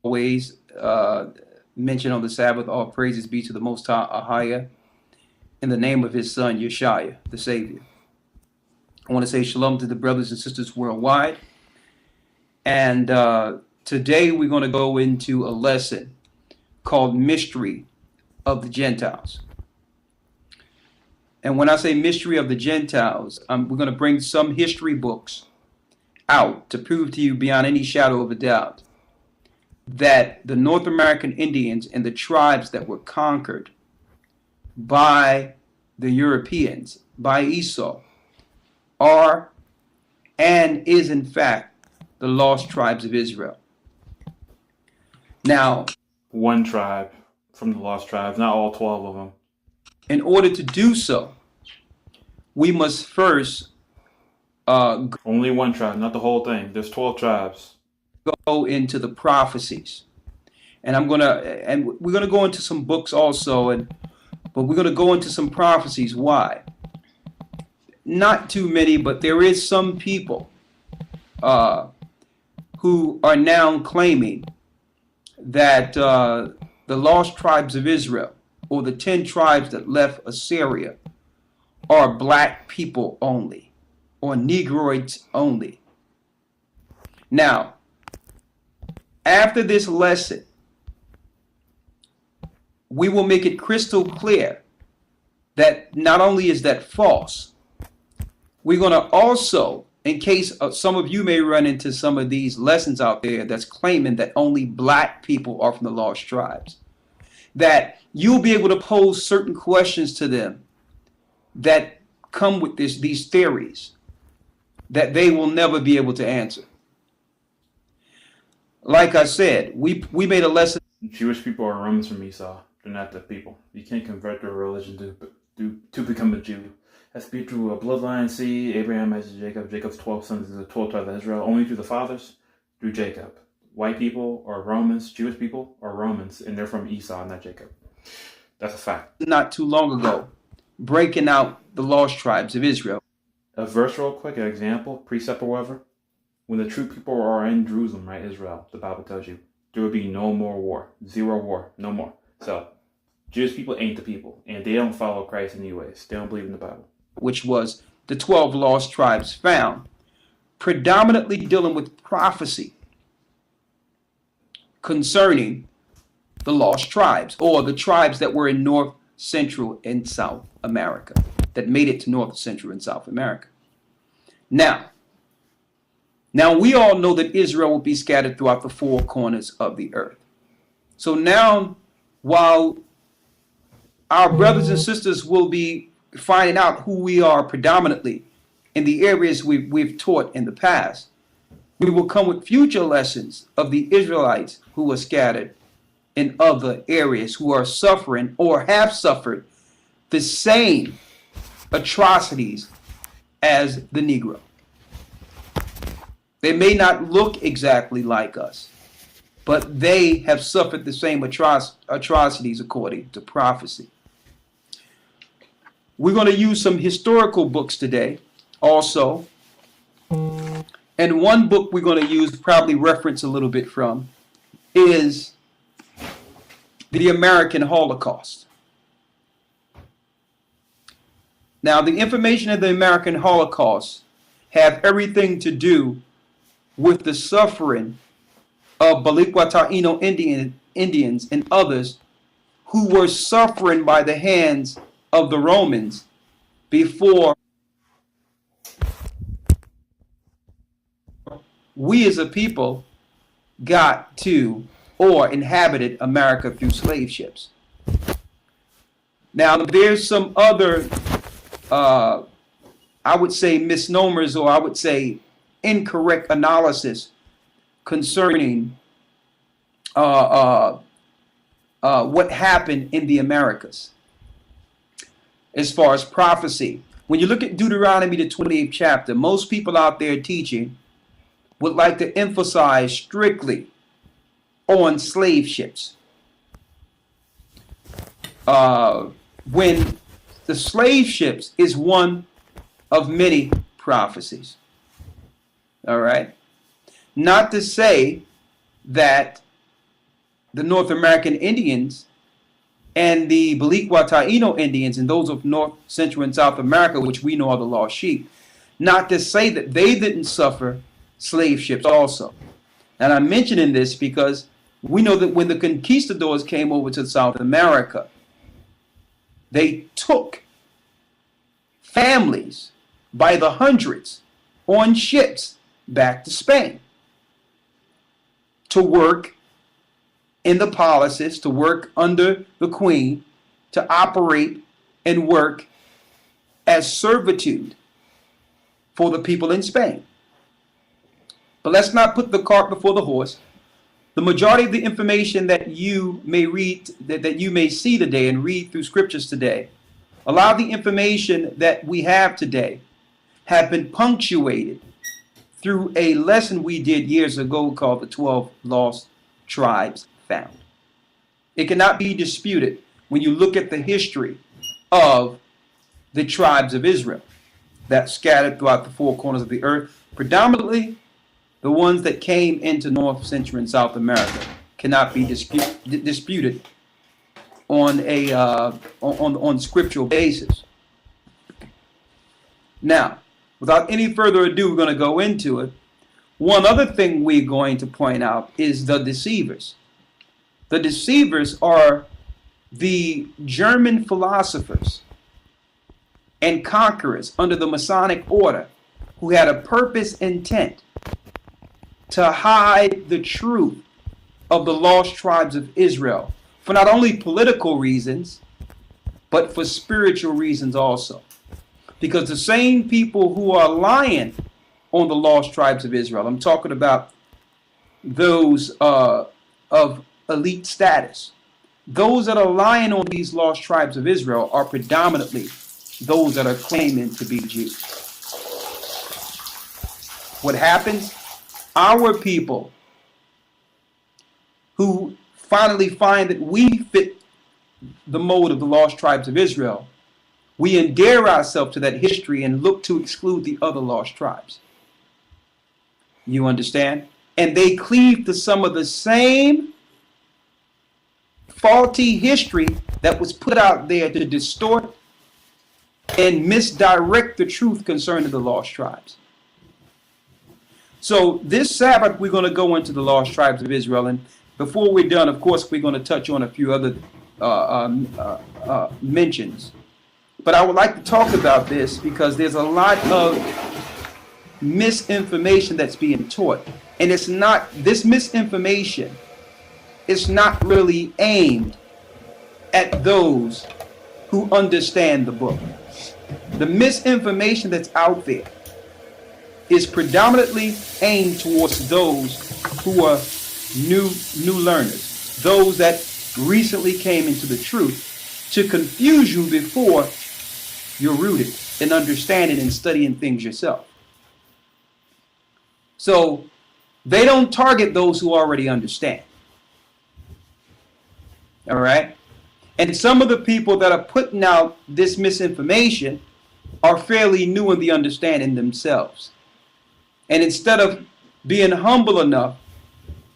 always mention on the Sabbath, all praises be to the Most High in the name of his son, Yeshua, the Savior. I want to say shalom to the brothers and sisters worldwide. And today we're going to go into a lesson called Mystery of the Gentiles. And when I say Mystery of the Gentiles, we're going to bring some history books out to prove to you beyond any shadow of a doubt that the North American Indians and the tribes that were conquered by the Europeans, by Esau, are and is in fact the lost tribes of Israel. Now, one tribe from the lost tribes, not all 12 of them. In order to do so, we must first only one tribe, not the whole thing. There's 12 tribes. Go into the prophecies, and we're gonna go into some books also, but we're gonna go into some prophecies. Why? Not too many, but there is some people who are now claiming that the lost tribes of Israel, or the 10 tribes that left Assyria, are black people only, or Negroids only. Now, after this lesson, we will make it crystal clear that not only is that false, we're going to also, in case some of you may run into some of these lessons out there that's claiming that only black people are from the lost tribes, that you'll be able to pose certain questions to them that come with these theories that they will never be able to answer. Like I said, we made a lesson. Jewish people are Romans from Esau. They're not the people. You can't convert their religion to become a Jew. It has to be through a bloodline seed. Abraham, Isaac, Jacob. Jacob's 12 sons is the 12 tribes of Israel. Only through the fathers, through Jacob. White people are Romans. Jewish people are Romans, and they're from Esau, not Jacob. That's a fact. Not too long ago, breaking out the lost tribes of Israel. A verse real quick, an example, precept or whatever. When the true people are in Jerusalem, right, Israel, the Bible tells you, there will be no more war. Zero war. No more. So, Jewish people ain't the people. And they don't follow Christ anyways. They don't believe in the Bible. Which was the 12 lost tribes found, predominantly dealing with prophecy concerning the lost tribes, or the tribes that were in North, Central, and South America, that made it to North, Central, and South America. Now we all know that Israel will be scattered throughout the four corners of the earth. So now, while our brothers and sisters will be finding out who we are predominantly in the areas we've taught in the past, we will come with future lessons of the Israelites who are scattered in other areas, who are suffering or have suffered the same atrocities as the Negro. They may not look exactly like us, but they have suffered the same atrocities according to prophecy. We're going to use some historical books today also. And one book we're going to use, probably reference a little bit from, is The American Holocaust. Now, the information of the American Holocaust have everything to do with the suffering of Baliqua Taino Indians and others who were suffering by the hands of the Romans before we as a people got to or inhabited America through slave ships. Now, there's some other, I would say, misnomers, or I would say incorrect analysis concerning what happened in the Americas as far as prophecy. When you look at Deuteronomy, the 28th chapter, most people out there teaching would like to emphasize strictly on slave ships. When the slave ships is one of many prophecies. All right. Not to say that the North American Indians and the Baliqua Taino Indians and those of North, Central, and South America, which we know are the lost sheep, not to say that they didn't suffer slave ships also. And I'm mentioning this because we know that when the conquistadors came over to South America, they took families by the hundreds on ships back to Spain to work in the palaces, to work under the queen, to operate and work as servitude for the people in Spain. But let's not put the cart before the horse. The majority of the information that you may read, that you may see today and read through scriptures today, a lot of the information that we have today have been punctuated through a lesson we did years ago called the 12 Lost Tribes Found. It cannot be disputed when you look at the history of the tribes of Israel that scattered throughout the four corners of the earth, predominantly the ones that came into North, Central, and South America, cannot be disputed on a on scriptural basis. Now, without any further ado, we're going to go into it. One other thing we're going to point out is the deceivers. The deceivers are the German philosophers and conquerors under the Masonic order who had a purpose intent to hide the truth of the lost tribes of Israel for not only political reasons, but for spiritual reasons also. Because the same people who are lying on the lost tribes of Israel, I'm talking about those of elite status, those that are lying on these lost tribes of Israel are predominantly those that are claiming to be Jews. What happens? Our people who finally find that we fit the mold of the lost tribes of Israel, we endear ourselves to that history and look to exclude the other lost tribes. You understand? And they cleave to some of the same faulty history that was put out there to distort and misdirect the truth concerning the lost tribes. So this Sabbath, we're going to go into the lost tribes of Israel. And before we're done, of course, we're going to touch on a few other mentions. But I would like to talk about this because there's a lot of misinformation that's being taught. And it's not, this misinformation is not really aimed at those who understand the book. The misinformation that's out there is predominantly aimed towards those who are new learners, those that recently came into the truth, to confuse you before you're rooted in understanding and studying things yourself. So they don't target those who already understand. All right? And some of the people that are putting out this misinformation are fairly new in the understanding themselves. And instead of being humble enough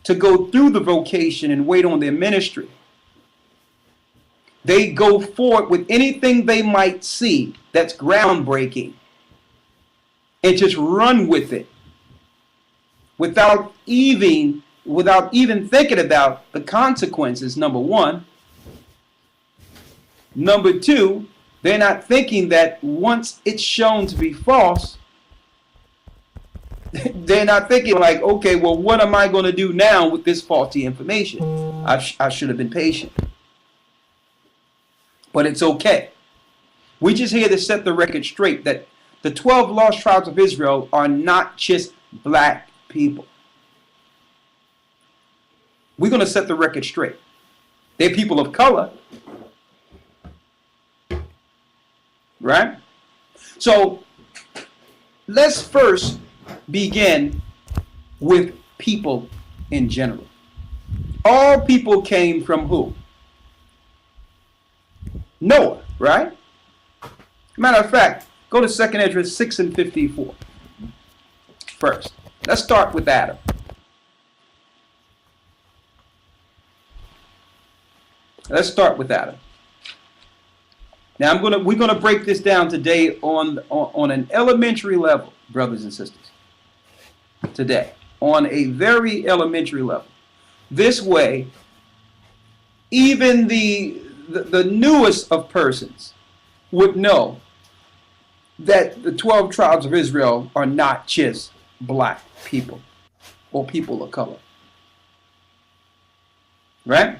to go through the vocation and wait on their ministry, they go forward with anything they might see that's groundbreaking and just run with it without even thinking about the consequences, number one. Number two, they're not thinking that once it's shown to be false, they're not thinking like, okay, well, what am I going to do now with this faulty information? I should have been patient. But it's okay. We're just here to set the record straight that the 12 lost tribes of Israel are not just black people. We're going to set the record straight. They're people of color. Right? So let's first begin with people in general. All people came from who? Noah, right? Matter of fact, go to 2nd Ezra 6 and 54. First, let's start with Adam. Let's start with Adam. Now we're gonna break this down today on an elementary level, brothers and sisters. Today, on a very elementary level. This way, even the newest of persons would know that the 12 tribes of Israel are not just black people or people of color. Right?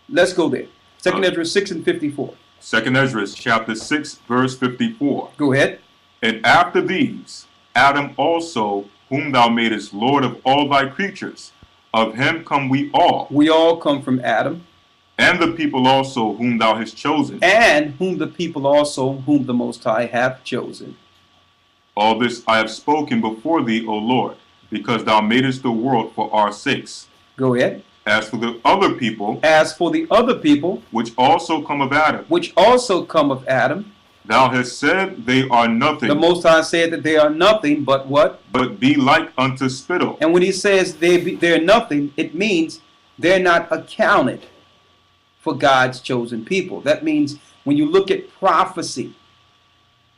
Let's go there. 2nd Ezra 6 and 54. 2nd Ezra chapter 6 verse 54. Go ahead. And after these, Adam also, whom thou madest Lord of all thy creatures, of him come we all. We all come from Adam. And the people also whom thou hast chosen. And whom the people also whom the Most High have chosen. All this I have spoken before thee, O Lord, because thou madest the world for our sakes. Go ahead. As for the other people, which also come of Adam, thou hast said they are nothing. The Most High said that they are nothing but what? But be like unto spittle. And when he says they're nothing, it means they're not accounted for God's chosen people. That means when you look at prophecy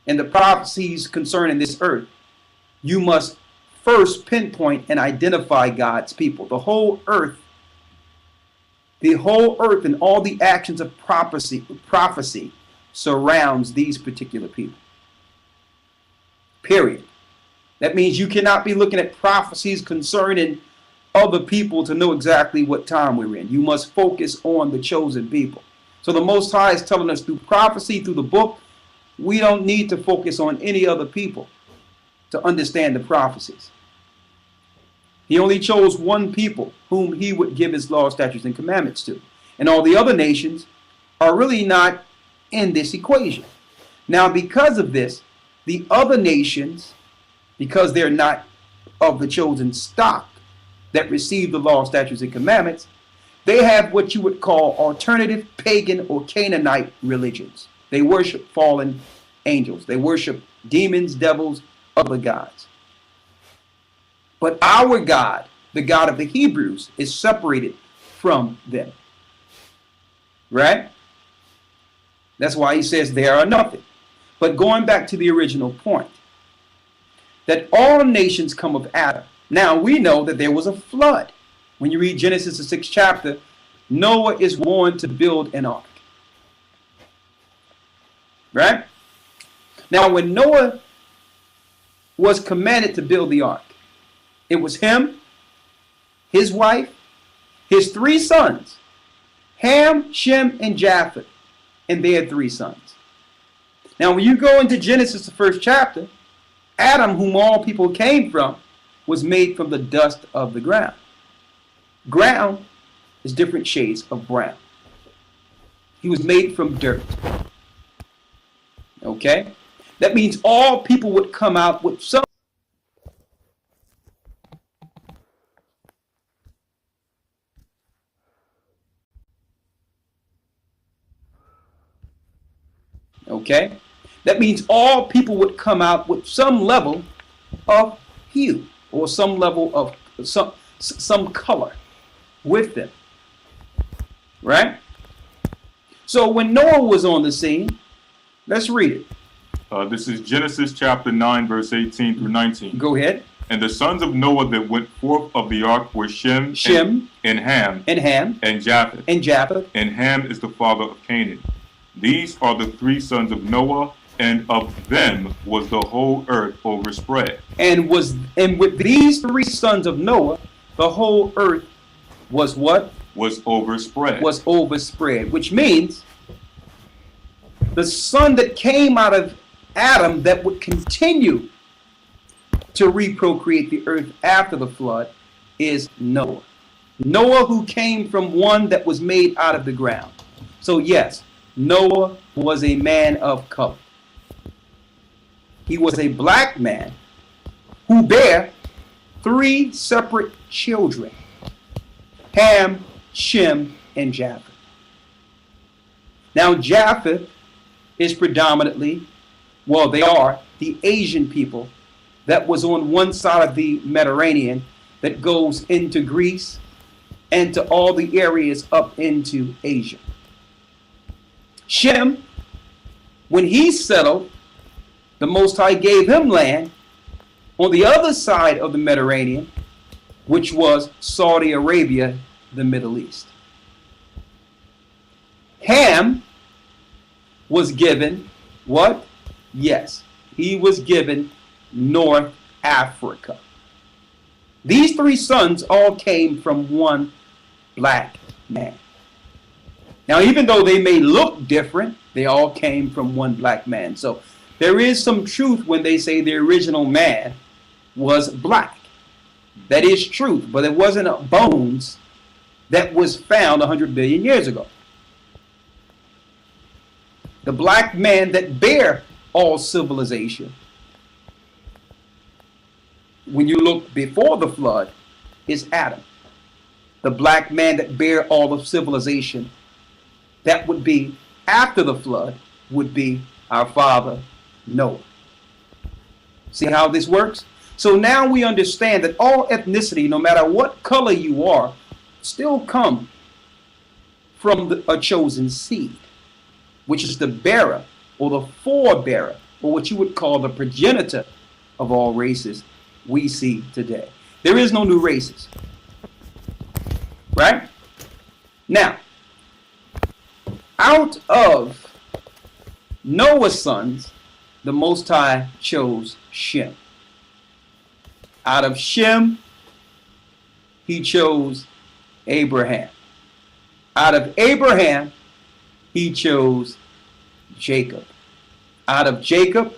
and the prophecies concerning this earth, you must first pinpoint and identify God's people. The whole earth and all the actions of prophecy surrounds these particular people. Period. That means you cannot be looking at prophecies concerning other people to know exactly what time we're in. You must focus on the chosen people. So the Most High is telling us through prophecy, through the book, we don't need to focus on any other people to understand the prophecies. He only chose one people whom he would give his law, statutes, and commandments to. And all the other nations are really not in this equation. Now, because of this, the other nations, because they're not of the chosen stock that receive the law, statutes, and commandments, they have what you would call alternative pagan or Canaanite religions. They worship fallen angels. They worship demons, devils, other gods. But our God, the God of the Hebrews, is separated from them. Right? That's why he says they are nothing. But going back to the original point, that all nations come of Adam. Now we know that there was a flood. When you read Genesis, the 6th chapter, Noah is warned to build an ark. Right? Now when Noah was commanded to build the ark, it was him, his wife, his 3 sons, Ham, Shem, and Japheth, and they had 3 sons. Now when you go into Genesis, the 1st chapter, Adam, whom all people came from, was made from the dust of the ground. Ground is different shades of brown. He was made from dirt. Okay? That means all people would come out with some. Okay? That means all people would come out with some level of hue or some level of some color with them. Right? So when Noah was on the scene, let's read it. This is Genesis chapter 9, verse 18 through 19. Go ahead. And the sons of Noah that went forth of the ark were Shem and Ham, and Japheth. And Ham is the father of Canaan. These are the 3 sons of Noah, and of them was the whole earth overspread. And with these 3 sons of Noah, the whole earth was what? Was overspread. Was overspread, which means the son that came out of Adam that would continue to reprocreate the earth after the flood is Noah. Noah, who came from one that was made out of the ground. So yes, Noah was a man of color. He was a black man who bare 3 separate children: Ham, Shem, and Japheth. Now Japheth is predominantly, well, they are the Asian people that was on one side of the Mediterranean that goes into Greece and to all the areas up into Asia. Shem, when he settled, the Most High gave him land on the other side of the Mediterranean, which was Saudi Arabia, the Middle East. Ham was given what? Yes, he was given North Africa. These three sons all came from one black man. Now, even though they may look different, they all came from one black man. So there is some truth when they say the original man was black. That is truth, but it wasn't a bones that was found 100 billion years ago. The black man that bear all civilization, when you look before the flood, is Adam. The black man that bear all of civilization, that would be after the flood, would be our father Noah. See how this works? So now we understand that all ethnicity, no matter what color you are, still come from a chosen seed, which is the bearer or the forebearer, or what you would call the progenitor of all races we see today. There is no new races. Right? Now, out of Noah's sons, the Most High chose Shem. Out of Shem, he chose Abraham. Out of Abraham, he chose Jacob. Out of Jacob,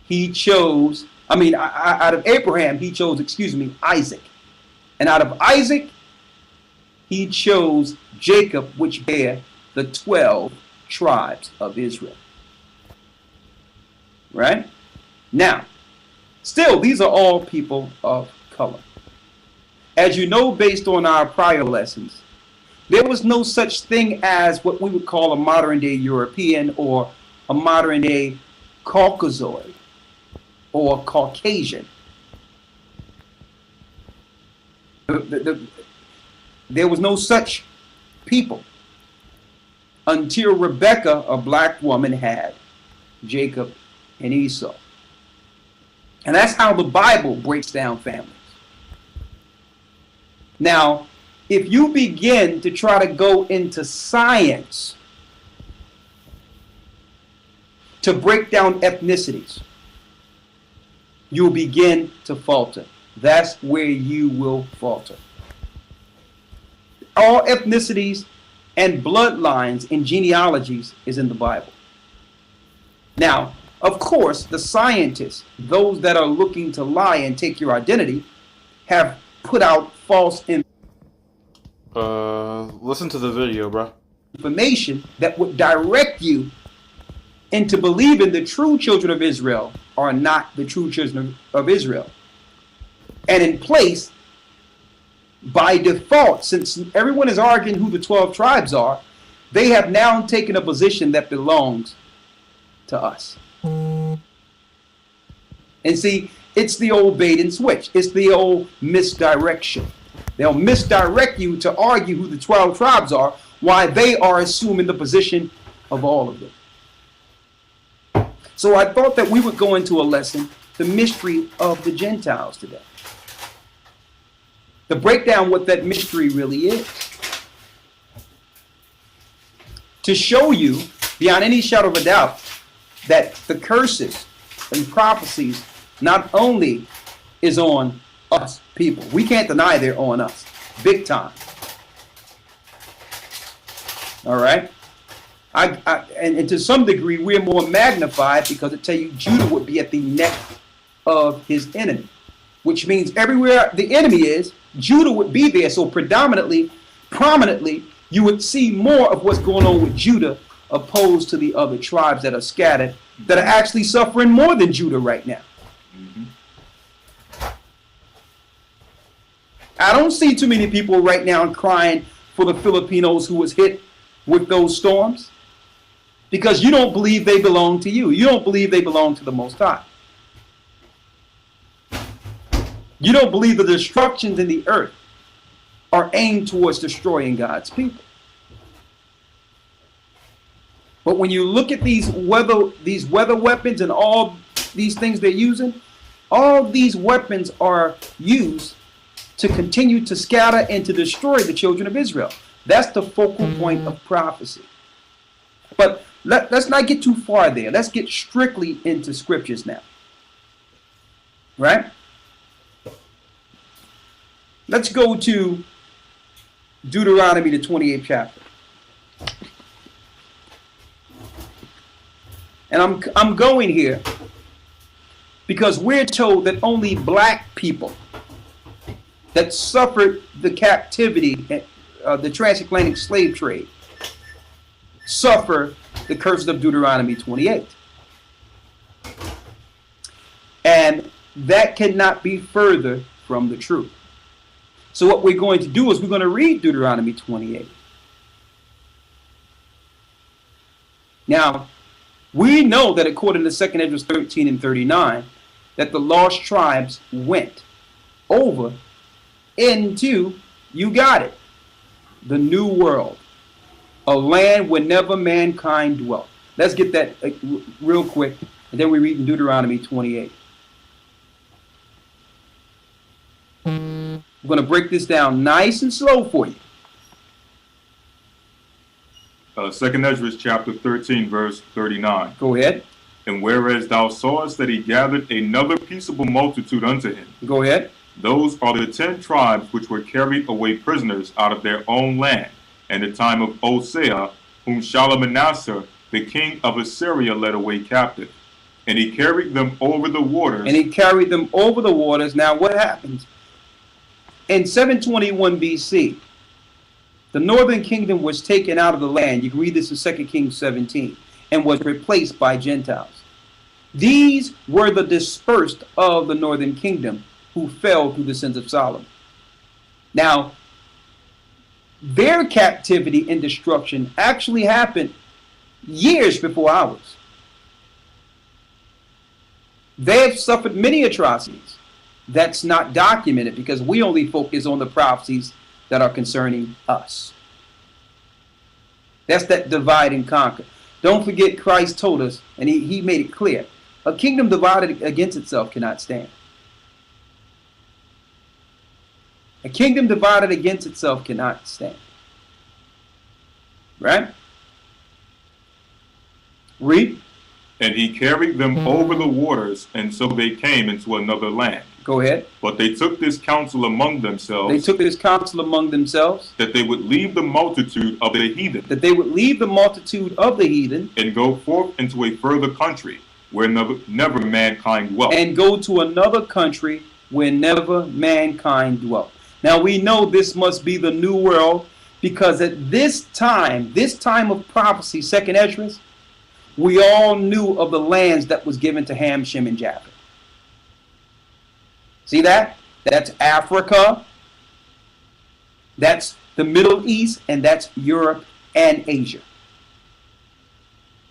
he chose, out of Abraham, he chose, Isaac. And out of Isaac, he chose Jacob, which bear the 12 tribes of Israel. Right? Now, still, these are all people of color. As you know, based on our prior lessons, there was no such thing as what we would call a modern-day European or a modern-day Caucasoid or Caucasian. There was no such people until Rebecca, a black woman, had Jacob and Esau. And that's how the Bible breaks down families. Now, if you begin to try to go into science to break down ethnicities, you'll begin to falter. That's where you will falter. All ethnicities and bloodlines and genealogies is in the Bible. Now, of course, the scientists, those that are looking to lie and take your identity, have put out false listen to the video, bro. information that would direct you into believing the true children of Israel are not the true children of Israel. And in place, by default, since everyone is arguing who the 12 tribes are, they have now taken a position that belongs to us. And see, it's the old bait and switch. It's the old misdirection. They'll misdirect you to argue who the 12 tribes are, why they are assuming the position of all of them. So I thought that we would go into a lesson, the mystery of the Gentiles today. To break down what that mystery really is. To show you, beyond any shadow of a doubt, that the curses and prophecies not only is on us people. We can't deny they're on us. Big time. All right? And to some degree, we're more magnified because it tells you Judah would be at the neck of his enemy. Which means everywhere the enemy is, Judah would be there. So prominently, you would see more of what's going on with Judah opposed to the other tribes that are scattered, that are actually suffering more than Judah right now. I don't see too many people right now crying for the Filipinos who was hit with those storms, because you don't believe they belong to you. You don't believe they belong to the Most High. You don't believe the destructions in the earth are aimed towards destroying God's people. But when you look at these weather weapons and all these things they're using, all these weapons are used to continue to scatter and to destroy the children of Israel. That's the focal point of prophecy. But let's not get too far there. Let's get strictly into scriptures now. Right? Let's go to Deuteronomy, the 28th chapter. And I'm going here because we're told that only black people that suffered the captivity, the transatlantic slave trade, suffer the curses of Deuteronomy 28. And that cannot be further from the truth. So what we're going to do is we're going to read Deuteronomy 28. Now, we know that according to 2 Esdras 13 and 39, that the lost tribes went over into, you got it, the new world, a land where never mankind dwelt. Let's get that real quick, and then we read in Deuteronomy 28. I'm going to break this down nice and slow for you. 2 Esdras chapter 13, verse 39. Go ahead. And whereas thou sawest that he gathered another peaceable multitude unto him, Go ahead. those are the 10 tribes which were carried away prisoners out of their own land, in the time of Hosea, whom Shalmaneser, the king of Assyria, led away captive. And he carried them over the waters. And he carried them over the waters. Now what happens? In 721 BC, the northern kingdom was taken out of the land. You can read this in 2 Kings 17, and was replaced by Gentiles. These were the dispersed of the northern kingdom who fell through the sins of Solomon. Now, their captivity and destruction actually happened years before ours. They have suffered many atrocities. That's not documented because we only focus on the prophecies that are concerning us. That's that divide and conquer. Don't forget Christ told us, and he made it clear, a kingdom divided against itself cannot stand. A kingdom divided against itself cannot stand. Right? Read. And he carried them over the waters, and so they came into another land. Go ahead. But they took this counsel among themselves. They took this counsel among themselves. That they would leave the multitude of the heathen. That they would leave the multitude of the heathen. And go forth into a further country where never mankind dwelt. And go to another country where never mankind dwelt. Now we know this must be the new world because at this time of prophecy, 2nd Esdras, we all knew of the lands that was given to Ham, Shem, and Japheth. See that? That's Africa, that's the Middle East, and that's Europe and Asia.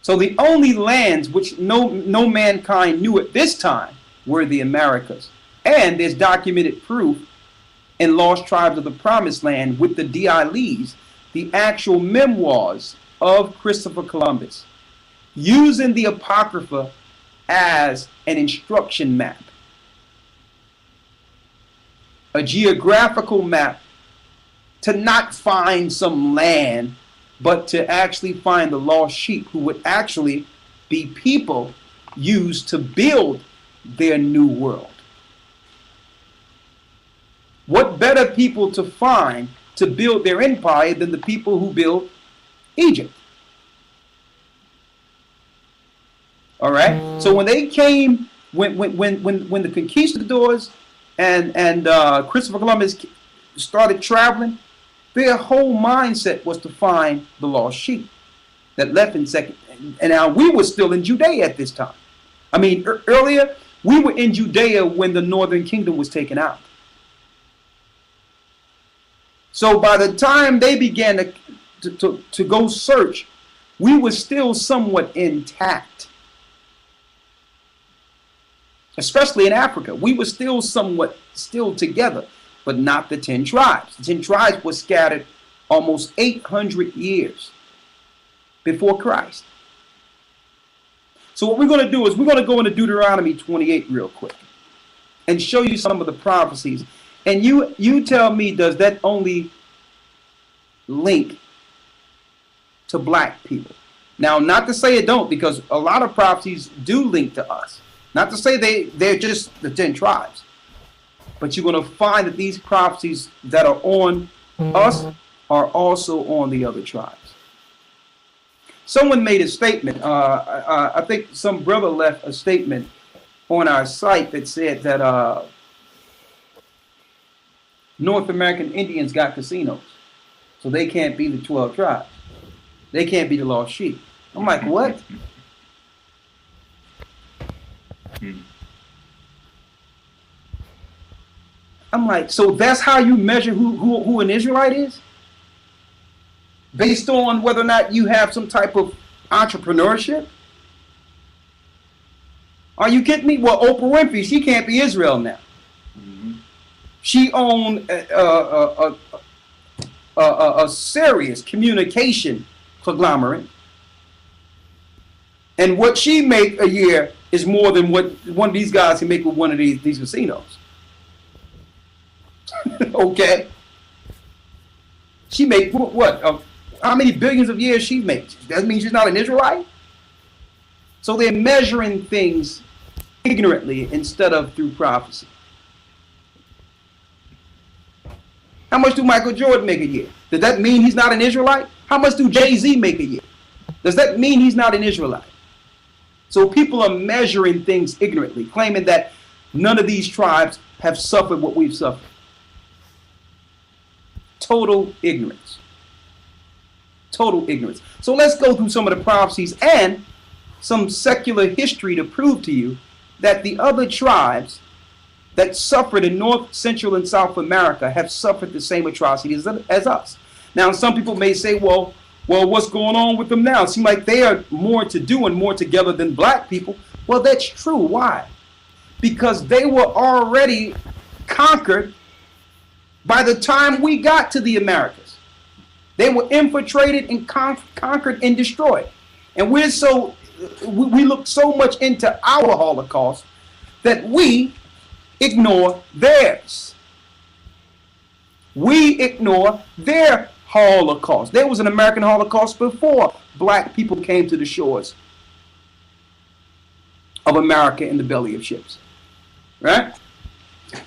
So the only lands which no mankind knew at this time were the Americas. And there's documented proof in Lost Tribes of the Promised Land with the Dialis, the actual memoirs of Christopher Columbus, using the Apocrypha as an instruction map. A geographical map to not find some land, but to actually find the lost sheep who would actually be people used to build their new world. What better people to find to build their empire than the people who built Egypt? All right. So when they came, when the conquistadors and Christopher Columbus started traveling, their whole mindset was to find the lost sheep that left in second. And now we were still in Judea at this time. I mean, earlier we were in Judea when the northern kingdom was taken out. So by the time they began to go search, we were still somewhat intact. Especially in Africa, we were still somewhat together. but not the 10 tribes. The 10 tribes were scattered almost 800 years before Christ. So what we're going to do is we're going to go into Deuteronomy 28 real quick and show you some of the prophecies. And you tell me, does that only link to black people? Now, not to say it don't, because a lot of prophecies do link to us. Not to say they're just the 10 tribes. But you're going to find that these prophecies that are on us are also on the other tribes. Someone made a statement. I think some brother left a statement on our site that said that North American Indians got casinos, so they can't be the 12 tribes. They can't be the lost sheep. I'm like, what? I'm like, so that's how you measure who an Israelite is? Based on whether or not you have some type of entrepreneurship? Are you kidding me? Well, Oprah Winfrey, she can't be Israel now. She owned a serious communication conglomerate. And what she make a year is more than what one of these guys can make with one of these casinos. Okay. She make what? How many billions of years she makes? Does that mean she's not an Israelite? So they're measuring things ignorantly instead of through prophecy. How much do Michael Jordan make a year? Does that mean he's not an Israelite? How much do Jay-Z make a year? Does that mean he's not an Israelite? So people are measuring things ignorantly, claiming that none of these tribes have suffered what we've suffered. Total ignorance. Total ignorance. So let's go through some of the prophecies and some secular history to prove to you that the other tribes that suffered in North, Central, and South America have suffered the same atrocities as us. Now, some people may say, well, what's going on with them now? It seems like they are more to do and more together than black people. Well, that's true. Why? Because they were already conquered by the time we got to the Americas. They were infiltrated and conquered and destroyed. And we look so much into our Holocaust that we ignore theirs. We ignore their Holocaust. There was an American Holocaust before black people came to the shores of America in the belly of ships. Right?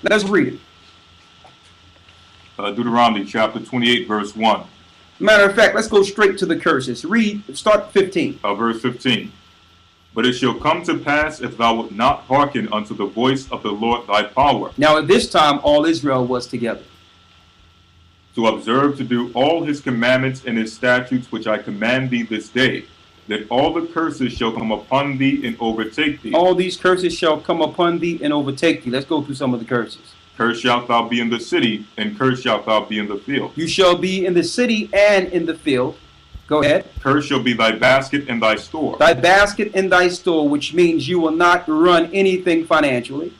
Let's read it. Deuteronomy chapter 28, verse 1. Matter of fact, let's go straight to the curses. Start 15. Verse 15. But it shall come to pass, if thou wilt not hearken unto the voice of the Lord thy power. Now at this time, all Israel was together. To observe to do all his commandments and his statutes which I command thee this day, that all the curses shall come upon thee and overtake thee. All these curses shall come upon thee and overtake thee. Let's go through some of the curses. Cursed shalt thou be in the city, and cursed shalt thou be in the field. You shall be in the city and in the field. Go ahead. Cursed shall be thy basket and thy store. Thy basket and thy store, which means you will not run anything financially.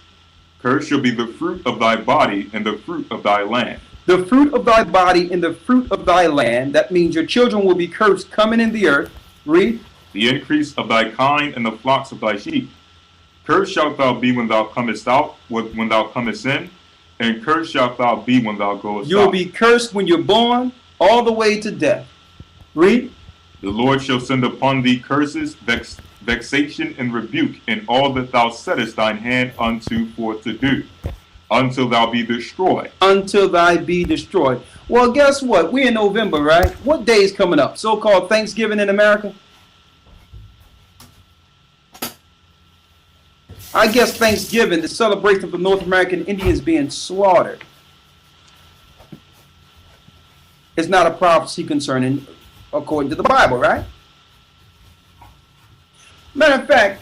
Cursed shall be the fruit of thy body and the fruit of thy land. The fruit of thy body and the fruit of thy land. That means your children will be cursed coming in the earth. Read. The increase of thy kind and the flocks of thy sheep. Cursed shalt thou be when thou comest out, when thou comest in, and cursed shalt thou be when thou goest out. You will be cursed when you're born, all the way to death. Read. The Lord shall send upon thee curses, vexation, and rebuke in all that thou settest thine hand unto for to do, until thou be destroyed. Until thou be destroyed. Well, guess what? We're in November, right? What day is coming up? So-called Thanksgiving in America? I guess Thanksgiving, the celebration of the North American Indians being slaughtered, is not a prophecy concerning, according to the Bible, right? Matter of fact,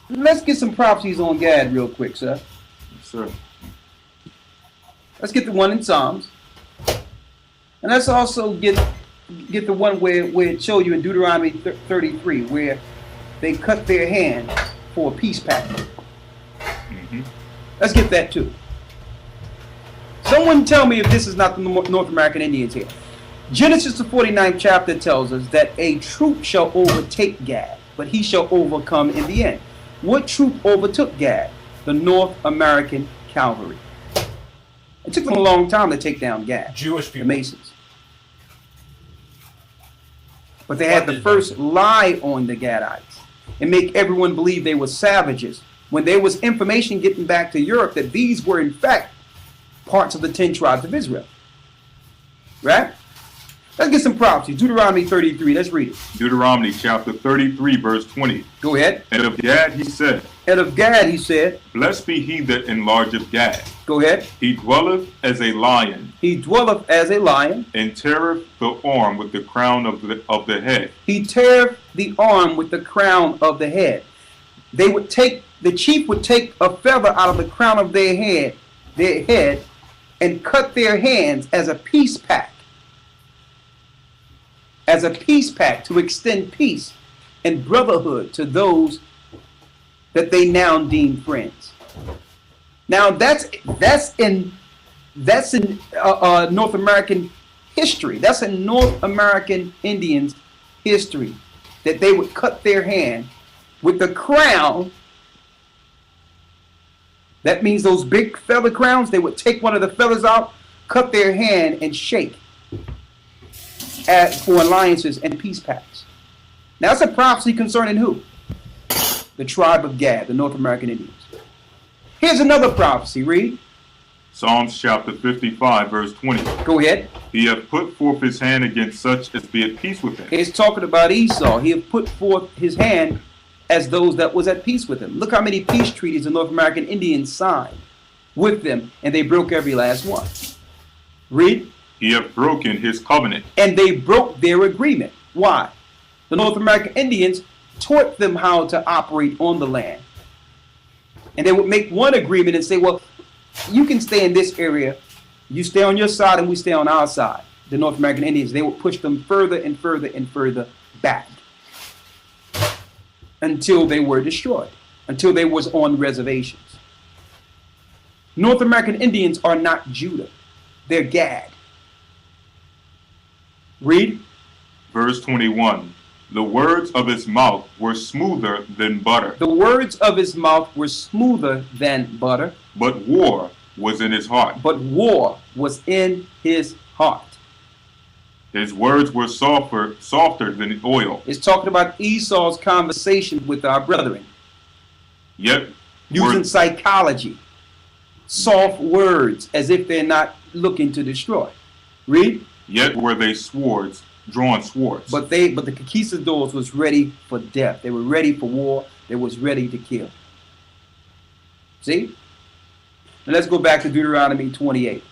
let's get some prophecies on Gad real quick, sir. Yes, sir. Let's get the one in Psalms. And let's also get the one where it showed you in Deuteronomy 33, where they cut their hand for a peace pact. Let's get that too. Someone tell me if this is not the North American Indians here. Genesis, the 49th chapter, tells us that a troop shall overtake Gad, but he shall overcome in the end. What troop overtook Gad? The North American cavalry. It took them a long time to take down Gad. Jewish The people. Masons. But they had to first lie on the Gadites and make everyone believe they were savages, when there was information getting back to Europe that these were in fact parts of the 10 tribes of Israel. Right? Let's get some prophecy. Deuteronomy 33. Let's read it. Deuteronomy chapter 33, verse 20. Go ahead. And of Gad he said, And of Gad he said, Blessed be he that enlargeth Gad. go ahead. He dwelleth as a lion, He dwelleth as a lion. and teareth the arm with the crown of the head. He teareth the arm with the crown of the head. The chief would take a feather out of the crown of their head, and cut their hands as a peace pact. As a peace pact to extend peace and brotherhood to those that they now deem friends. Now that's in North American history. That's in North American Indians history, that they would cut their hand with the crown. That means those big feather crowns. They would take one of the feathers out, cut their hand, and shake for alliances and peace pacts. Now that's a prophecy concerning who? The tribe of Gad, the North American Indians. Here's another prophecy. Read. Psalms chapter 55, verse 20. Go ahead. He hath put forth his hand against such as be at peace with him. It's talking about Esau. He hath put forth his hand as those that was at peace with him. Look how many peace treaties the North American Indians signed with them, and they broke every last one. Read. He hath broken his covenant. And they broke their agreement. Why? The North American Indians taught them how to operate on the land. And they would make one agreement and say, well, you can stay in this area. You stay on your side and we stay on our side. The North American Indians, they would push them further and further and further back until they were destroyed, until they was on reservations. North American Indians are not Judah. They're Gad. Read. Verse 21. The words of his mouth were smoother than butter, The words of his mouth were smoother than butter, but war was in his heart. but war was in his heart. His words were softer than oil, It's talking about Esau's conversation with our brethren, yet using were, psychology, soft words, as if they're not looking to destroy. Read. yet were they drawn swords. But the conquistadors was ready for death. They were ready for war. They was ready to kill. See? Now let's go back to Deuteronomy 28.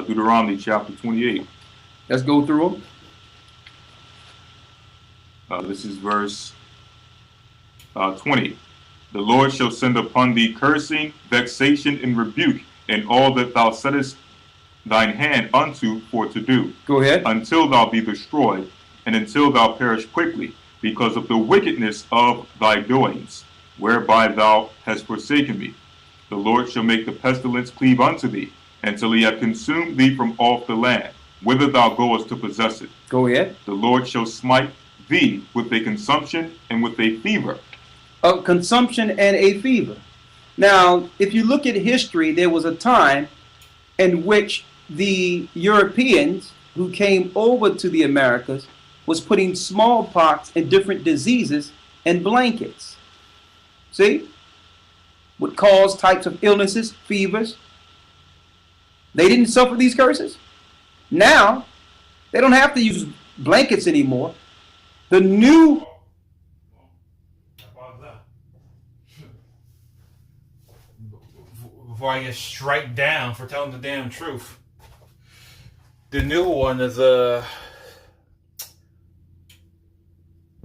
Deuteronomy chapter 28. Let's go through them. This is verse 20. The Lord shall send upon thee cursing, vexation, and rebuke, in all that thou settest thine hand unto for to do, Go ahead. until thou be destroyed, and until thou perish quickly, because of the wickedness of thy doings, whereby thou hast forsaken me. The Lord shall make the pestilence cleave unto thee, until he have consumed thee from off the land, whither thou goest to possess it. Go ahead. The Lord shall smite thee with a consumption and with a fever. A consumption and a fever. Now, if you look at history, there was a time in which the Europeans who came over to the Americas was putting smallpox and different diseases in blankets. See? Would cause types of illnesses, fevers. They didn't suffer these curses. Now, they don't have to use blankets anymore. The new Before I get strike down for telling the damn truth. The new one is the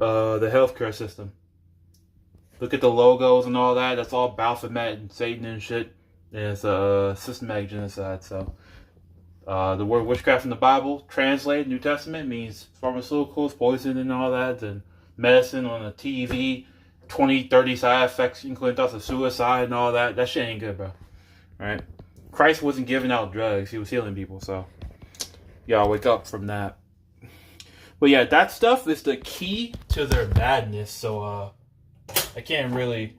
healthcare system. Look at the logos and all that. That's all Baphomet and Satan and shit. And it's a systematic genocide. So the word witchcraft in the Bible, translated New Testament, means pharmaceuticals, poison and all that, and medicine on the TV, 20, 30 side effects, including thoughts of suicide and all that. That shit ain't good, bro. Right? Christ wasn't giving out drugs. He was healing people, so y'all wake up from that. But yeah, that stuff is the key to their madness, so I can't really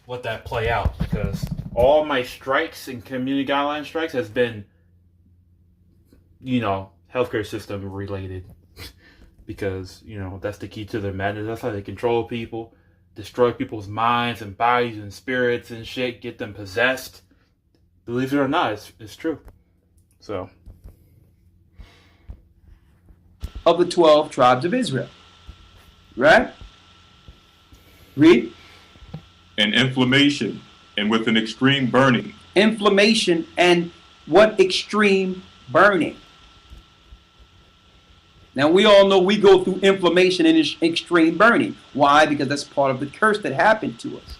let that play out, because all my strikes and community guideline strikes has been, healthcare system related. Because, that's the key to their madness. That's how they control people, destroy people's minds and bodies and spirits and shit, get them possessed. Believe it or not, it's true. So, of the 12 tribes of Israel. Right? Read. And inflammation, and with an extreme burning. Inflammation and what extreme burning? Now, we all know we go through inflammation and extreme burning. Why? Because that's part of the curse that happened to us.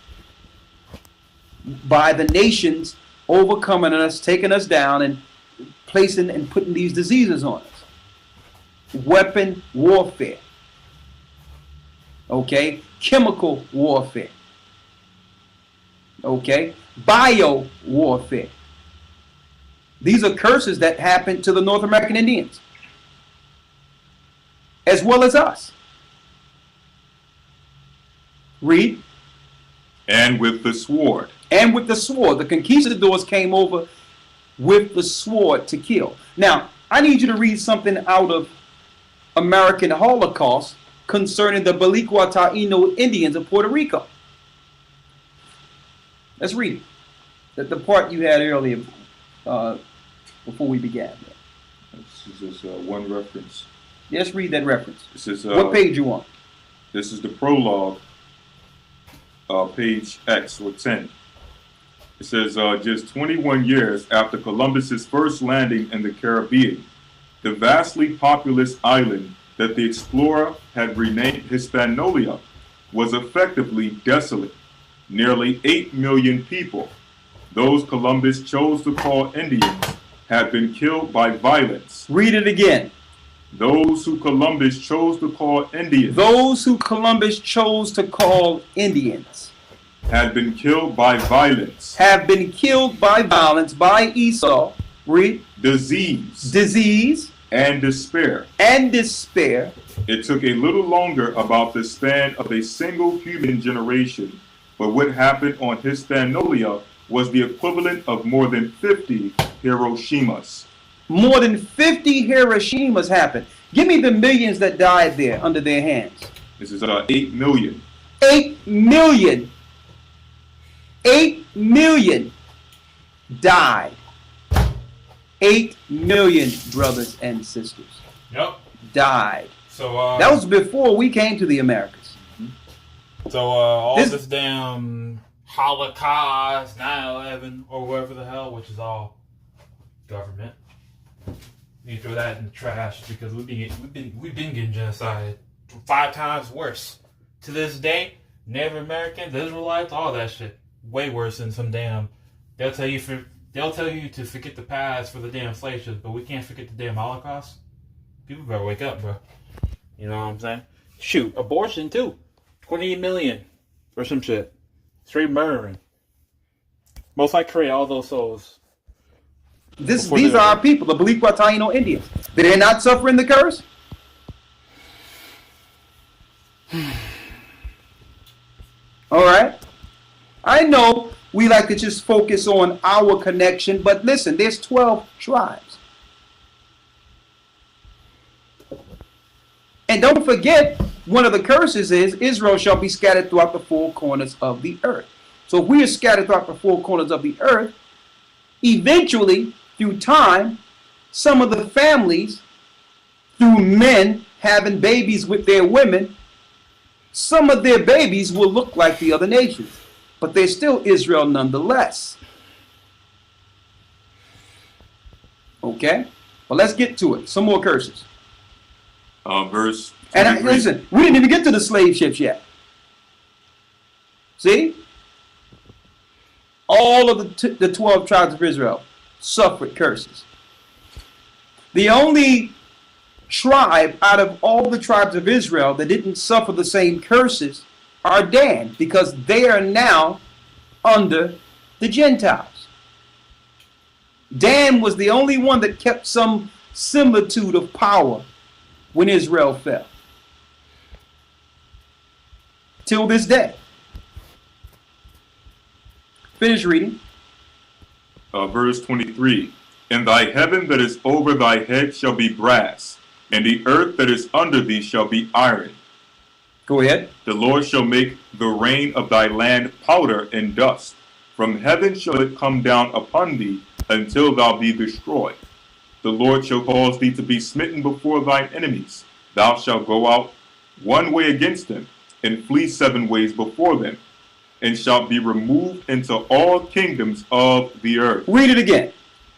By the nations overcoming us, taking us down, and placing and putting these diseases on us. Weapon warfare. Okay? Chemical warfare. Okay? Bio warfare. These are curses that happened to the North American Indians, as well as us. Read. And with the sword. And with the sword. The conquistadors came over with the sword to kill. Now, I need you to read something out of American Holocaust concerning the Belicua Taino Indians of Puerto Rico. Let's read it. The part you had earlier before we began. This is just one reference. Let's read that reference. This is, what page you on? This is the prologue, page X or 10. It says, just 21 years after Columbus's first landing in the Caribbean, the vastly populous island that the explorer had renamed Hispaniola was effectively desolate. Nearly 8 million people, those Columbus chose to call Indians, had been killed by violence. Read it again. Those who Columbus chose to call Indians. Those who Columbus chose to call Indians. Had been killed by violence. Have been killed by violence, by Esau. Read. Disease. Disease. And despair. And despair. It took a little longer about the span of a single human generation, but what happened on Hispaniola was the equivalent of more than 50 Hiroshimas. More than 50 Hiroshimas happened. Give me the millions that died there under their hands. This is 8 million. 8 million. 8 million died. 8 million brothers and sisters. Yep. Died. So that was before we came to the Americas. So all this damn Holocaust, 9/11, or whatever the hell, which is all government. You throw that in the trash, because we've been getting genocide 5 times worse. To this day, Native Americans, Israelites, all that shit, way worse than some damn. They'll tell you to forget the past for the damn slave ships, but we can't forget the damn Holocaust. People better wake up, bro. You know what I'm saying? Shoot, abortion too. 28 million or some shit. Straight murdering. Most likely create all those souls. These are our people, the Belicua Taino Indians. Did they not suffer in the curse? All right. I know we like to just focus on our connection, but listen, there's 12 tribes. And don't forget, one of the curses is Israel shall be scattered throughout the 4 corners of the earth. So if we are scattered throughout the 4 corners of the earth, eventually, through time, some of the families, through men having babies with their women, some of their babies will look like the other nations. But they're still Israel nonetheless. Okay? Well, let's get to it. Some more curses. Verse 23. And listen, we didn't even get to the slave ships yet. See? All of the 12 tribes of Israel suffered curses. The only tribe out of all the tribes of Israel that didn't suffer the same curses are damned because they are now under the Gentiles. Dan was the only one that kept some similitude of power when Israel fell. Till this day. Finish reading. Verse 23. And thy heaven that is over thy head shall be brass, and the earth that is under thee shall be iron. Go ahead. The Lord shall make the rain of thy land powder and dust. From heaven shall it come down upon thee until thou be destroyed. The Lord shall cause thee to be smitten before thine enemies. Thou shalt go out one way against them, and flee 7 ways before them, and shalt be removed into all kingdoms of the earth. Read it again.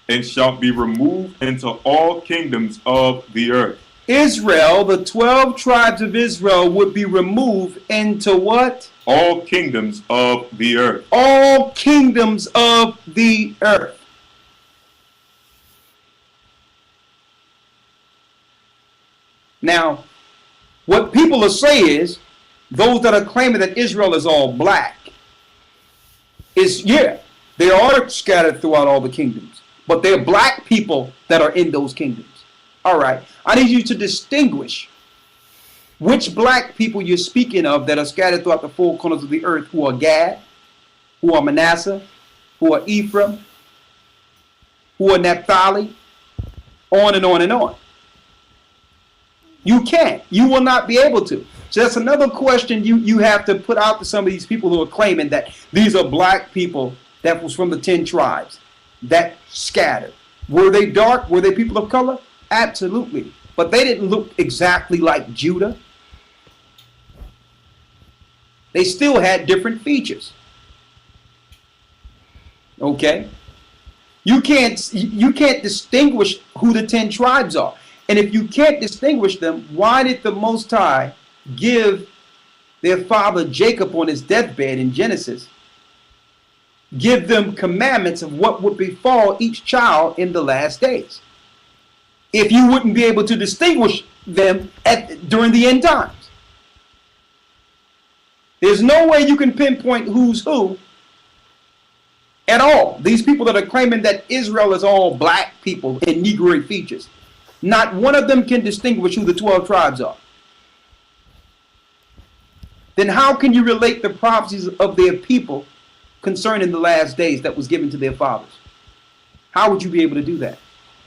And shalt be removed into all kingdoms of the earth. Israel, the 12 tribes of Israel, would be removed into what? All kingdoms of the earth. All kingdoms of the earth. Now, what people will say is, those that are claiming that Israel is all black, is, yeah, they are scattered throughout all the kingdoms, but they're black people that are in those kingdoms. All right, I need you to distinguish which black people you're speaking of that are scattered throughout the 4 corners of the earth, who are Gad, who are Manasseh, who are Ephraim, who are Naphtali, on and on and on. You can't. You will not be able to. So that's another question you have to put out to some of these people who are claiming that these are black people that was from the 10 tribes that scattered. Were they dark? Were they people of color? Absolutely. But they didn't look exactly like Judah. They still had different features. Okay? You can't distinguish who the 10 tribes are. And if you can't distinguish them, why did the Most High give their father Jacob on his deathbed in Genesis, give them commandments of what would befall each child in the last days, if you wouldn't be able to distinguish them during the end times? There's no way you can pinpoint who's who at all. These people that are claiming that Israel is all black people and Negroid features, not one of them can distinguish who the 12 tribes are. Then how can you relate the prophecies of their people concerning the last days that was given to their fathers? How would you be able to do that?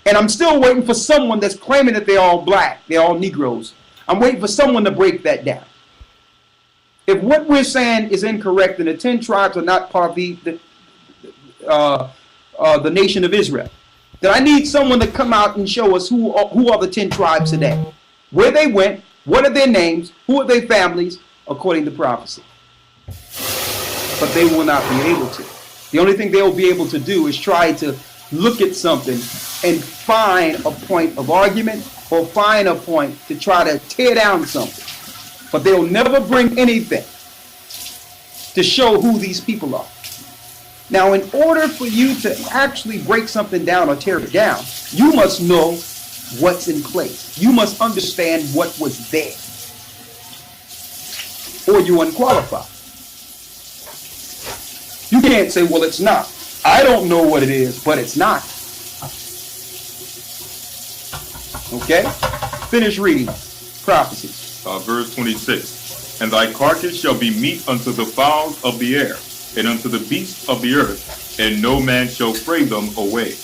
And I'm still waiting for someone that's claiming that they're all black, they're all Negroes. I'm waiting for someone to break that down. If what we're saying is incorrect, then the 10 tribes are not part of the nation of Israel, then I need someone to come out and show us who are the 10 tribes today, where they went, what are their names, who are their families, according to prophecy. But they will not be able to. The only thing they will be able to do is try to look at something and find a point of argument or find a point to try to tear down something. But they'll never bring anything to show who these people are. Now, in order for you to actually break something down or tear it down, you must know what's in place. You must understand what was there, or you're unqualified. You can't say, well, it's not. I don't know what it is, but it's not. Okay? Finish reading. Prophecies. Verse 26. And thy carcass shall be meat unto the fowls of the air, and unto the beasts of the earth, and no man shall fray them away.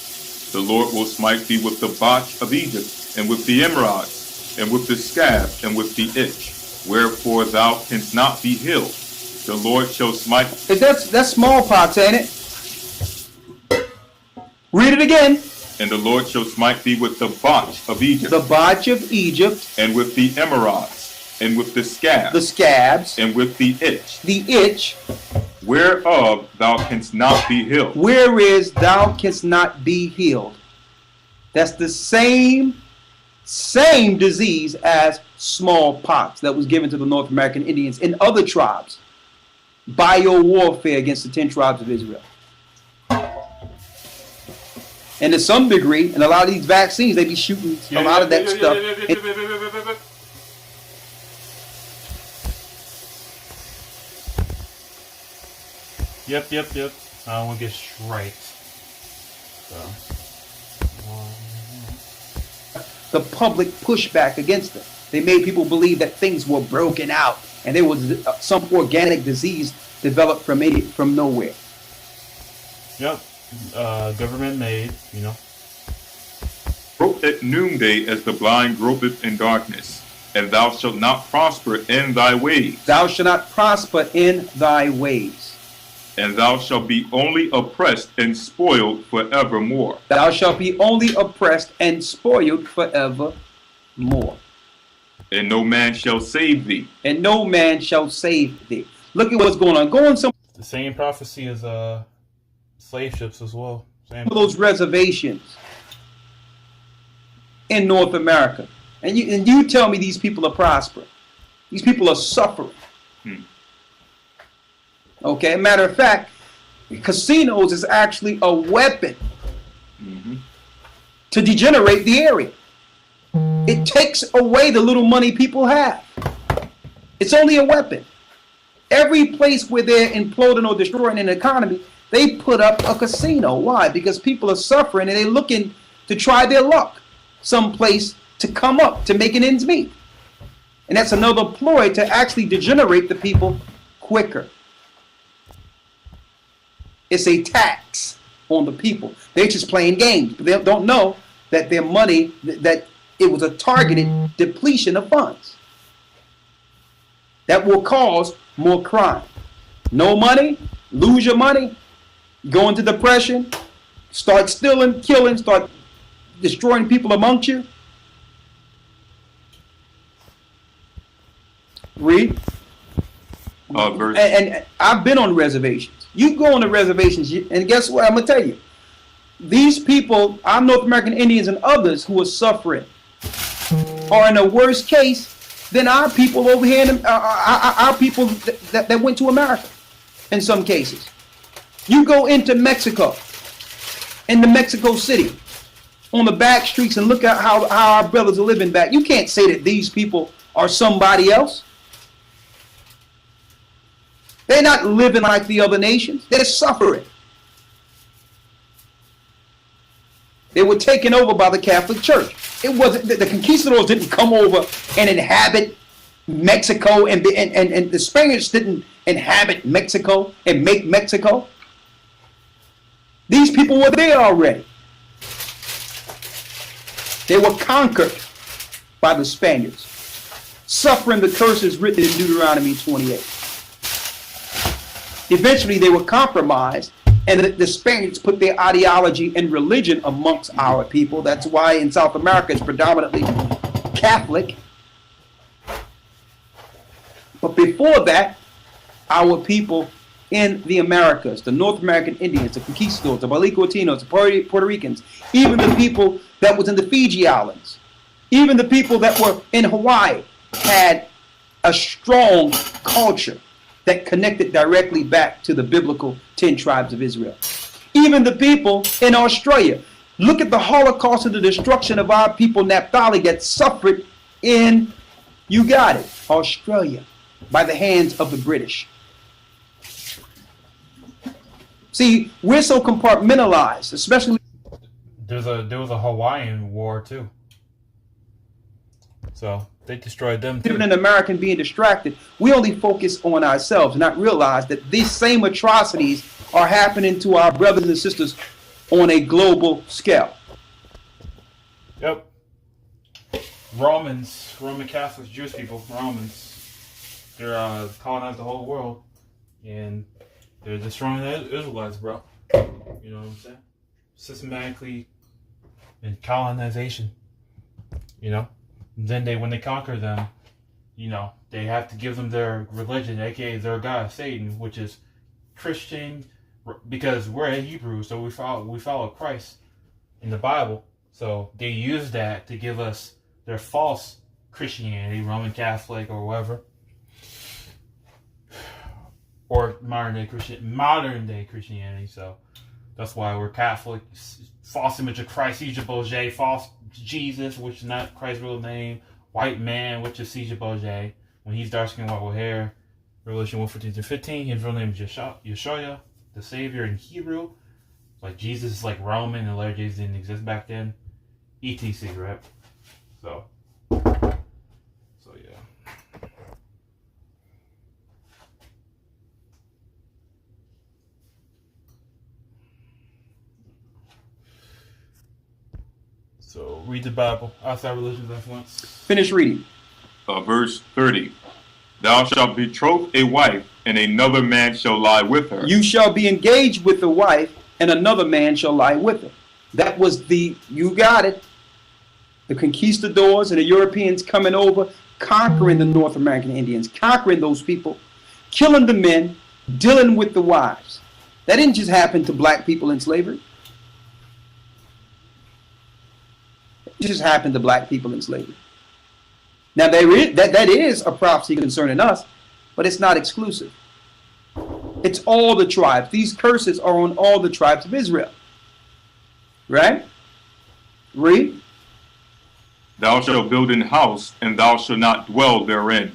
The Lord will smite thee with the botch of Egypt, and with the emerods, and with the scab, and with the itch, wherefore thou canst not be healed. The Lord shall smite. That's smallpox, ain't it? Read it again. And the Lord shall smite thee with the botch of Egypt. The botch of Egypt. And with the emerods, and with the scab. The scabs. And with the itch. The itch. Whereof thou canst not be healed. Whereas thou canst not be healed. That's the same disease as smallpox that was given to the North American Indians and other tribes. Bio-warfare against the 10 tribes of Israel. And to some degree, and a lot of these vaccines, they be shooting a lot of that stuff. Yep. I don't want to get straight. So. The public pushback against them. They made people believe that things were broken out and there was some organic disease developed from nowhere. Yep. Government made, Grope at noonday as the blind gropeth in darkness, and thou shalt not prosper in thy ways. Thou shalt not prosper in thy ways. And thou shalt be only oppressed and spoiled forevermore. Thou shalt be only oppressed and spoiled forevermore. And no man shall save thee. And no man shall save thee. Look at what's going on. Go on some The same prophecy as slave ships as well. Same. of those reservations in North America. And you tell me these people are prospering. These people are suffering. Okay, matter of fact, casinos is actually a weapon to degenerate the area. It takes away the little money people have. It's only a weapon. Every place where they're imploding or destroying an economy, they put up a casino. Why? Because people are suffering and they're looking to try their luck someplace to come up, to make an ends meet. And that's another ploy to actually degenerate the people quicker. It's a tax on the people. They're just playing games. But they don't know that their money, that it was a targeted depletion of funds that will cause more crime. No money, lose your money, go into depression, start stealing, killing, start destroying people amongst you. Read. And I've been on reservations. You go on the reservations, and guess what? I'm going to tell you. These people, our North American Indians and others who are suffering, are in a worse case than our people over here, our people that went to America in some cases. You go into Mexico, into Mexico City, on the back streets and look at how our brothers are living back. You can't say that these people are somebody else. They're not living like the other nations. They're suffering. They were taken over by the Catholic Church. It wasn't the conquistadors didn't come over and inhabit Mexico, and the Spaniards didn't inhabit Mexico and make Mexico. These people were there already. They were conquered by the Spaniards, suffering the curses written in Deuteronomy 28. Eventually, they were compromised, and the Spaniards put their ideology and religion amongst our people. That's why in South America it's predominantly Catholic. But before that, our people in the Americas, the North American Indians, the conquistadors, the Balicotinos, the Puerto Ricans, even the people that was in the Fiji Islands, even the people that were in Hawaii, had a strong culture that connected directly back to the biblical 10 tribes of Israel. Even the people in Australia. Look at the Holocaust and the destruction of our people, Naphtali, that suffered in, you got it, Australia, by the hands of the British. See, we're so compartmentalized, especially. There was a Hawaiian war too. So they destroyed them too. Even an American being distracted, we only focus on ourselves and not realize that these same atrocities are happening to our brothers and sisters on a global scale. Yep. Roman Catholics, Jewish people, Romans, they're colonized the whole world, and they're destroying the Israelites, bro. You know what I'm saying? Systematically in colonization. You know? And then when they conquer them, you know, they have to give them their religion, aka their god Satan, which is Christian, because we're a Hebrew, so we follow Christ in the Bible. So they use that to give us their false Christianity, Roman Catholic or whatever, or modern day Christianity. So that's why we're Catholic. False image of Christ, Caesar Borgia, false Jesus, which is not Christ's real name, white man, which is Caesar Borgia, when he's dark skinned white with hair. Revelation 1:14-15, his real name is Yeshua. the Savior in Hebrew, like Jesus is like Roman, and letter Jesus didn't exist back then. ETC, right? So yeah. So read the Bible. Outside religion's influence. Finish reading. Verse 30. Thou shalt betroth a wife, and another man shall lie with her. You shall be engaged with the wife, and another man shall lie with her. That was you got it. The conquistadors and the Europeans coming over, conquering the North American Indians, conquering those people, killing the men, dealing with the wives. That didn't just happen to black people in slavery. It just happened to black people in slavery. Now that is a prophecy concerning us, but it's not exclusive. It's all the tribes. These curses are on all the tribes of Israel. Right? Read. Thou shalt build an house, and thou shalt not dwell therein.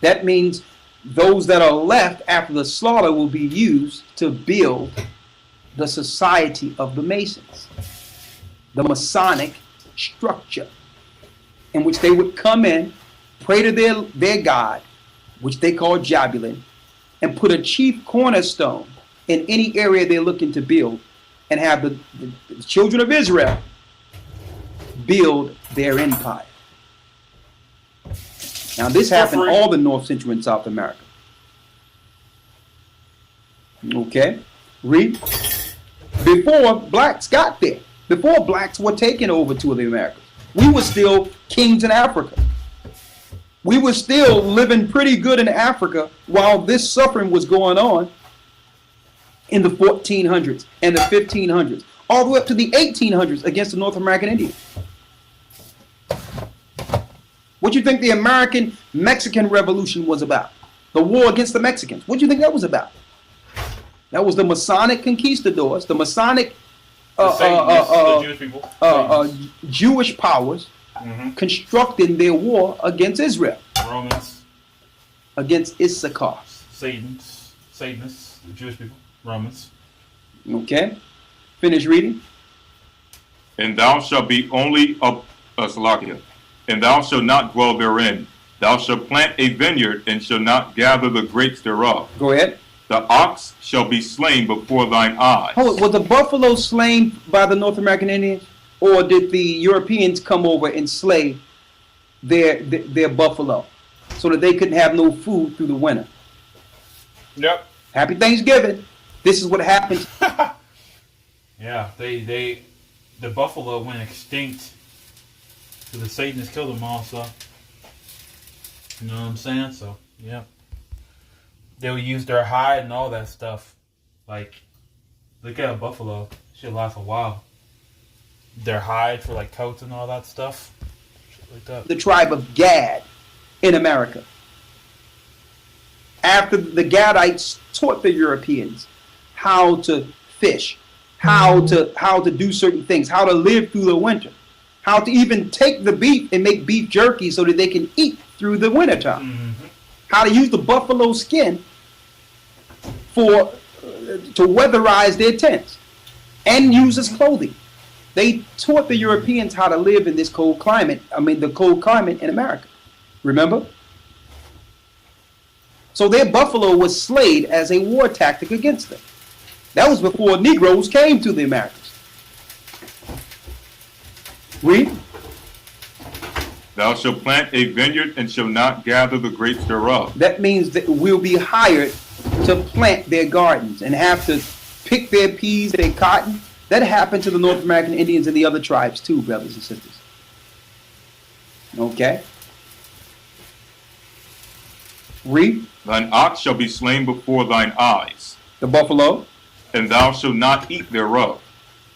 That means those that are left after the slaughter will be used to build the society of the Masons, the Masonic structure, in which they would come in, pray to their God, which they call Jabulon, and put a chief cornerstone in any area they're looking to build, and have the children of Israel build their empire. Now this happened all the North, Central, and South America. Okay, read. Before blacks got there, before blacks were taken over to the Americas, we were still kings in Africa. We were still living pretty good in Africa while this suffering was going on in the 1400s and the 1500s, all the way up to the 1800s against the North American Indians. What do you think the American-Mexican Revolution was about? The war against the Mexicans. What do you think that was about? That was the Masonic conquistadors, the Masonic the Jewish people. Jewish powers constructing their war against Israel. Romans. Against Issachar. Satanists, the Jewish people. Romans. Okay. Finish reading. And thou shalt be only of Salakia. And thou shalt not dwell therein. Thou shalt plant a vineyard, and shalt not gather the grapes thereof. Go ahead. The ox shall be slain before thine eyes. Was the buffalo slain by the North American Indians? Or did the Europeans come over and slay their buffalo so that they couldn't have no food through the winter? Yep. Happy Thanksgiving. This is what happens. Yeah, the buffalo went extinct. So the Satanists killed them all, so. You know what I'm saying? So, yeah. They would use their hide and all that stuff. Like, look at a buffalo. Shit lasts a while. Their hide for like coats and all that stuff. Shit like that. The tribe of Gad in America. After the Gadites taught the Europeans how to fish, how to do certain things, how to live through the winter, how to even take the beef and make beef jerky so that they can eat through the wintertime, how to use the buffalo skin to weatherize their tents and use as clothing. They taught the Europeans how to live in this cold climate. The cold climate in America. Remember? So their buffalo was slayed as a war tactic against them. That was before Negroes came to the Americas. Read. Thou shalt plant a vineyard, and shalt not gather the grapes thereof. That means that we'll be hired to plant their gardens and have to pick their peas, their cotton. That happened to the North American Indians and the other tribes too, brothers and sisters. Okay. Read. Thine ox shall be slain before thine eyes. The buffalo. And thou shalt not eat thereof.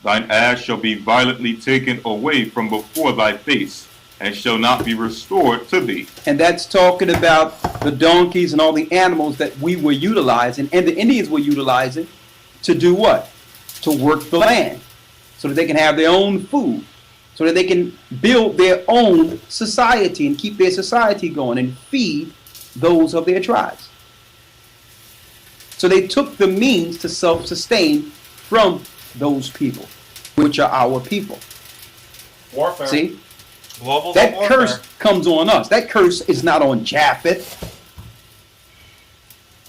Thine ass shall be violently taken away from before thy face, and shall not be restored to thee. And that's talking about the donkeys and all the animals that we were utilizing and the Indians were utilizing to do what? To work the land so that they can have their own food, so that they can build their own society and keep their society going and feed those of their tribes. So they took the means to self-sustain from those people, which are our people. Warfare. See? Global That warfare. curse comes on us. That curse is not on Japheth.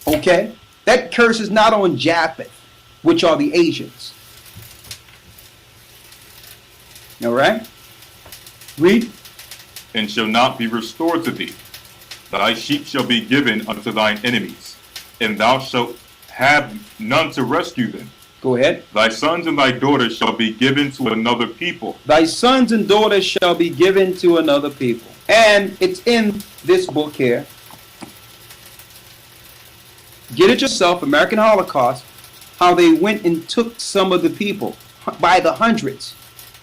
Okay? That curse is not on Japheth, which are the Asians. All right? Read. And shall not be restored to thee. Thy sheep shall be given unto thine enemies, and thou shalt have none to rescue them. Go ahead. Thy sons and thy daughters shall be given to another people. Thy sons and daughters shall be given to another people. And it's in this book here. Get it yourself, American Holocaust, how they went and took some of the people by the hundreds,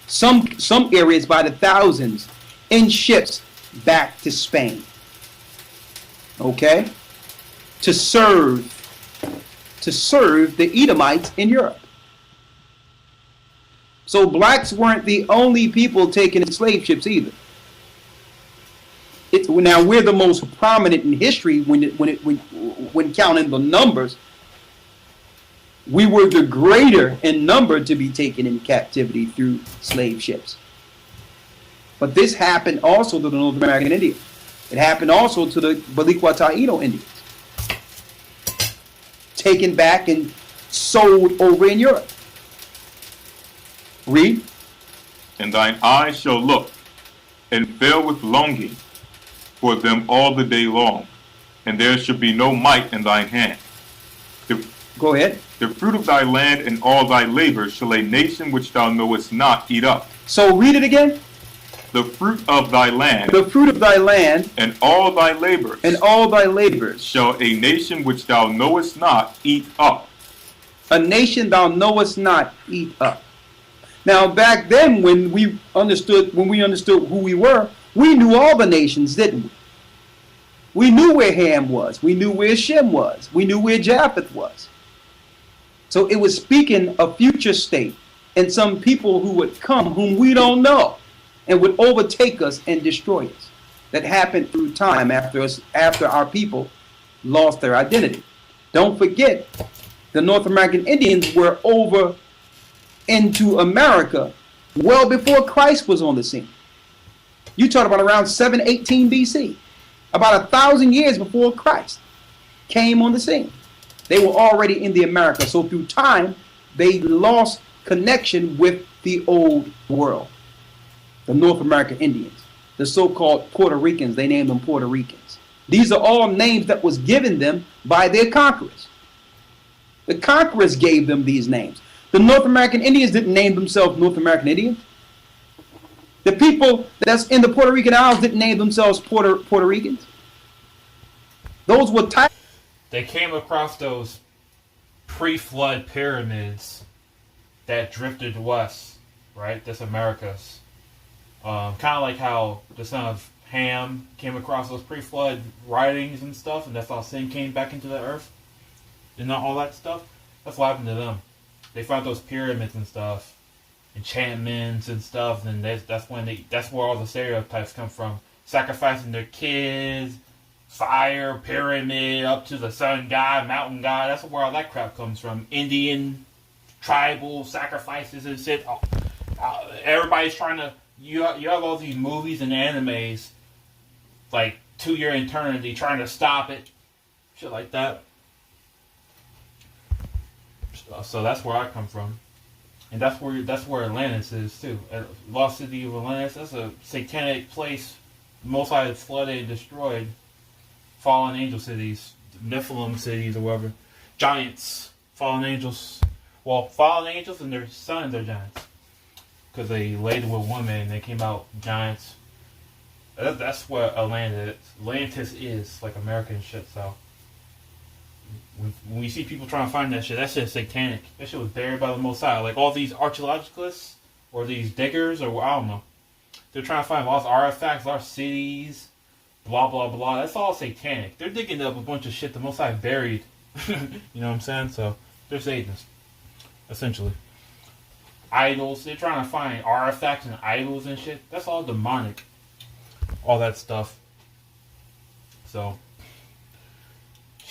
some areas by the thousands, in ships back to Spain. Okay? To serve the Edomites in Europe. So blacks weren't the only people taken in slave ships either. Now we're the most prominent in history when counting the numbers. We were the greater in number to be taken in captivity through slave ships. But this happened also to the North American Indians. It happened also to the Balikwa Taino Indians. Taken back and sold over in Europe. Read. And thine eyes shall look, and fill with longing for them all the day long, and there shall be no might in thine hand. Go ahead. The fruit of thy land and all thy labor shall a nation which thou knowest not eat up. So read it again. The fruit of thy land The fruit of thy land and all thy labors and all thy labors. shall a nation which thou knowest not eat up. A nation thou knowest not eat up. Now back then when we understood who we were, we knew all the nations, didn't we? We knew where Ham was. We knew where Shem was. We knew where Japheth was. So it was speaking a future state and some people who would come whom we don't know and would overtake us and destroy us. That happened through time after our people lost their identity. Don't forget, the North American Indians were over into America well before Christ was on the scene. You talk about around 718 BC, about 1,000 years before Christ came on the scene. They were already in the America. So through time, they lost connection with the old world. The North American Indians, the so-called Puerto Ricans, they named them Puerto Ricans. These are all names that was given them by their conquerors. The conquerors gave them these names. The North American Indians didn't name themselves North American Indians. The people that's in the Puerto Rican Isles didn't name themselves Puerto Ricans. Those were They came across those pre-flood pyramids that drifted west, right? That's America's. Kind of like how the son of Ham came across those pre-flood writings and stuff, and that's how sin came back into the earth, and all that stuff. That's what happened to them. They found those pyramids and stuff, enchantments and stuff, and that's where all the stereotypes come from. Sacrificing their kids, fire, pyramid, up to the sun god, mountain god. That's where all that crap comes from. Indian, tribal sacrifices and shit. Everybody's trying to. You have all these movies and animes, like To Your Eternity, trying to stop it, shit like that. So that's where I come from, and that's where Atlantis is too. Lost City of Atlantis. That's a satanic place. Most likely flooded and destroyed. Fallen angel cities, Nephilim cities, or whatever. Giants, fallen angels. Well, fallen angels and their sons are giants. Because they laid with women and they came out giants. That's what Atlantis is, like American shit, so. When we see people trying to find that shit is satanic. That shit was buried by the Most High. Like all these archaeologists, or these diggers, or I don't know. They're trying to find lost artifacts, lost cities, blah, blah, blah. That's all satanic. They're digging up a bunch of shit the Most High buried. You know what I'm saying? So, they're Satanists, essentially. Idols. They're trying to find artifacts and idols and shit. That's all demonic. All that stuff. So,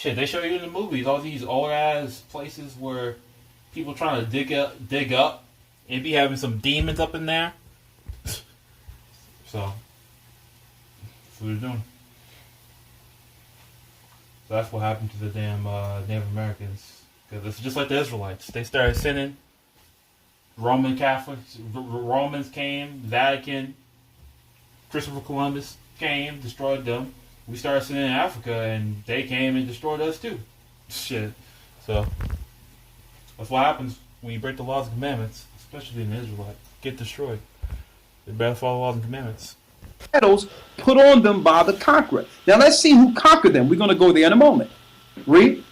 Shit, they show you in the movies all these old ass places where people trying to dig up, and be having some demons up in there. So that's what they're doing. So that's what happened to the damn Native Americans. Because it's just like the Israelites. They started sending Roman Catholics. Romans came, Vatican, Christopher Columbus came, destroyed them. We started sending in Africa, and they came and destroyed us too. Shit. So that's what happens when you break the laws and commandments, especially in the Israelite. Get destroyed. They better follow laws and commandments. Titles put on them by the conqueror. Now let's see who conquered them. We're going to go there in a moment. Read.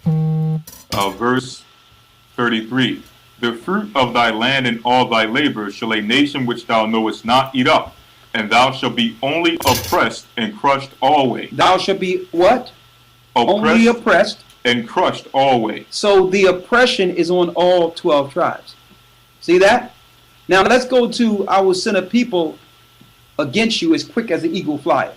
Verse 33. The fruit of thy land and all thy labor shall a nation which thou knowest not eat up, and thou shalt be only oppressed and crushed always. Thou shalt be what? Only oppressed and crushed always. So the oppression is on all 12 tribes. See that? Now let's go to I will send a people against you as quick as the eagle flieth.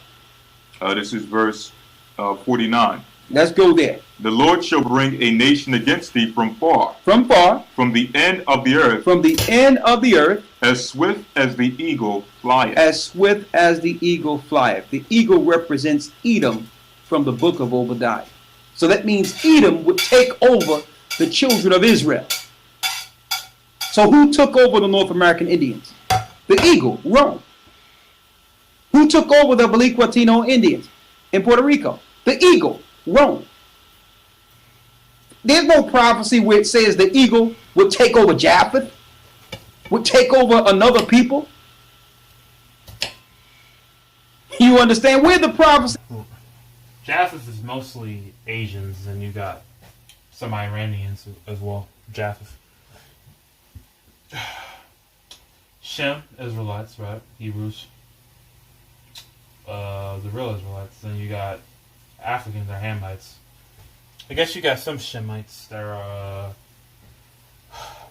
This is verse 49. Let's go there. The Lord shall bring a nation against thee from far. From far. From the end of the earth. From the end of the earth. As swift as the eagle flieth. As swift as the eagle flieth. The eagle represents Edom from the book of Obadiah. So that means Edom would take over the children of Israel. So who took over the North American Indians? The eagle, Rome. Who took over the Baliquatino Indians in Puerto Rico? The eagle, Rome. There's no prophecy where it says the eagle would take over Japheth, would take over another people. You understand? Where the prophecy? Japheth is mostly Asians, and you got some Iranians as well. Japheth. Shem, Israelites, right? Hebrews. The real Israelites. Then you got Africans, they're Hamites. I guess you got some Shemites that are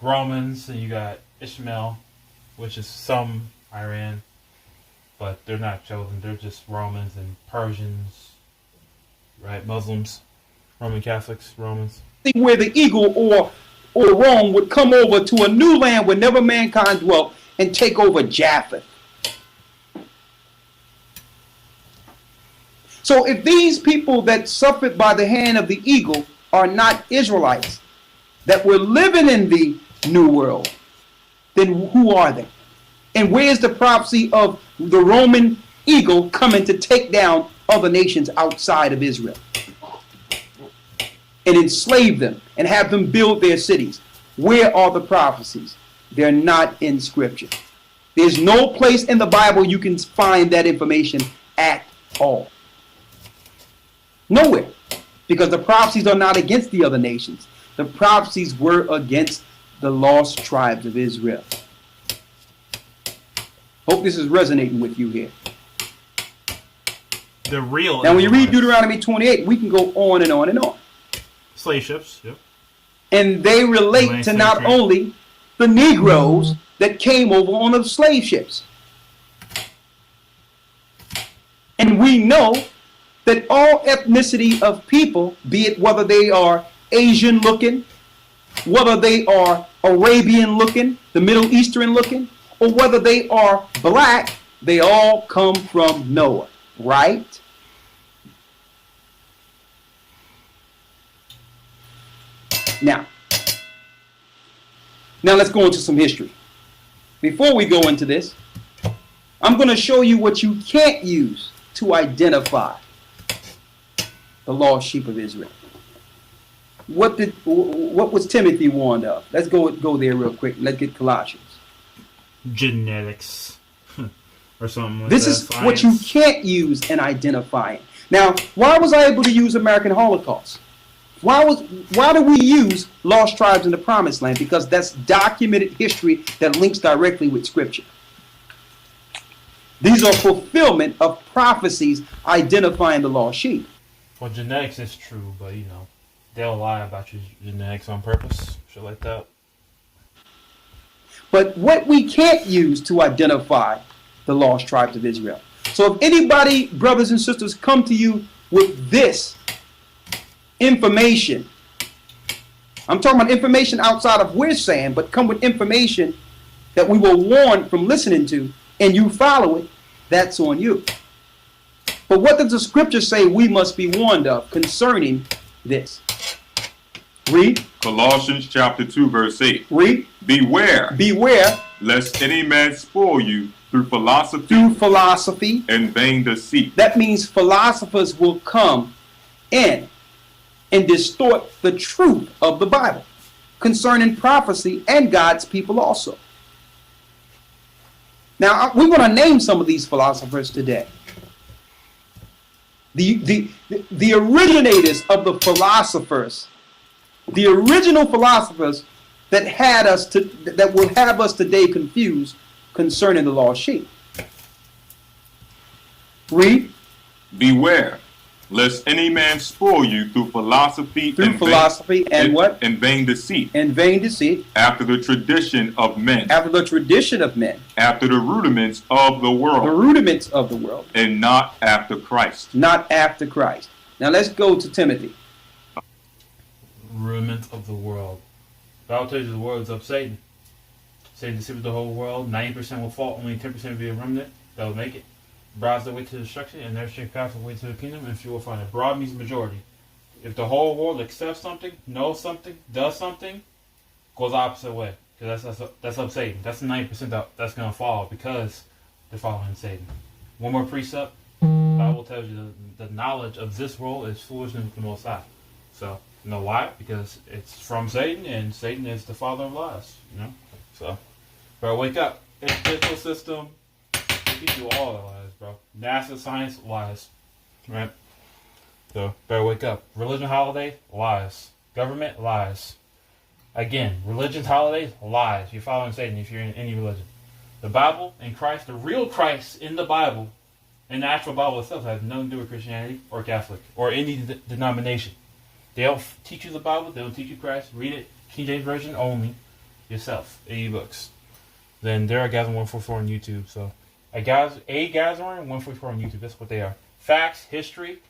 Romans, and you got Ishmael, which is some Iran, but they're not chosen. They're just Romans and Persians, right? Muslims, Roman Catholics, Romans. Where the eagle or Rome would come over to a new land where never mankind dwelt and take over Japheth. So if these people that suffered by the hand of the eagle are not Israelites that were living in the New World, then who are they? And where's the prophecy of the Roman eagle coming to take down other nations outside of Israel and enslave them and have them build their cities? Where are the prophecies? They're not in Scripture. There's no place in the Bible you can find that information at all. Nowhere. Because the prophecies are not against the other nations. The prophecies were against the lost tribes of Israel. Hope this is resonating with you here. The real. Now when you read Deuteronomy 28, we can go on and on and on. Slave ships, yep. And they relate to not only the Negroes that came over on the slave ships. And we know that all ethnicity of people, be it whether they are Asian looking, whether they are Arabian looking, the Middle Eastern looking, or whether they are black, they all come from Noah, right? Now let's go into some history. Before we go into this, I'm going to show you what you can't use to identify the lost sheep of Israel. What was Timothy warned of? Let's go there real quick. Let's get Colossians. Genetics. Or something like this that. This is what you can't use in identifying. Now, why was I able to use American Holocaust? Why do we use lost tribes in the Promised Land? Because that's documented history that links directly with Scripture. These are fulfillment of prophecies identifying the lost sheep. Well, genetics is true, but you know, they'll lie about your genetics on purpose, shit like that. But what we can't use to identify the lost tribes of Israel. So if anybody, brothers and sisters, come to you with this information. I'm talking about information outside of we're saying, but come with information that we were warned from listening to, and you follow it, that's on you. But what does the scripture say we must be warned of concerning this? Read. Colossians chapter 2, verse 8. Read. Beware, Beware lest any man spoil you through philosophy and vain deceit. That means philosophers will come in and distort the truth of the Bible concerning prophecy and God's people also. Now, we're going to name some of these philosophers today. The originators of the philosophers, the original philosophers that will have us today confused concerning the lost sheep. Read. Beware, lest any man spoil you through philosophy and what? And vain deceit. And vain deceit. After the tradition of men. After the tradition of men. After the rudiments of the world. The rudiments of the world. And not after Christ. Not after Christ. Now let's go to Timothy. Rudiments of the world. The Bible tells you the world is of Satan. Satan deceived the whole world. 90% will fall. Only 10% will be a remnant that will make it. Broad's the way to destruction, and their straight path the way to the kingdom, and few will find it. Broad means majority. If the whole world accepts something, knows something, does something, goes the opposite way. Because that's of Satan. That's the 90% that's going to fall because they're following Satan. One more precept. The Bible tells you the knowledge of this world is foolishness with the Most High. So, you know why? Because it's from Satan, and Satan is the father of lies. You know? So, better wake up. Educational system, they give you all the lies, bro. NASA, science, lies. Right? So, better wake up. Religion holiday, lies. Government, lies. Again, religion holidays, lies. You're following Satan if you're in any religion. The Bible and Christ, the real Christ in the Bible, and the actual Bible itself has nothing to do with Christianity or Catholic or any denomination. They don't teach you the Bible. They don't teach you Christ. Read it, King James Version only, yourself, e-books. Then there are guys on 144 on YouTube. So, a guys on 144 on YouTube. That's what they are. Facts, history,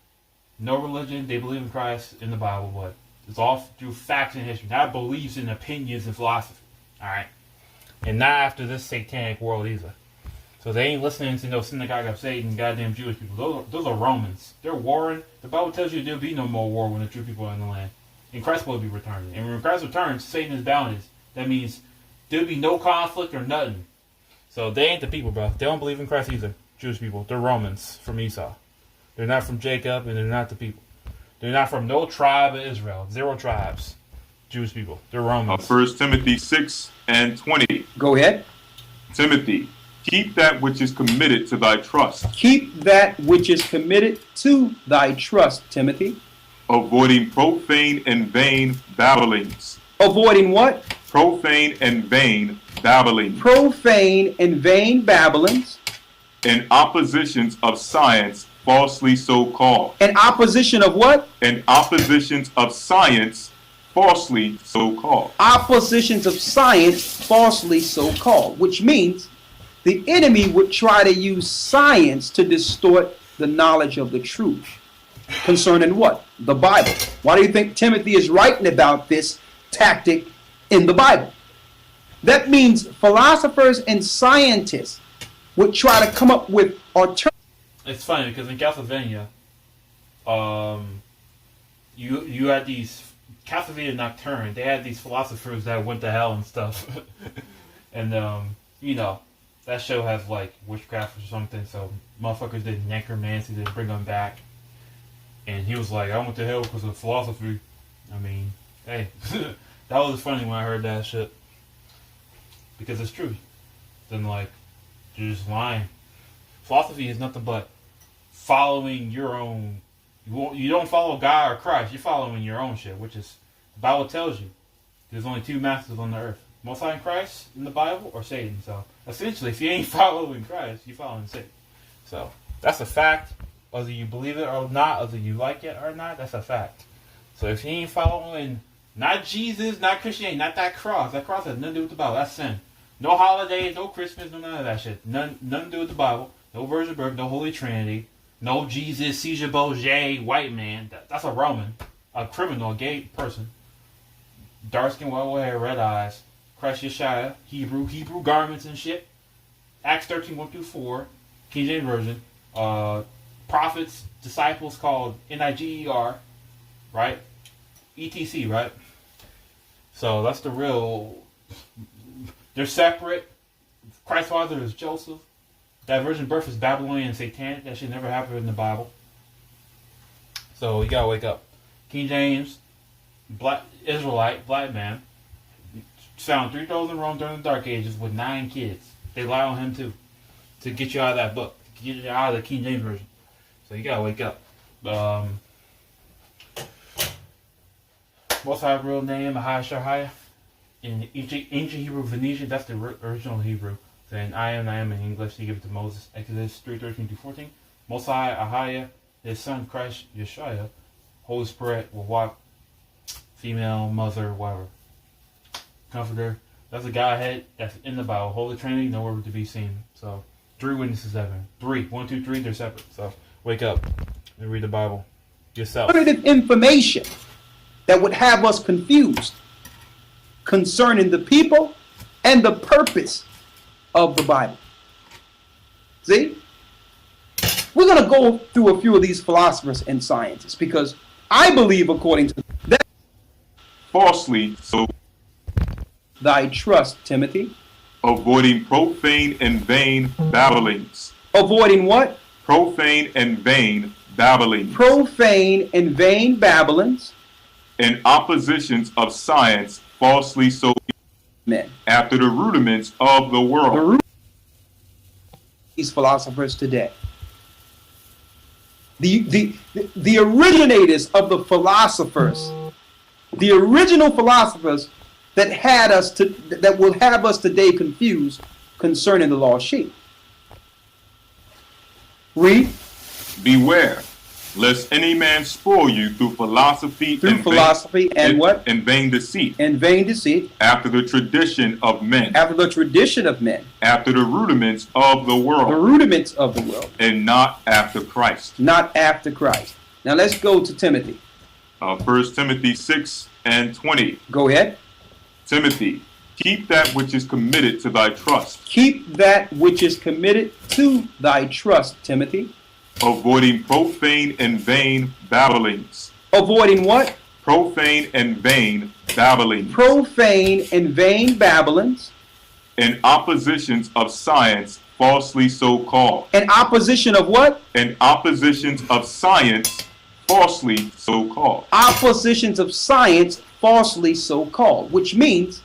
no religion. They believe in Christ in the Bible, but it's all through facts and history. Not beliefs and opinions and philosophy. All right, and not after this satanic world either. So they ain't listening to no synagogue of Satan, goddamn Jewish people. Those are Romans. They're warring. The Bible tells you there'll be no more war when the true people are in the land. And Christ will be returning. And when Christ returns, Satan is bounded. That means there'll be no conflict or nothing. So they ain't the people, bro. They don't believe in Christ either. Jewish people. They're Romans from Esau. They're not from Jacob, and they're not the people. They're not from no tribe of Israel. 0 tribes. Jewish people. They're Romans. 1 Timothy 6 and 20. Go ahead. Timothy, keep that which is committed to thy trust. Keep that which is committed to thy trust, Timothy. Avoiding profane and vain babblings. Avoiding what? Profane and vain babblings. Profane and vain babblings. And oppositions of science falsely so called. And opposition of what? And oppositions of science falsely so called. Oppositions of science falsely so called. Which means the enemy would try to use science to distort the knowledge of the truth. Concerning what? The Bible. Why do you think Timothy is writing about this tactic in the Bible? That means philosophers and scientists would try to come up with alternatives. It's funny because in Castlevania, you had these Castlevania Nocturne. They had these philosophers that went to hell and stuff, and you know that show has like witchcraft or something. So motherfuckers did necromancy to bring them back, and he was like, "I went to hell because of philosophy." I mean, hey, that was funny when I heard that shit because it's true. Then like, you're just lying. Philosophy is nothing but following your own. You don't follow God or Christ. You're following your own shit, which is the Bible tells you. There's only 2 masters on the earth: Most High and Christ in the Bible, or Satan. So essentially, if you ain't following Christ, you're following Satan. So that's a fact. Whether you believe it or not, whether you like it or not, that's a fact. So if you ain't following not Jesus, not Christianity, not that cross has nothing to do with the Bible. That's sin. No holidays, no Christmas, no none of that shit. Nothing to do with the Bible. No Virgin Birth, no Holy Trinity, no Jesus, Caesar Borgia, white man. That's a Roman. a criminal, a gay person, dark skin, white hair, red eyes, Christ Yeshua, Hebrew garments and shit. Acts 13, 1-4, King James Version. Prophets, disciples called Niger, right? ETC, right? So that's the real. They're separate. Christ's father is Joseph. That virgin birth is Babylonian and satanic. That shit never happened in the Bible. So you gotta wake up. King James, black Israelite, black man, found 3,000 in Rome during the Dark Ages with 9 kids. They lie on him too, to get you out of that book, to get you out of the King James Version. So you gotta wake up. Most High real name, Ahai Shahaya. In ancient Hebrew, Venetian, that's the original Hebrew. Then I am in English, he gave it to Moses. Exodus 3:13-14. Most High, Ahaya, his son Christ Yeshua, Holy Spirit will walk, female, mother, whatever. Comforter, that's a Godhead that's in the Bible. Holy Trinity, nowhere to be seen. So 3 witnesses heaven. 3, 1, 2, 3, they're separate. So wake up and read the Bible yourself. Alternative information that would have us confused concerning the people and the purpose of the Bible. See? We're going to go through a few of these philosophers and scientists because I believe, according to that, falsely so thy trust, Timothy. avoiding profane and vain babblings. Avoiding what? Profane and vain babblings. Profane and vain babblings. And oppositions of science falsely so Men. after the rudiments of the world. The root of these philosophers today. The originators of the philosophers, the original philosophers that had us that will have us today confused concerning the lost sheep. Read. Beware, lest any man spoil you through philosophy and vain deceit, and vain deceit, after the tradition of men, after the tradition of men, after the rudiments of the world, the rudiments of the world, and not after Christ. not after Christ. Now let's go to Timothy. 1 Timothy 6:20. Go ahead. Timothy, keep that which is committed to thy trust, Keep that which is committed to thy trust, Timothy. avoiding profane and vain babblings. Avoiding what? Profane and vain babblings. Profane and vain babblings. And oppositions of science falsely so called. And opposition of what? And oppositions of science falsely so called. Oppositions of science falsely so called. Which means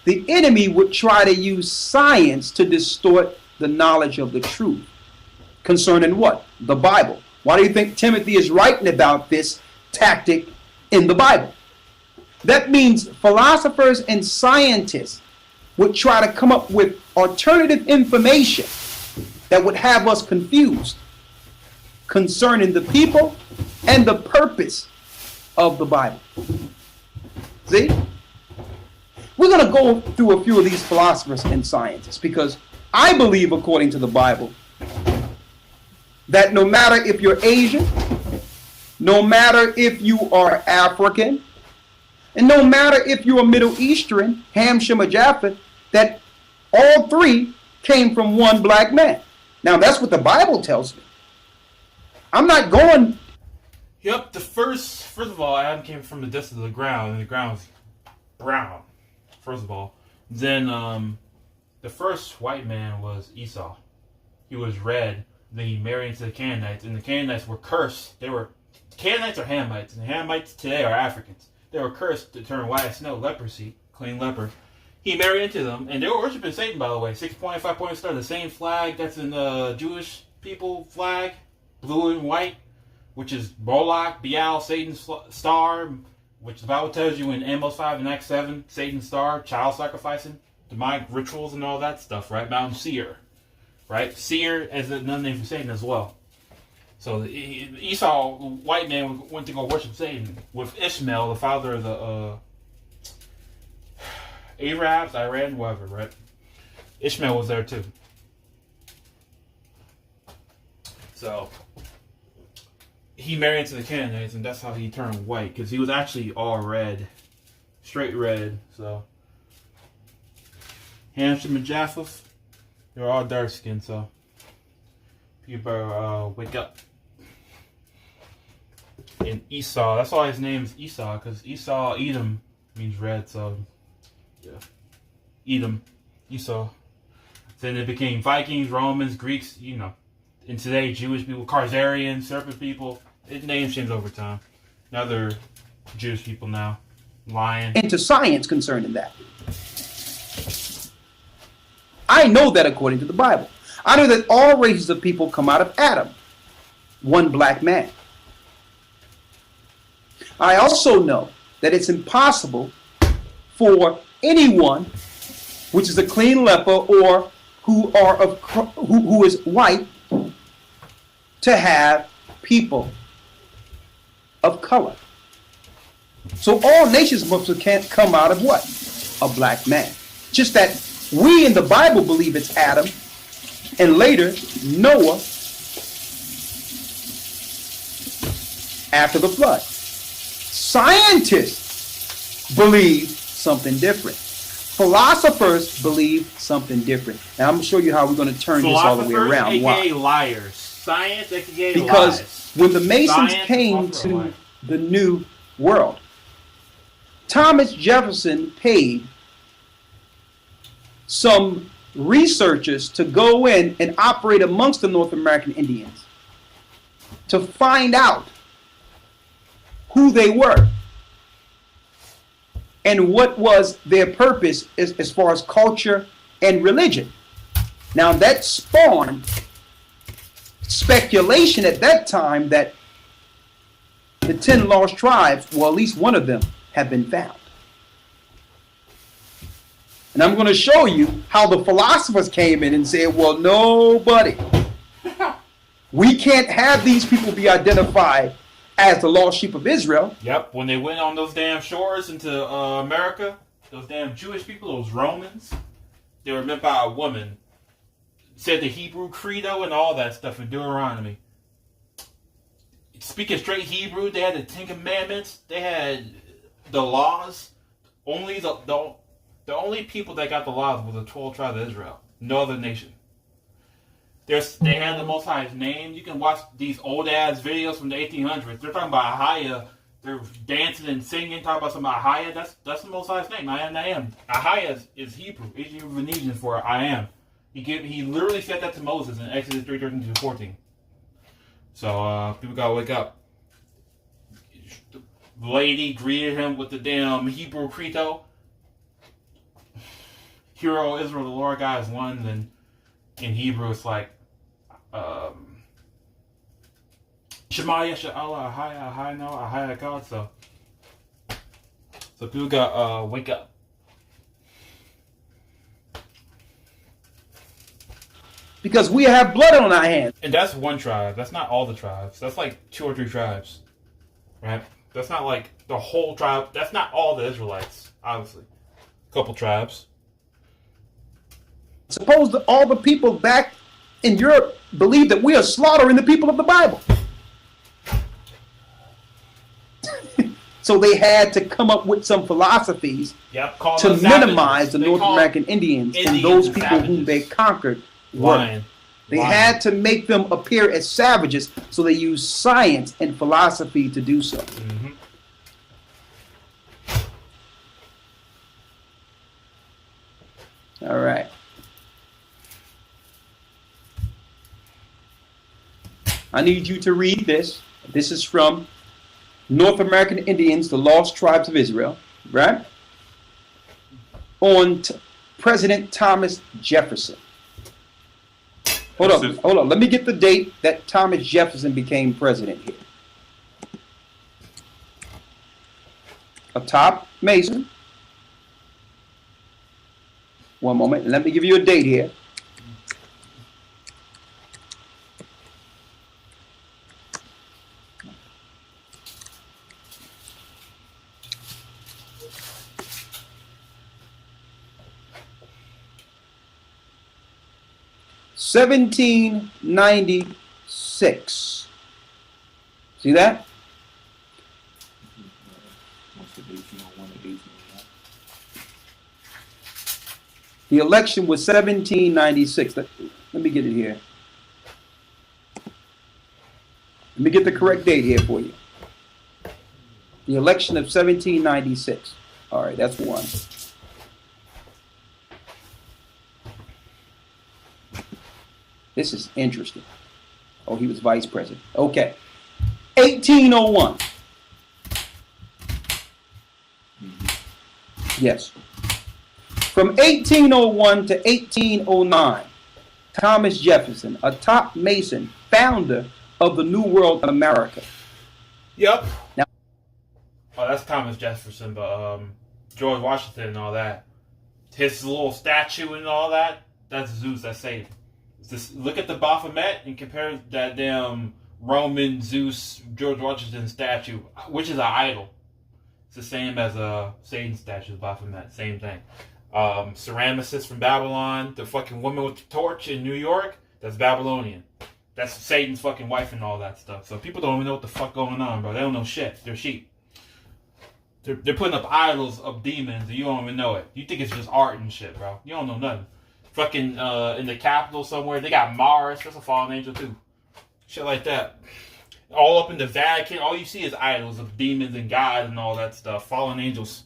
the enemy would try to use science to distort the knowledge of the truth. Concerning what? The Bible. Why do you think Timothy is writing about this tactic in the Bible? That means philosophers and scientists would try to come up with alternative information that would have us confused concerning the people and the purpose of the Bible. See? We're going to go through a few of these philosophers and scientists because I believe, according to the Bible, that no matter if you're Asian, no matter if you are African, and no matter if you're Middle Eastern, Ham, Shem, or Japheth, that all three came from one black man. Now, that's what the Bible tells me. I'm not going... Yep, first of all, Adam came from the dust of the ground, and the ground was brown, first of all. Then, the first white man was Esau. He was red. Then he married into the Canaanites, and the Canaanites were cursed. Canaanites are Hamites, and the Hamites today are Africans. They were cursed to turn white as snow, leprosy, clean leper. He married into them, and they were worshiping Satan, by the way. 6-point, 5-point star, the same flag that's in the Jewish people flag, blue and white, which is Moloch, Baal, Satan's star, which the Bible tells you in Amos 5 and Acts 7, Satan's star, child sacrificing, demonic rituals and all that stuff, right? Mount Seir. Right? Seer as another name for Satan as well. So Esau, the white man, went to go worship Satan with Ishmael, the father of the Arabs, Iran, whatever, right? Ishmael was there too. So he married into the Canaanites, and that's how he turned white, because he was actually all red, straight red. So Ham, and Japheth, they were all dark skinned. So you better wake up. And Esau, that's why his name is Esau, because Esau, Edom means red. So yeah, Edom, Esau. Then it became Vikings, Romans, Greeks, you know. And today, Jewish people, Khazarians, Serpent people, it names changed over time. Now they're Jewish people now. Lion. Into science concerning that. I know that according to the Bible. I know that all races of people come out of Adam, one black man. I also know that it's impossible for anyone, which is a clean leper or who is white, to have people of color. So all nations must come out of what? A black man. Just that we in the Bible believe it's Adam, and later Noah after the flood. Scientists believe something different. Philosophers believe something different. Now I'm going to show you how we're going to turn this all the way around. AKA liars. Science, AKA because lies. When the Masons Science came to the New World, Thomas Jefferson paid some researchers to go in and operate amongst the North American Indians to find out who they were and what was their purpose as far as culture and religion. Now that spawned speculation at that time that the 10 lost tribes, well, at least one of them, have been found. And I'm going to show you how the philosophers came in and said, well, nobody. We can't have these people be identified as the lost sheep of Israel. Yep, when they went on those damn shores into America, those damn Jewish people, those Romans, they were meant by a woman. Said the Hebrew credo and all that stuff in Deuteronomy. Speaking straight Hebrew, they had the Ten Commandments, they had the laws. Only the only people that got the laws were the 12 tribes of Israel. No other nation. They had the Most High's name. You can watch these old ass videos from the 1800s. They're talking about Ahia. They're dancing and singing, talking about some Ahia. That's the Most High's name. I am. Ahia is Hebrew. It's Venetian for I am. He literally said that to Moses in Exodus 3:13-14. So people gotta wake up. The lady greeted him with the damn Hebrew credo. Hero Israel, the Lord God is one. Then in Hebrew it's like Shema Yesha Allah Ahaya no Ahaya God. So people gotta wake up. Because we have blood on our hands. And that's one tribe. That's not all the tribes. That's like 2 or 3 tribes. Right? That's not like the whole tribe. That's not all the Israelites, obviously. A couple tribes. Suppose that all the people back in Europe believe that we are slaughtering the people of the Bible. So they had to come up with some philosophies to minimize the North American Indians and those people whom they conquered. They had to make them appear as savages, so they used science and philosophy to do so. Mm-hmm. All right. I need you to read this. This is from North American Indians, the Lost Tribes of Israel, right? On President Thomas Jefferson. Hold on. Let me get the date that Thomas Jefferson became president here. A top Mason. One moment. Let me give you a date here. $1796. See that? The election was 1796. Let me get it here. Let me get the correct date here for you. The election of 1796. All right, that's one. This is interesting. Oh, he was vice president. Okay. 1801. Yes. From 1801 to 1809, Thomas Jefferson, a top Mason, founder of the New World America. Yep. Now, oh, that's Thomas Jefferson, but George Washington and all that. His little statue and all that, that's Zeus, that's Satan. Just look at the Baphomet and compare that damn Roman Zeus George Washington statue, which is an idol. It's the same as a Satan statue, Baphomet, same thing. Ceramicist from Babylon, the fucking woman with the torch in New York, that's Babylonian. That's Satan's fucking wife and all that stuff. So people don't even know what the fuck going on, bro. They don't know shit. They're sheep. They're putting up idols of demons and you don't even know it. You think it's just art and shit, bro. You don't know nothing. Fucking in the Capitol somewhere, they got Mars. That's a fallen angel too. Shit like that. All up in the Vatican, all you see is idols of demons and gods and all that stuff. Fallen angels.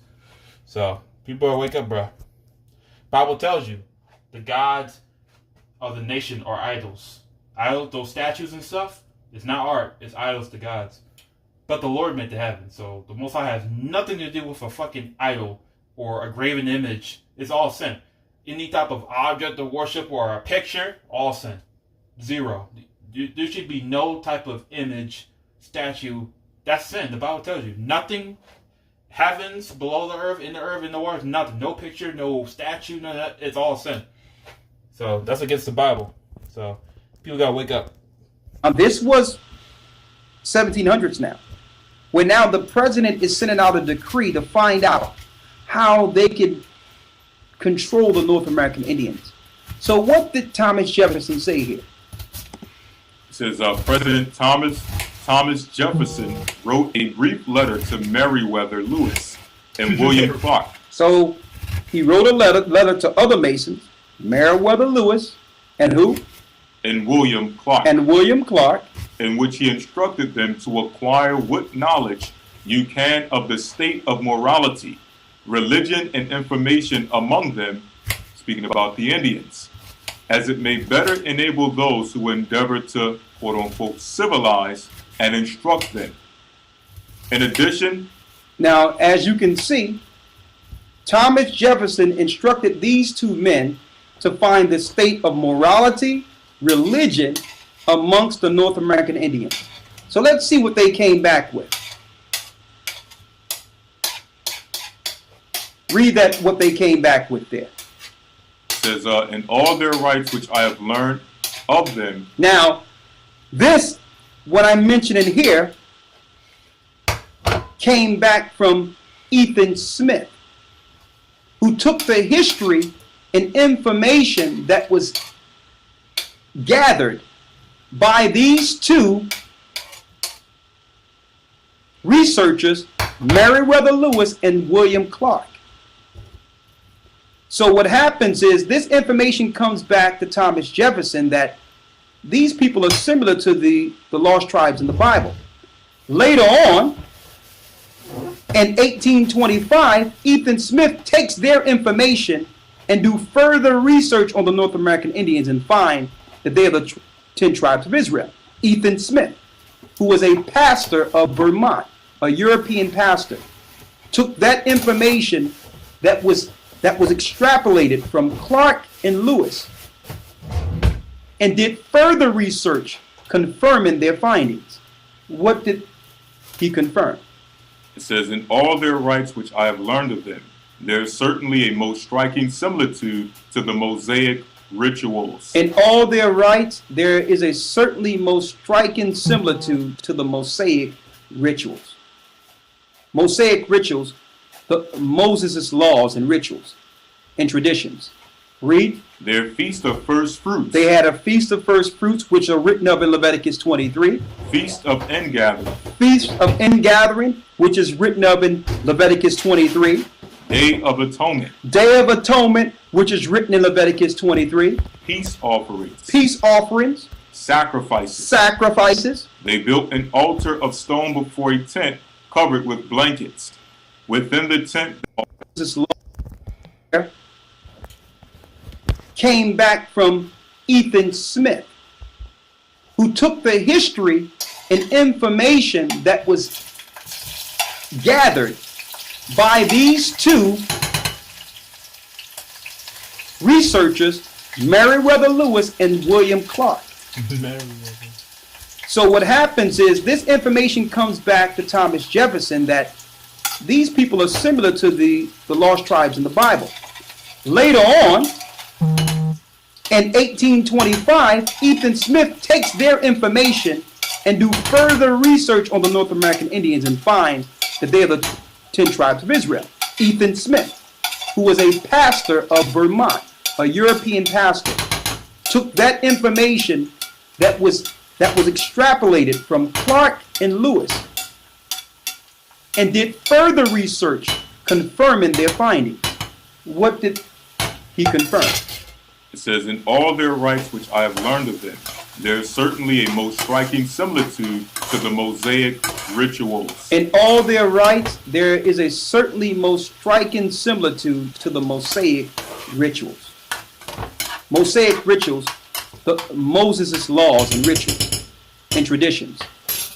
So people better wake up, bro. Bible tells you the gods of the nation are idols. Idols, those statues and stuff, it's not art. It's idols to gods. But the Lord made the heaven, so the Most High has nothing to do with a fucking idol or a graven image. It's all sin. Any type of object of worship or a picture, all sin. Zero. There should be no type of image, statue. That's sin. The Bible tells you. Nothing, heavens, below the earth, in the waters, nothing. No picture, no statue, none of that. It's all sin. So that's against the Bible. So people gotta wake up. This was 1700s now, where now the president is sending out a decree to find out how they could control the North American Indians. So what did Thomas Jefferson say here? It says President Thomas Jefferson wrote a brief letter to Meriwether Lewis and William Clark. So he wrote a letter to other Masons, Meriwether Lewis, and who? And William Clark. And William Clark. In which he instructed them to acquire what knowledge you can of the state of morality, religion, and information among them, speaking about the Indians, as it may better enable those who endeavor to, quote unquote, civilize and instruct them. In addition, now, as you can see, Thomas Jefferson instructed these two men to find the state of morality, religion amongst the North American Indians. So let's see what they came back with. Read that, what they came back with there. It says, in all their rights which I have learned of them. Now, this, what I'm mentioning here, came back from Ethan Smith, who took the history and information that was gathered by these two researchers, Meriwether Lewis and William Clark. So what happens is this information comes back to Thomas Jefferson that these people are similar to the lost tribes in the Bible. Later on, in 1825, Ethan Smith takes their information and do further research on the North American Indians and find that they are the 10 tribes of Israel. Ethan Smith, who was a pastor of Vermont, a European pastor, took that information that was extrapolated from Clark and Lewis and did further research confirming their findings. What did he confirm? It says, in all their rights which I have learned of them, there is certainly a most striking similitude to the Mosaic rituals. In all their rights, there is a certainly most striking similitude to the Mosaic rituals. Mosaic rituals, Moses' laws and rituals and traditions. Read. Their feast of first fruits. They had a feast of first fruits, which are written of in Leviticus 23. Feast of ingathering. Feast of ingathering, which is written of in Leviticus 23. Day of atonement. Day of atonement, which is written in Leviticus 23. Peace offerings. Peace offerings. Sacrifices. Sacrifices. They built an altar of stone before a tent covered with blankets. Within the tent, This law came back from Ethan Smith, who took the history and information that was gathered by these two researchers, Meriwether Lewis and William Clark. So what happens is this information comes back to Thomas Jefferson that these people are similar to the lost tribes in the Bible. Later on, in 1825, Ethan Smith takes their information and do further research on the North American Indians and find that they are the 10 tribes of Israel. Ethan Smith, who was a pastor of Vermont, a European pastor, took that information that was extrapolated from Clark and Lewis and did further research confirming their findings. What did he confirm? it says, in all their rites which I have learned of them, there is certainly a most striking similitude to the Mosaic rituals. In all their rites, there is a certainly most striking similitude to the Mosaic rituals. Mosaic rituals, Moses' laws and rituals and traditions.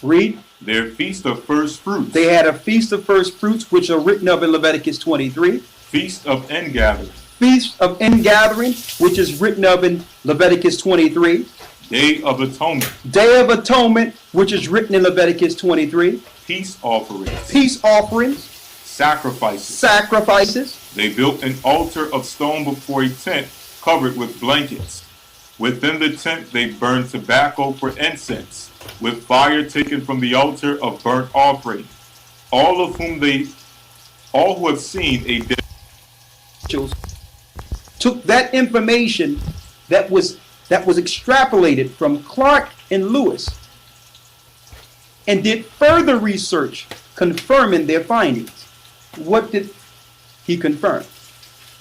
Read. Their feast of first fruits. They had a feast of first fruits, which are written of in Leviticus 23. Feast of ingathering. Feast of ingathering, which is written of in Leviticus 23. Day of atonement. Day of atonement, which is written in Leviticus 23. Peace offerings. Peace offerings. Sacrifices. Sacrifices. They built an altar of stone before a tent covered with blankets. Within the tent they burned tobacco for incense, with fire taken from the altar of burnt offering. All who have seen a dead took that information that was extrapolated from Clark and Lewis and did further research confirming their findings. What did he confirm?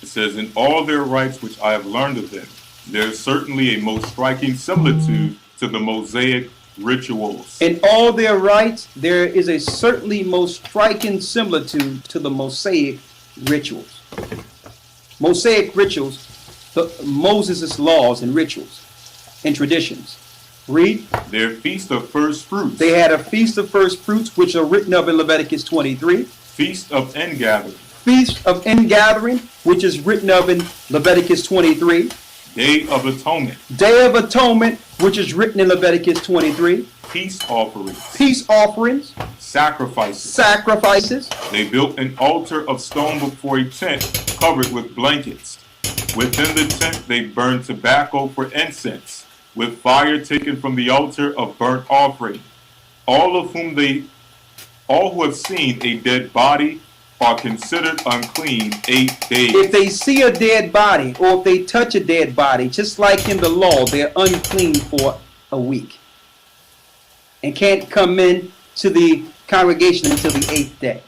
It says, in all their rites which I have learned of them, there is certainly a most striking similitude to the Mosaic rituals. In all their rites, there is a certainly most striking similitude to the Mosaic rituals. Mosaic rituals, Moses' laws and rituals and traditions. Read. Their feast of first fruits. They had a feast of first fruits, which are written of in Leviticus 23. Feast of ingathering. Feast of ingathering, which is written of in Leviticus 23. Day of atonement. Day of atonement, which is written in Leviticus 23. Peace offerings. Peace offerings. Sacrifices. Sacrifices. They built an altar of stone before a tent covered with blankets. Within the tent they burned tobacco for incense, with fire taken from the altar of burnt offering. All who have seen a dead body are considered unclean 8 days. If they see a dead body or if they touch a dead body, just like in the law, they're unclean for a week and can't come in to the congregation until the 8th day.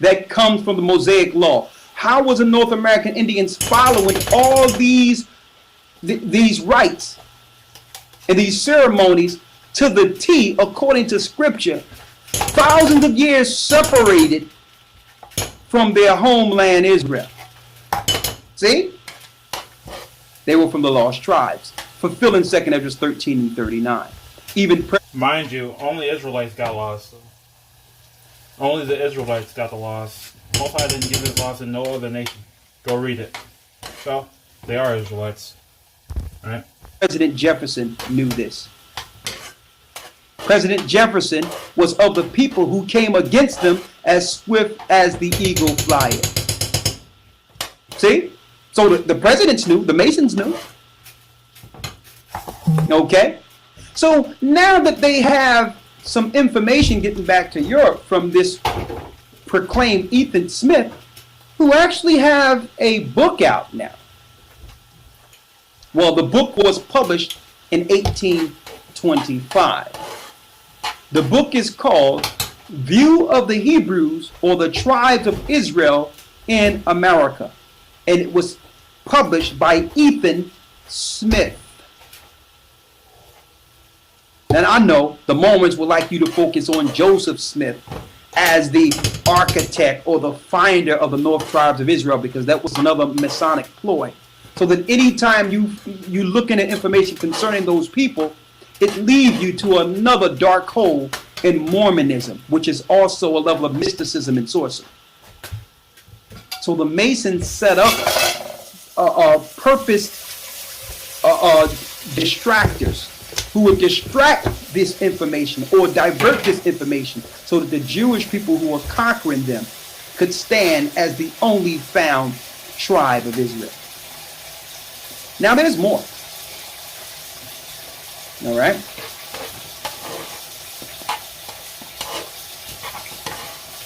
That comes from the Mosaic law. How was the North American Indians following all these rites and these ceremonies to the T according to Scripture, thousands of years separated from their homeland Israel? See? They were from the lost tribes, fulfilling 2nd Ezra 13 and 39. Mind you, only Israelites got lost. Only the Israelites got the laws. Most High didn't give his laws to no other nation. Go read it. So, they are Israelites. Alright? President Jefferson knew this. President Jefferson was of the people who came against them as swift as the eagle flieth. See? So the presidents knew, the Masons knew. Okay? So now that they have some information getting back to Europe from this proclaimed Ethan Smith, who actually have a book out now Well, the book was published in 1825. The book is called View of the Hebrews or the Tribes of Israel in America. And it was published by Ethan Smith. And I know the Mormons would like you to focus on Joseph Smith as the architect or the finder of the North Tribes of Israel, because that was another Masonic ploy. So that anytime you look into information concerning those people, it leads you to another dark hole in Mormonism, which is also a level of mysticism and sorcery. So the Masons set up purposed distractors who would distract this information or divert this information so that the Jewish people who were conquering them could stand as the only found tribe of Israel. Now there's more. All right.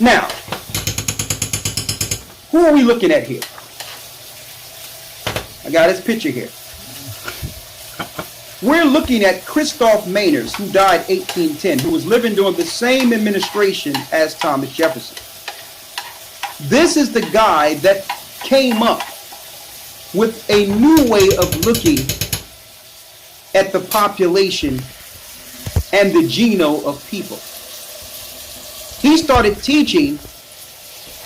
Now, who are we looking at here? I got his picture here. We're looking at Christoph Meiners, who died 1810, who was living during the same administration as Thomas Jefferson. This is the guy that came up with a new way of looking at the population and the genome of people. He started teaching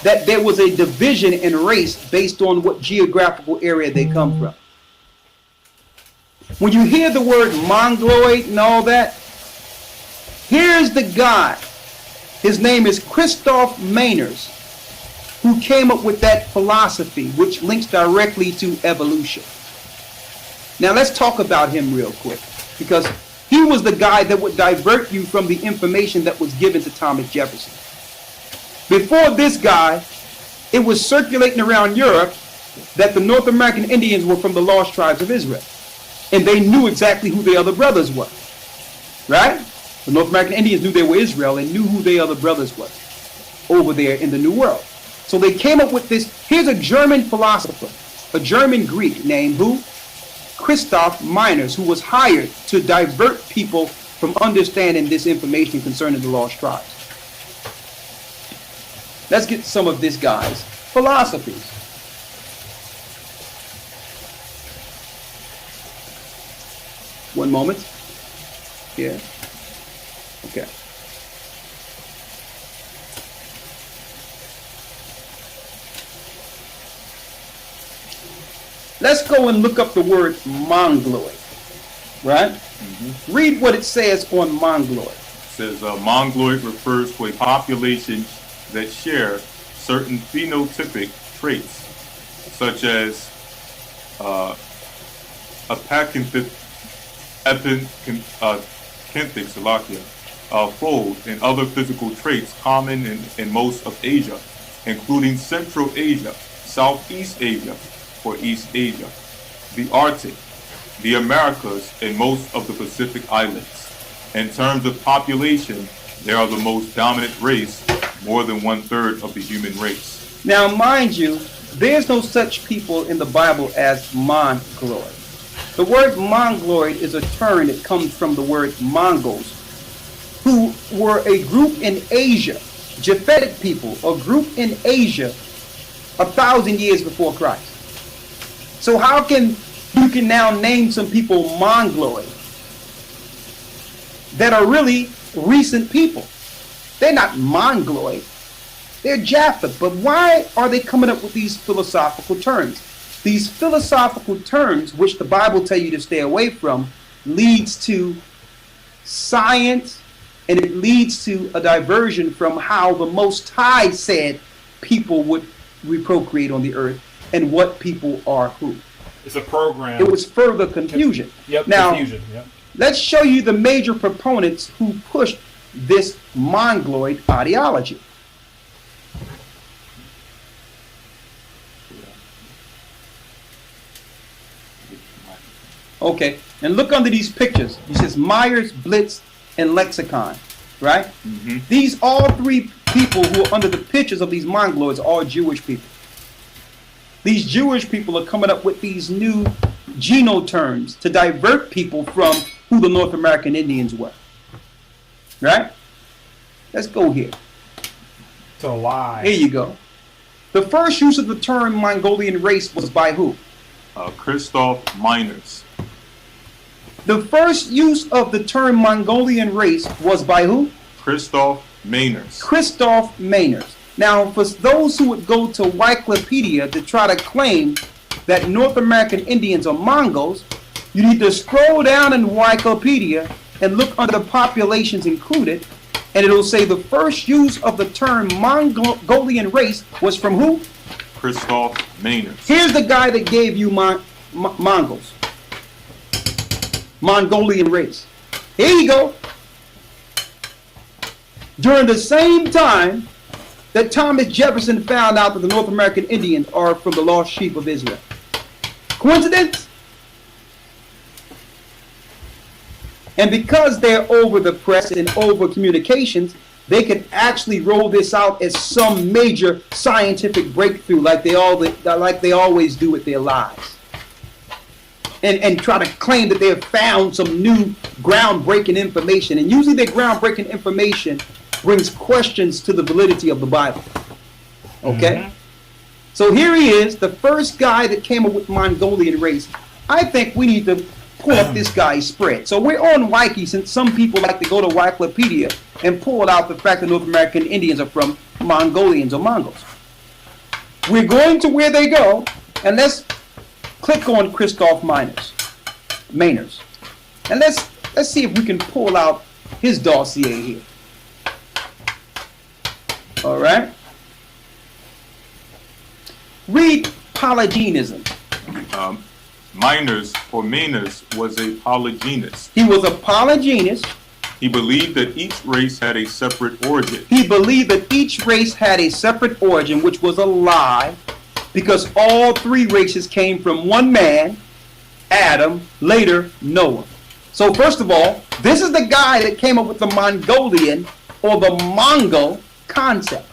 that there was a division in race based on what geographical area they come from. When you hear the word Mongoloid and all that, here's the guy. His name is Christoph Meiners, who came up with that philosophy, which links directly to evolution. Now let's talk about him real quick, because he was the guy that would divert you from the information that was given to Thomas Jefferson. Before this guy, it was circulating around Europe that the North American Indians were from the lost tribes of Israel. And they knew exactly who their other brothers were. Right? The North American Indians knew they were Israel and knew who their other brothers were over there in the New World. So they came up with this. Here's a German philosopher, a German Greek named who? Christoph Meiners, who was hired to divert people from understanding this information concerning the lost tribes. Let's get some of this guy's philosophies. One moment. Here. Okay. Let's go and look up the word Mongoloid. Right? Mm-hmm. Read what it says on Mongoloid. It says Mongoloid refers to a population that share certain phenotypic traits, such as fold and other physical traits common in most of Asia, including Central Asia, Southeast Asia, or East Asia, the Arctic, the Americas, and most of the Pacific Islands. In terms of population, they are the most dominant race, more than 1/3 of the human race. Now, mind you, there's no such people in the Bible as Mongoloid. The word Mongoloid is a term that comes from the word Mongols, who were a group in Asia, Japhetic people, a group in Asia 1,000 years before Christ. So how can you now name some people Mongoloid that are really recent people? They're not Mongoloid. They're Japhet. But why are they coming up with these philosophical terms? These philosophical terms, which the Bible tells you to stay away from, leads to science, and it leads to a diversion from how the Most High said people would reprocreate on the earth and what people are who. It's a program. It was further confusion. Yep, now, confusion. Yep. Let's show you the major proponents who pushed this Mongoloid ideology. Okay, and look under these pictures. It says Myers, Blitz, and Lexicon, right? Mm-hmm. These all three people who are under the pictures of these Mongoloids are all Jewish people. These Jewish people are coming up with these new genoterms to divert people from who the North American Indians were. Right? Let's go here. It's a lie. Here you go. The first use of the term Mongolian race was by who? Christoph Meiners. The first use of the term Mongolian race was by who? Christoph Meiners. Christoph Meiners. Now, for those who would go to Wikipedia to try to claim that North American Indians are Mongols, you need to scroll down in Wikipedia and look under the populations included, and it'll say the first use of the term Mongolian race was from who? Christoph Meiners. Here's the guy that gave you Mongols. Mongolian race. Here you go. During the same time that Thomas Jefferson found out that the North American Indians are from the lost sheep of Israel. Coincidence? And because they're over the press and over communications, they can actually roll this out as some major scientific breakthrough like they always do with their lives. And try to claim that they have found some new groundbreaking information. And usually their groundbreaking information brings questions to the validity of the Bible. Okay? So here he is, the first guy that came up with Mongolian race. I think we need to pull up this guy's spread. So we're on Wiki, since some people like to go to Wikipedia and pull out the fact that North American Indians are from Mongolians or Mongols. We're going to where they go, and let's click on Christoph Meiners. And let's see if we can pull out his dossier here. All right. Read polygenism. Meiners was a polygynist. He was a polygynist. He believed that each race had a separate origin. He believed that each race had a separate origin, which was a lie, because all three races came from one man, Adam, later Noah. So first of all, this is the guy that came up with the Mongolian or the Mongol concept.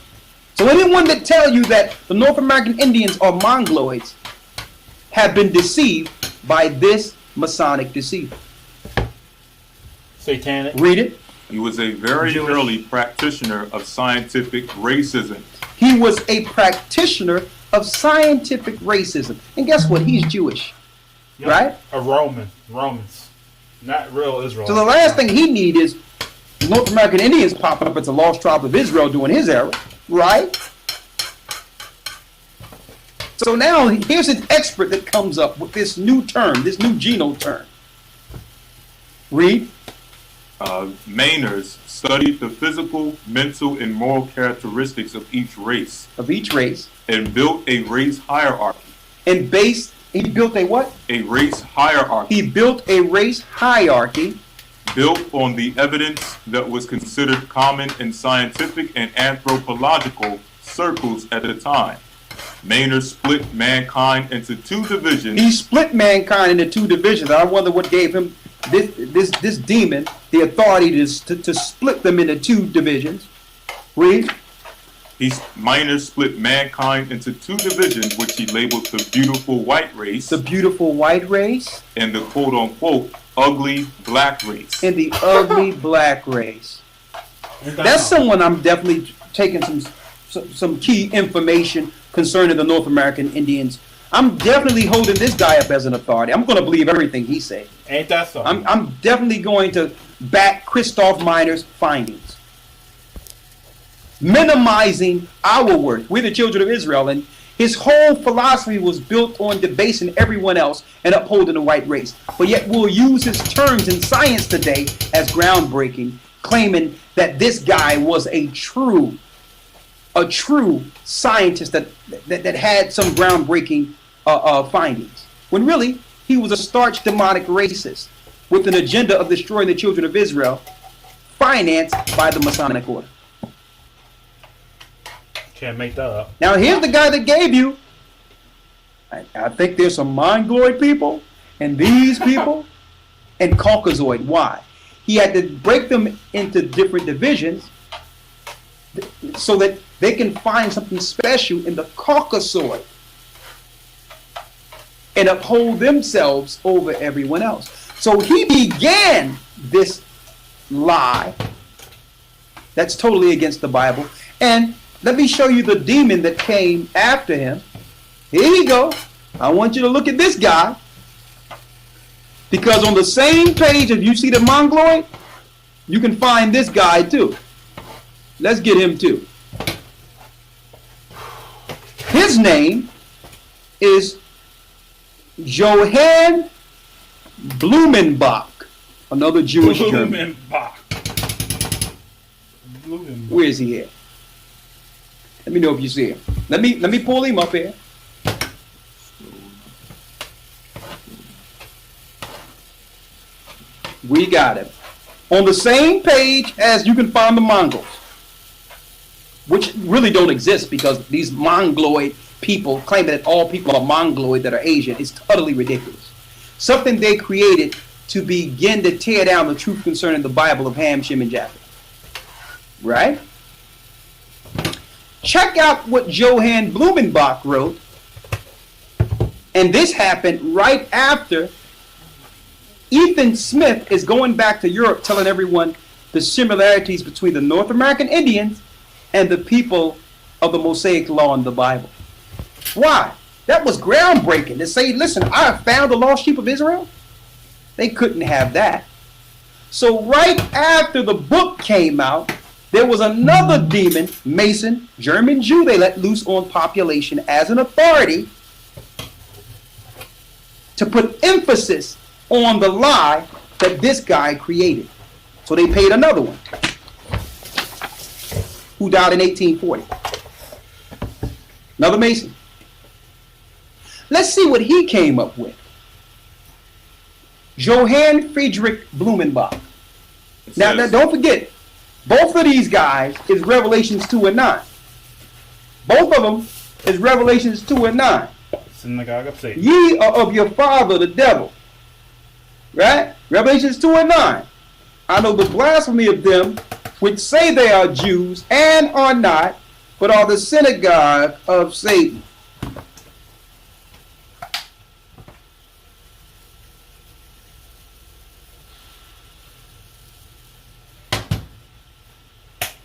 So anyone that tell you that the North American Indians are Mongoloids have been deceived by this Masonic deceiver. Satanic. Read it. He was a very early practitioner of scientific racism. He was a practitioner of scientific racism. And guess what? He's Jewish. Yep. Right? A Romans. Not real Israel. So the last thing he need is North American Indians popping up as a lost tribe of Israel during his era. Right? So now here's an expert that comes up with this new term, this new geno term. Read. Meiners studied the physical, mental, and moral characteristics of each race. And built a race hierarchy. He built a what? A race hierarchy. He built a race hierarchy. Built on the evidence that was considered common in scientific and anthropological circles at the time. Meiners split mankind into two divisions. He split mankind into two divisions. I wonder what gave him this demon the authority to split them into two divisions. Read. Meiners split mankind into two divisions, which he labeled the beautiful white race. The beautiful white race. And the quote-unquote ugly black race. And the ugly black race. That's someone I'm definitely taking some key information concerning the North American Indians. I'm definitely holding this guy up as an authority. I'm going to believe everything he said. Ain't that so? I'm definitely going to back Christoph Meiners' findings. Minimizing our worth. We're the children of Israel, and his whole philosophy was built on debasing everyone else and upholding the white race. But yet we'll use his terms in science today as groundbreaking, claiming that this guy was a true scientist that had some groundbreaking findings. When really, he was a starch demonic racist with an agenda of destroying the children of Israel, financed by the Masonic order. Can't make that up. Now here's the guy that gave you. I think there's some Mongoloid people and these people and Caucasoid. Why? He had to break them into different divisions so that they can find something special in the Caucasoid. and uphold themselves over everyone else. So he began this lie that's totally against the Bible. And let me show you the demon that came after him. Here you go. I want you to look at this guy. Because on the same page, if you see the Mongoloid, you can find this guy too. Let's get him too. His name is Johann Blumenbach, another Jewish German. Where is he at? Let me know if you see him. Let me pull him up here. We got him. On the same page as you can find the Mongols, which really don't exist because these Mongoloid people claim that all people are Mongoloid that are Asian is totally ridiculous. Something they created to begin to tear down the truth concerning the Bible of Ham, Shem, and Japheth. Right? Check out what Johann Blumenbach wrote. And this happened right after Ethan Smith is going back to Europe telling everyone the similarities between the North American Indians and the people of the Mosaic Law in the Bible. Why? That was groundbreaking to say, listen, I have found the lost sheep of Israel. They couldn't have that. So right after the book came out, there was another demon, Mason, German Jew, they let loose on population as an authority to put emphasis on the lie that this guy created. So they paid another one who died in 1840. Another Mason. Let's see what he came up with. Johann Friedrich Blumenbach. Now don't forget, both of these guys is Revelations 2 and 9. Both of them is Revelations 2 and 9. Synagogue of Satan. Ye are of your father, the devil. Right? Revelations 2 and 9. I know the blasphemy of them which say they are Jews and are not, but are the synagogue of Satan.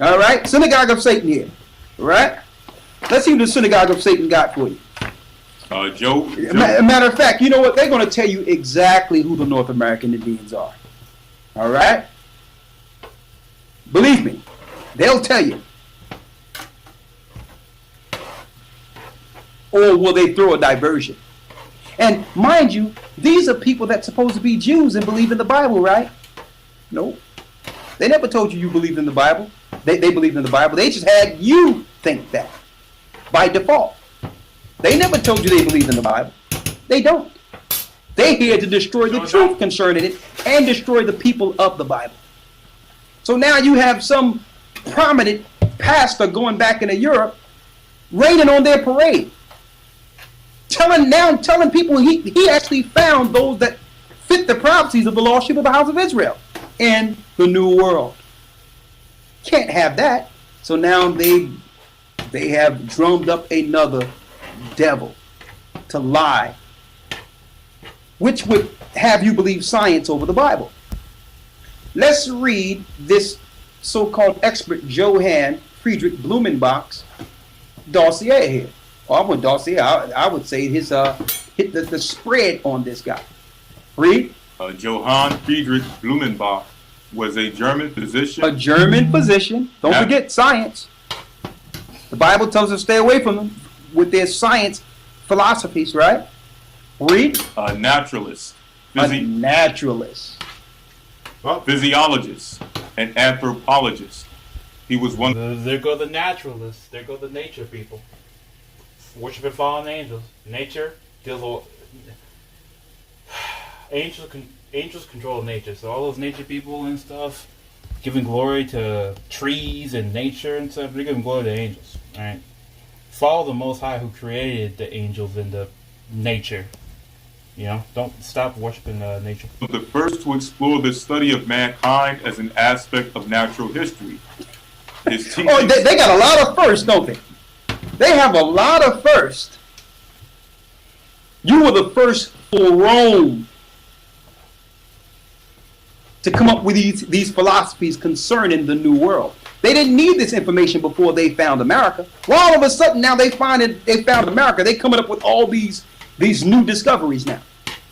All right? Synagogue of Satan here. All right? Let's see what the synagogue of Satan got for you. Joe. Matter of fact, you know what? They're going to tell you exactly who the North American Indians are. All right? Believe me, they'll tell you. Or will they throw a diversion? And mind you, these are people that's supposed to be Jews and believe in the Bible, right? No. They never told you you believed in the Bible. They believed in the Bible. They just had you think that by default. They never told you they believed in the Bible. They don't. They're here to destroy the truth concerning it and destroy the people of the Bible. So now you have some prominent pastor going back into Europe raining on their parade. Telling people he actually found those that fit the prophecies of the lost sheep of the house of Israel in the New World. Can't have that. So now they have drummed up another devil to lie, which would have you believe science over the Bible. Let's read this so-called expert Johann Friedrich Blumenbach's dossier here. Or I would dossier. I would say his hit the spread on this guy. Read. Johann Friedrich Blumenbach was a German physician. A German physician. Don't forget science. The Bible tells us to stay away from them with their science philosophies, right? Read. A naturalist. A naturalist. Physiologist and anthropologist. He was one. There go the naturalists. There go the nature people. Worshiping fallen angels. Nature deals with angels control nature. So all those nature people and stuff, giving glory to trees and nature and stuff, they're giving glory to angels. All right. Follow the Most High who created the angels and the nature. You know, don't stop worshiping nature. The first to explore the study of mankind as an aspect of natural history. His teachings, they got a lot of firsts, don't they? They have a lot of firsts. You were the first for Rome to come up with these philosophies concerning the New World. They didn't need this information before they found America. Well, all of a sudden now they found America. They're coming up with all these new discoveries now.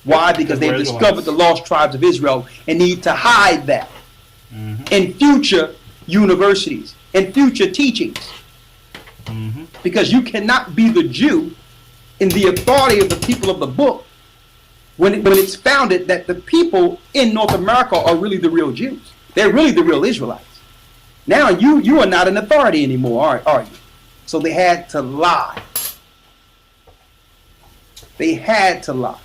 Why? Because they've discovered the lost tribes of Israel and need to hide that in future universities and future teachings. Because you cannot be the Jew in the authority of the people of the book when it's founded that the people in North America are really the real Jews. They're really the real Israelites. Now you are not an authority anymore, are you? So they had to lie. They had to lie.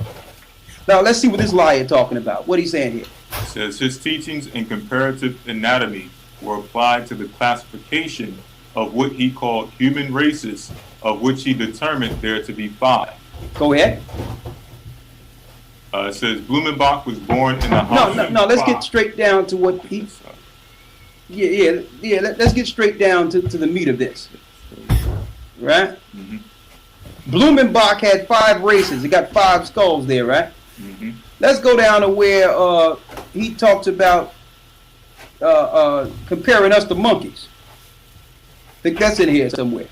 Now let's see what this liar is talking about. What he's saying here. It says his teachings in comparative anatomy were applied to the classification of what he called human races, of which he determined there to be 5. Go ahead. It says Blumenbach was born in the No. Let's get straight down to what he. Yeah. Let's get straight down to the meat of this. Right? Blumenbach had 5 races. He got 5 skulls there, right? Let's go down to where he talks about comparing us to monkeys. I think that's in here somewhere.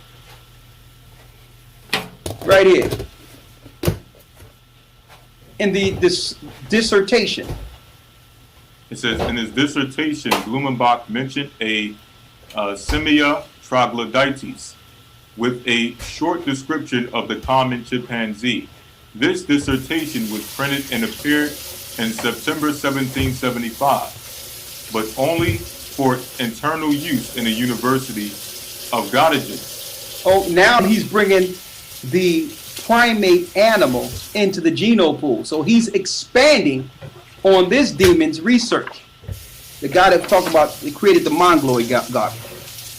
Right here. In this dissertation. It says, in his dissertation, Blumenbach mentioned a Simia troglodytes with a short description of the common chimpanzee. This dissertation was printed and appeared in September 1775, but only for internal use in the University of Göttingen. Oh, now he's bringing the primate animal into the genome pool. So he's expanding on this demon's research. The guy that talked about, he created the Mongoloid god,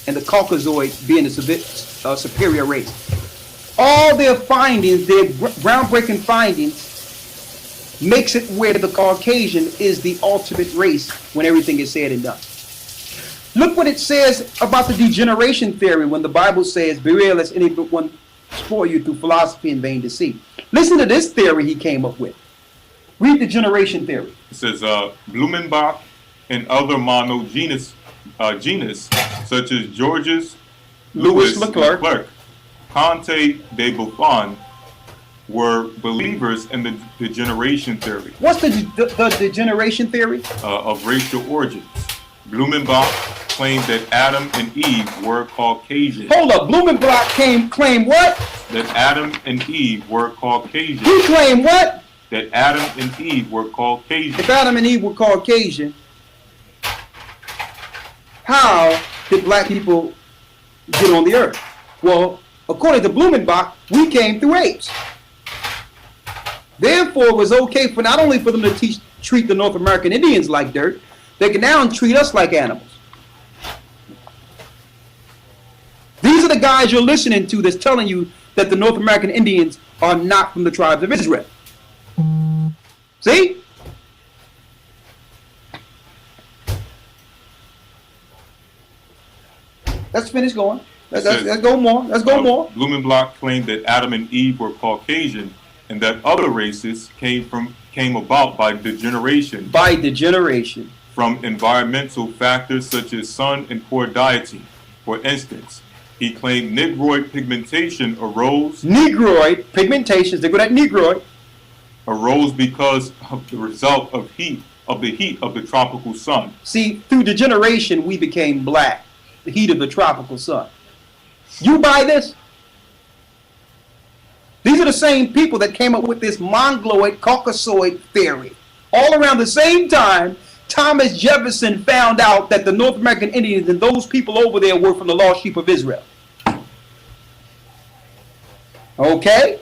and the Caucasoid being the superior race. All their findings, their groundbreaking findings, makes it where the Caucasian is the ultimate race when everything is said and done. Look what it says about the degeneration theory when the Bible says, beware lest anyone spoil you through philosophy and vain deceit. Listen to this theory he came up with. Read the generation theory. It says Blumenbach and other monogenous genus such as Georges Louis Leclerc, Comte de Buffon were believers in the degeneration theory. What's the degeneration theory? Of racial origins. Blumenbach claimed that Adam and Eve were Caucasian. Hold up, Blumenbach claimed what? That Adam and Eve were Caucasian. He claimed what? That Adam and Eve were Caucasian. If Adam and Eve were Caucasian, how did black people get on the earth? Well, according to Blumenbach, we came through apes. Therefore, it was okay for not only for them to treat the North American Indians like dirt, they can now treat us like animals. These are the guys you're listening to that's telling you that the North American Indians are not from the tribes of Israel. See? Let's finish going. Let's go more. Let's go more. Blumenbach claimed that Adam and Eve were Caucasian and that other races came about by degeneration. By degeneration. From environmental factors such as sun and poor dieting. For instance, he claimed Negroid pigmentation arose. Negroid pigmentation, they go that Negroid. Arose because of the result of the heat of the tropical sun. See, through degeneration, we became black. The heat of the tropical sun. You buy this? These are the same people that came up with this Mongoloid, Caucasoid theory. All around the same time, Thomas Jefferson found out that the North American Indians and those people over there were from the lost sheep of Israel. Okay?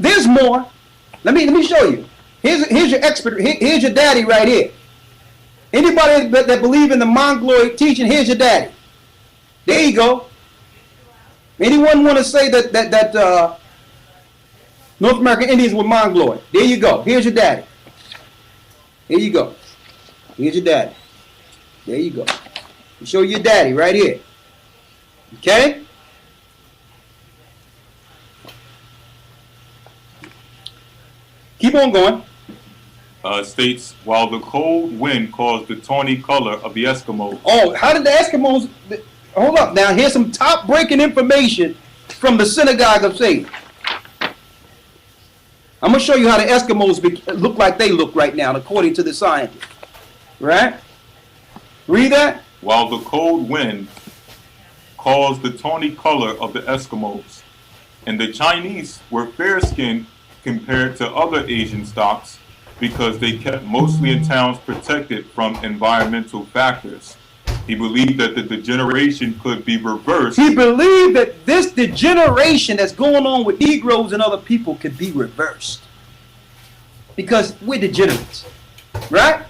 There's more. Let me show you. Here's your expert. Here's your daddy right here. Anybody that believe in the Mongoloid teaching, here's your daddy. There you go. Anyone want to say that North American Indians were Mongoloid? There you go. Here's your daddy. Here you go. Here's your daddy. There you go. Show your daddy right here. Okay? Keep on going. States, while the cold wind caused the tawny color of the Eskimos. Oh, how did the Eskimos? Hold up. Now, here's some top-breaking information from the Synagogue of Satan. I'm going to show you how the Eskimos look like they look right now, according to the scientists. Right? Read that. While the cold wind caused the tawny color of the Eskimos. And the Chinese were fair-skinned compared to other Asian stocks because they kept mostly in towns protected from environmental factors. He believed that the degeneration could be reversed. He believed that this degeneration that's going on with Negroes and other people could be reversed. Because we're degenerates. Right?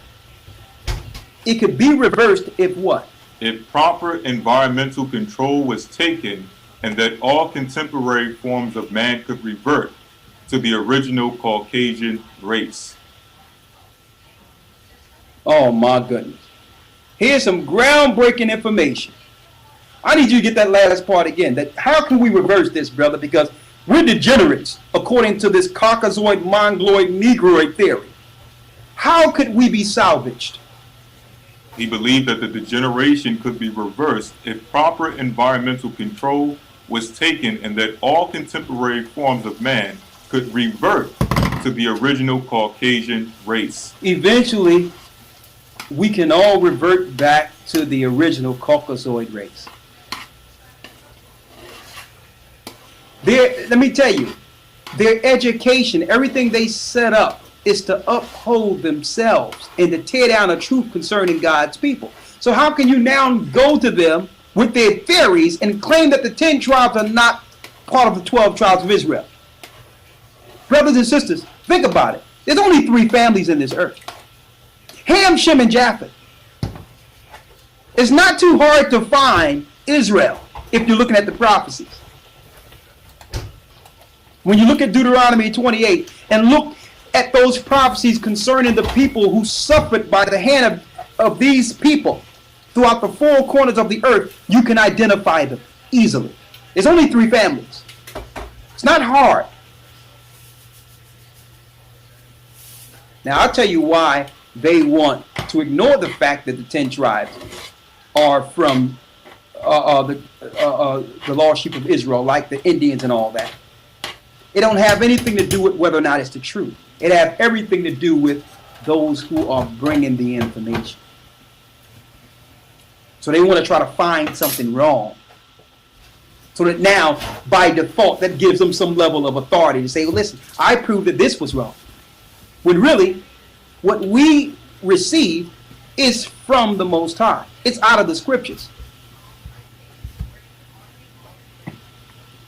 It could be reversed if what? If proper environmental control was taken and that all contemporary forms of man could revert to the original Caucasian race. Oh my goodness. Here's some groundbreaking information. I need you to get that last part again. That how can we reverse this, brother? Because we're degenerates, according to this Caucasoid, Mongoloid, Negroid theory. How could we be salvaged? He believed that the degeneration could be reversed if proper environmental control was taken and that all contemporary forms of man could revert to the original Caucasian race. Eventually, we can all revert back to the original Caucasoid race. Let me tell you, their education, everything they set up is to uphold themselves and to tear down the truth concerning God's people. So how can you now go to them with their theories and claim that the 10 tribes are not part of the 12 tribes of Israel? Brothers and sisters, think about it. There's only 3 families in this earth. Ham, Shem, and Japheth. It's not too hard to find Israel if you're looking at the prophecies. When you look at Deuteronomy 28 and look at those prophecies concerning the people who suffered by the hand of these people throughout the 4 corners of the earth, you can identify them easily. There's only 3 families. It's not hard. Now, I'll tell you why they want to ignore the fact that the 10 tribes are from the lost sheep of Israel, like the Indians and all that. It don't have anything to do with whether or not it's the truth. It has everything to do with those who are bringing the information. So they want to try to find something wrong. So that now, by default, that gives them some level of authority to say, well, listen, I proved that this was wrong. When really, what we receive is from the Most High. It's out of the scriptures.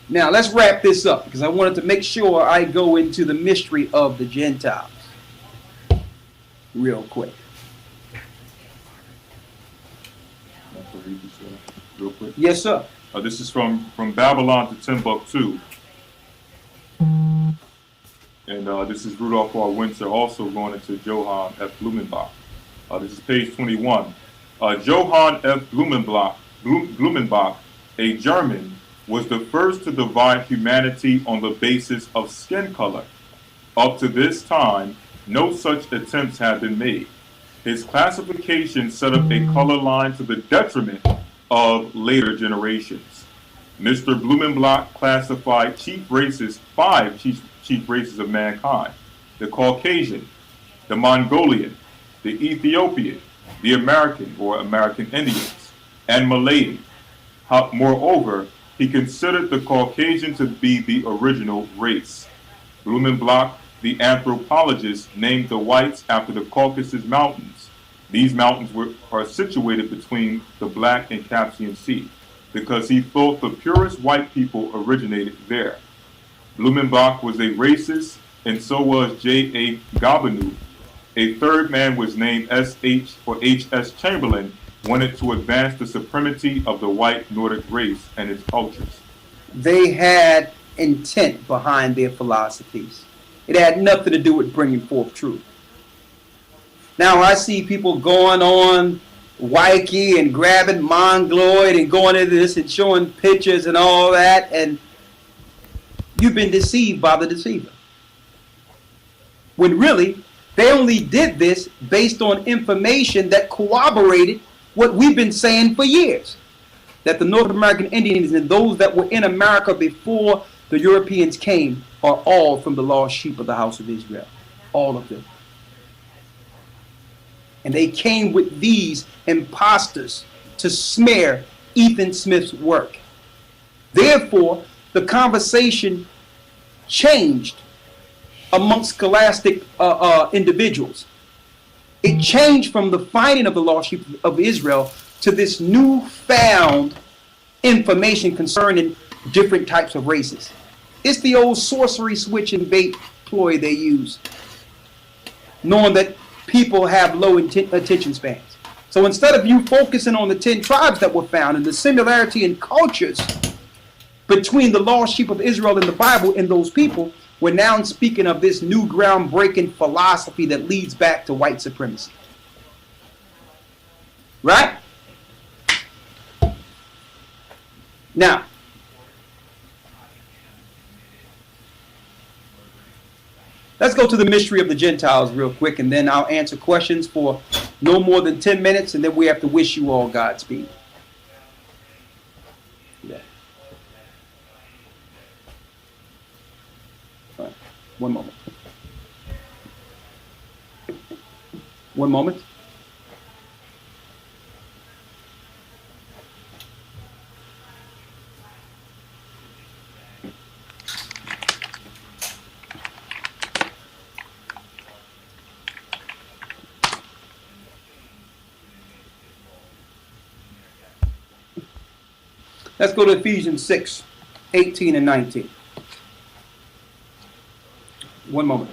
Now, let's wrap this up because I wanted to make sure I go into the mystery of the Gentiles real quick. Real quick. Yes, sir. This is from Babylon to Timbuktu. And this is Rudolph R. Winter, also going into Johann F. Blumenbach. This is page 21. Johann F. Blumenbach, a German, was the first to divide humanity on the basis of skin color. Up to this time, no such attempts had been made. His classification set up a color line to the detriment of later generations. Mr. Blumenbach classified five chief races of mankind: the Caucasian, the Mongolian, the Ethiopian, the American or American Indians, and Malayan. Moreover, he considered the Caucasian to be the original race. Blumenbach, the anthropologist, named the whites after the Caucasus Mountains. These mountains are situated between the Black and Caspian Sea because he thought the purest white people originated there. Blumenbach was a racist, and so was J.A. Gobineau. A third man was named S.H. or H.S. Chamberlain, wanted to advance the supremacy of the white Nordic race and its cultures. They had intent behind their philosophies. It had nothing to do with bringing forth truth. Now I see people going on Wiki and grabbing Mongoloid and going into this and showing pictures and all that, and you've been deceived by the deceiver. when really they only did this based on information that corroborated what we've been saying for years, that the North American Indians and those that were in America before the Europeans came are all from the lost sheep of the house of Israel, all of them. And they came with these imposters to smear Ethan Smith's work. Therefore, the conversation changed amongst scholastic individuals. It changed from the finding of the lost sheep of Israel to this newfound information concerning different types of races. It's the old sorcery switch and bait ploy they use, knowing that people have low attention spans. So instead of you focusing on the 10 tribes that were found and the similarity in cultures between the lost sheep of Israel in the Bible and those people, we're now speaking of this new groundbreaking philosophy that leads back to white supremacy. Right? Now, let's go to the mystery of the Gentiles real quick, and then I'll answer questions for no more than 10 minutes, and then we have to wish you all Godspeed. Yeah. All right. One moment. One moment. Let's go to Ephesians 6, 18 and 19. One moment.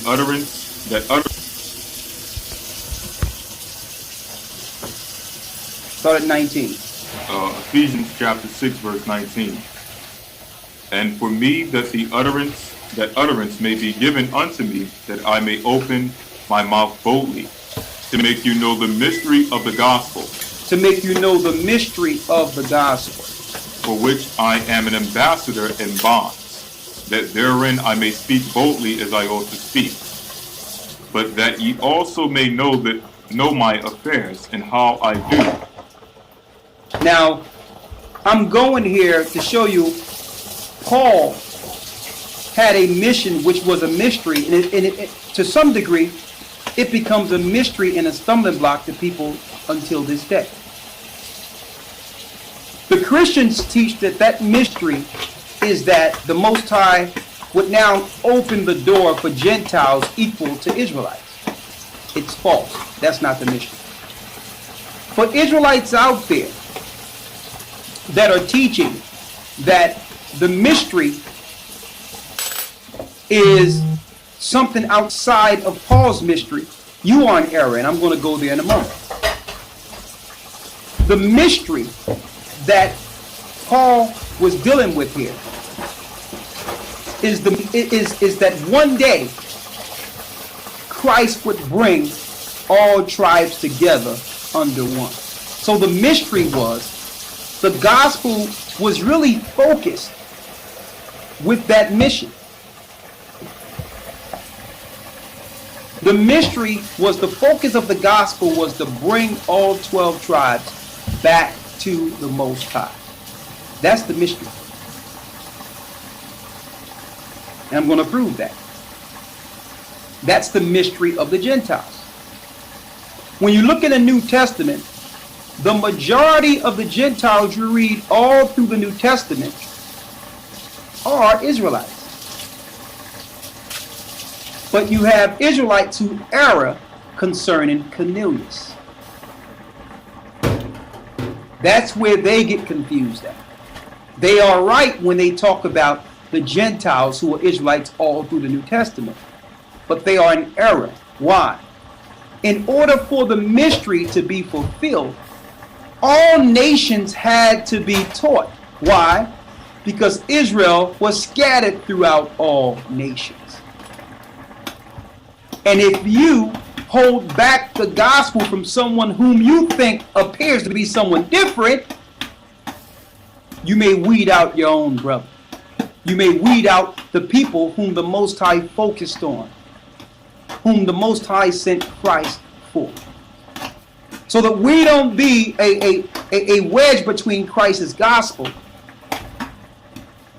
Utterance that utter. Start at 19. Ephesians chapter 6 verse 19. And for me that utterance may be given unto me, that I may open my mouth boldly, to make you know the mystery of the gospel. To make you know the mystery of the gospel. For which I am an ambassador in bonds, that therein I may speak boldly as I ought to speak. But that ye also may know my affairs and how I do. Now, I'm going here to show you Paul had a mission which was a mystery, and to some degree, it becomes a mystery and a stumbling block to people until this day. The Christians teach that mystery is that the Most High would now open the door for Gentiles equal to Israelites. It's false. That's not the mystery. For Israelites out there that are teaching that the mystery is something outside of Paul's mystery, you are in error, and I'm going to go there in a moment. The mystery that Paul was dealing with here is that one day Christ would bring all tribes together under one. So the mystery was, the gospel was really focused with that mission. The mystery was, the focus of the gospel was to bring all 12 tribes back to the Most High. That's the mystery. And I'm going to prove that. That's the mystery of the Gentiles. When you look in the New Testament, the majority of the Gentiles you read all through the New Testament are Israelites. But you have Israelites who err concerning Cornelius. That's where they get confused at. They are right when they talk about the Gentiles who are Israelites all through the New Testament. But they are in error. Why? In order for the mystery to be fulfilled, all nations had to be taught. Why? Because Israel was scattered throughout all nations. And if you hold back the gospel from someone whom you think appears to be someone different, you may weed out your own brother. You may weed out the people whom the Most High focused on, whom the Most High sent Christ for. So that we don't be a wedge between Christ's gospel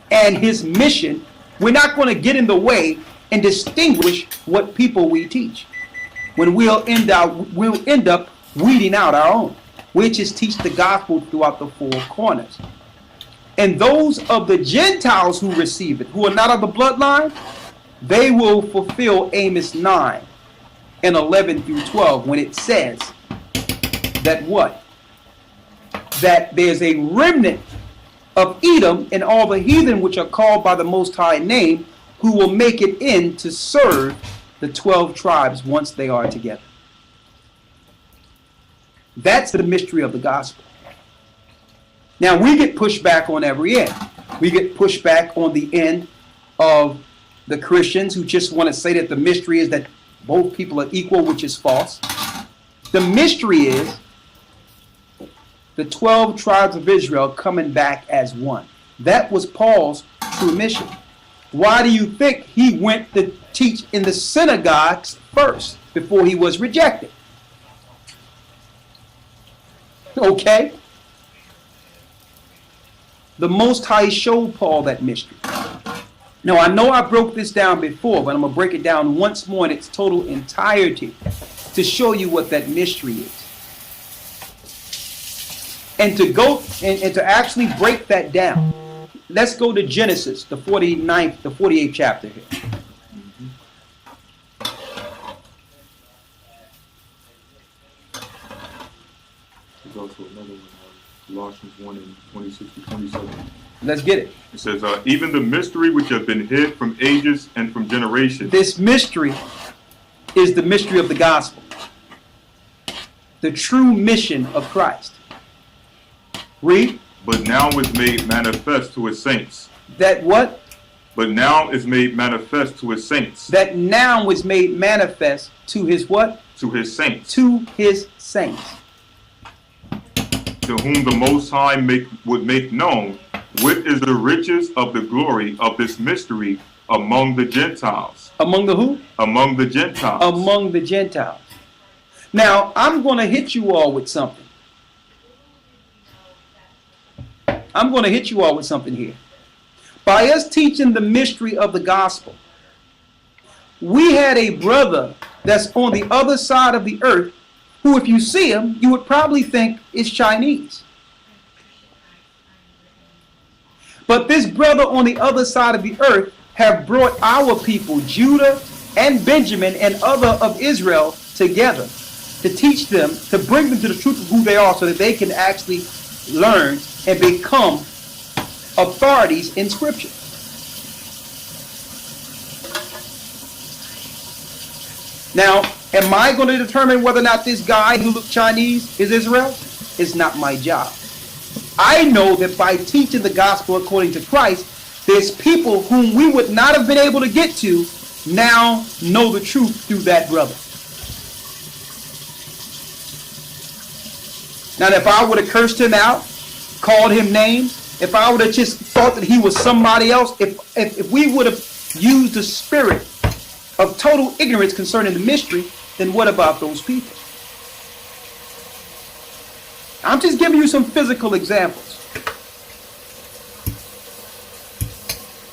and his mission. We're not going to get in the way and distinguish what people we teach. When we'll end up weeding out our own, which is teach the gospel throughout the four corners. And those of the Gentiles who receive it, who are not of the bloodline, they will fulfill Amos 9 and 11 through 12 when it says that what? That there's a remnant of Edom and all the heathen which are called by the Most High name, who will make it in to serve the 12 tribes once they are together. That's the mystery of the gospel. Now we get pushed back on every end. We get pushed back on the end of the Christians who just want to say that the mystery is that both people are equal, which is false. The mystery is the 12 tribes of Israel coming back as one. That was Paul's true mission. Why do you think he went to teach in the synagogues first before he was rejected? Okay? The Most High showed Paul that mystery. Now, I know I broke this down before, but I'm going to break it down once more in its total entirety to show you what that mystery is. And to go and to actually break that down, let's go to Genesis, the 48th chapter here. There's also another one, Colossians 1 and 26 to 27. Let's get it. It says, even the mystery which have been hid from ages and from generations. This mystery is the mystery of the gospel. The true mission of Christ. Read. But now is made manifest to his saints. That what? But now is made manifest to his saints. That now was made manifest to his what? To his saints. To his saints. To whom the Most High would make known what is the riches of the glory of this mystery among the Gentiles. Among the who? Among the Gentiles. Among the Gentiles. Now, I'm going to hit you all with something. I'm going to hit you all with something here. By us teaching the mystery of the gospel, we had a brother that's on the other side of the earth who, if you see him, you would probably think is Chinese. But this brother on the other side of the earth have brought our people, Judah and Benjamin and other of Israel, together to teach them, to bring them to the truth of who they are so that they can actually learn and become authorities in Scripture. Now, am I going to determine whether or not this guy who looks Chinese is Israel? It's not my job. I know that by teaching the gospel according to Christ, there's people whom we would not have been able to get to now know the truth through that brother. Now, if I would have cursed him out, called him names, if I would have just thought that he was somebody else, if we would have used the spirit of total ignorance concerning the mystery, then what about those people? I'm just giving you some physical examples.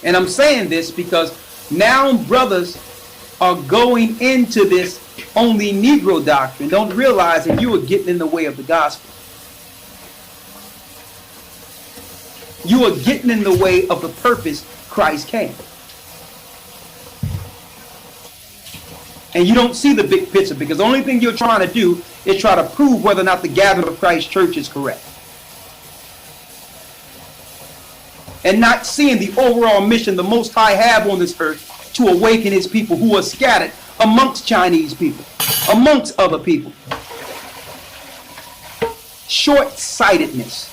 And I'm saying this because now brothers are going into this only Negro doctrine, don't realize that you are getting in the way of the gospel. You are getting in the way of the purpose Christ came. And you don't see the big picture because the only thing you're trying to do is try to prove whether or not the Gathering of Christ Church is correct. And not seeing the overall mission the Most High have on this earth to awaken his people who are scattered amongst Chinese people, amongst other people. Short-sightedness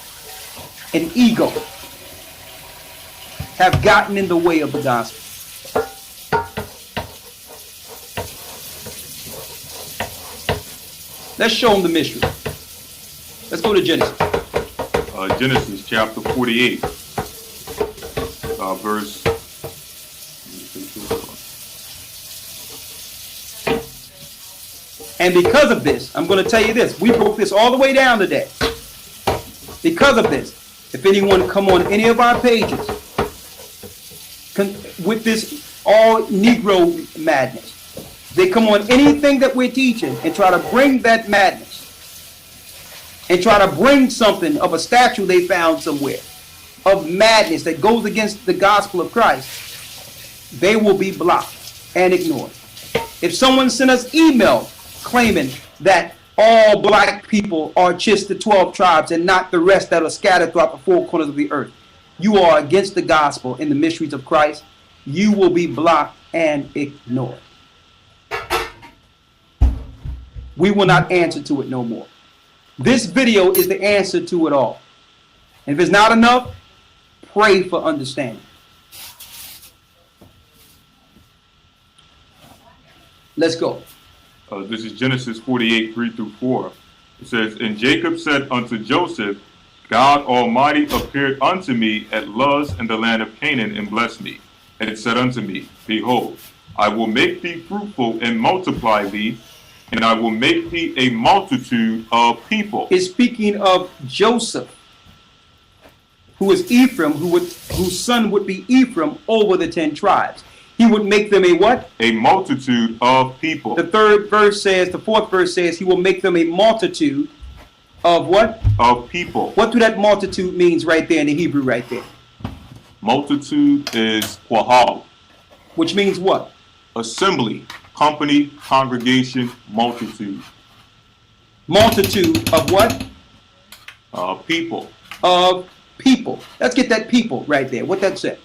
and ego have gotten in the way of the gospel. Let's show them the mystery. Let's go to Genesis. Genesis chapter 48, verse. And because of this, I'm going to tell you this. We broke this all the way down today. Because of this, if anyone come on any of our pages with this all Negro madness, they come on anything that we're teaching and try to bring that madness and try to bring something of a statue they found somewhere of madness that goes against the gospel of Christ, they will be blocked and ignored. If someone sent us email claiming that all black people are just the 12 tribes and not the rest that are scattered throughout the four corners of the earth, you are against the gospel and the mysteries of Christ. You will be blocked and ignored. We will not answer to it no more. This video is the answer to it all. And if it's not enough, pray for understanding. Let's go. This is Genesis 48, 3 through 4. It says, And Jacob said unto Joseph, God Almighty appeared unto me at Luz in the land of Canaan and blessed me. And it said unto me, Behold, I will make thee fruitful and multiply thee, and I will make thee a multitude of people. It's speaking of Joseph, who is Ephraim, whose son would be Ephraim over the 10 tribes. He would make them a what? A multitude of people. The fourth verse says, he will make them a multitude of what? Of people. What do that multitude means right there in the Hebrew right there? Multitude is quahal. Which means what? Assembly, company, congregation, multitude. Multitude of what? People. Of people. Let's get that people right there. What that said?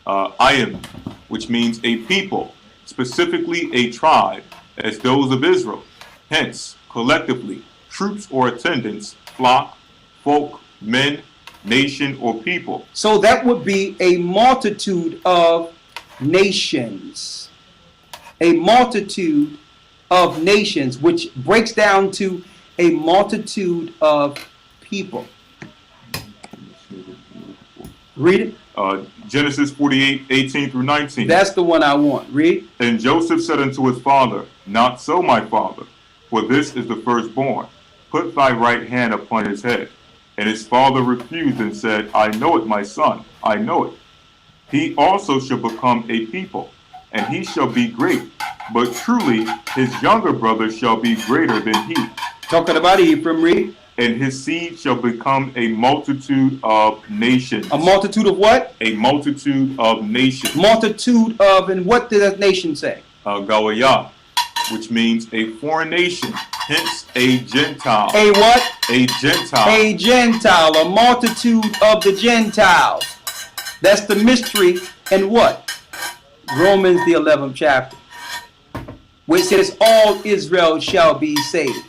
Ayim, which means a people, specifically a tribe, as those of Israel. Hence, collectively, troops or attendants, flock, folk, men, nation, or people. So that would be a multitude of nations. A multitude of nations, which breaks down to a multitude of people. Read it. Genesis 48, 18 through 19. That's the one I want. Read. And Joseph said unto his father, Not so, my father, for this is the firstborn. Put thy right hand upon his head. And his father refused and said, I know it, my son, I know it. He also shall become a people, and he shall be great. But truly his younger brother shall be greater than he. Talking about Ephraim, read. And his seed shall become a multitude of nations. A multitude of what? A multitude of nations. Multitude of, and what did that nation say? Gawayah, which means a foreign nation, hence a Gentile. A what? A Gentile. A Gentile, a multitude of the Gentiles. That's the mystery. And what? Romans the 11th chapter, where it says all Israel shall be saved.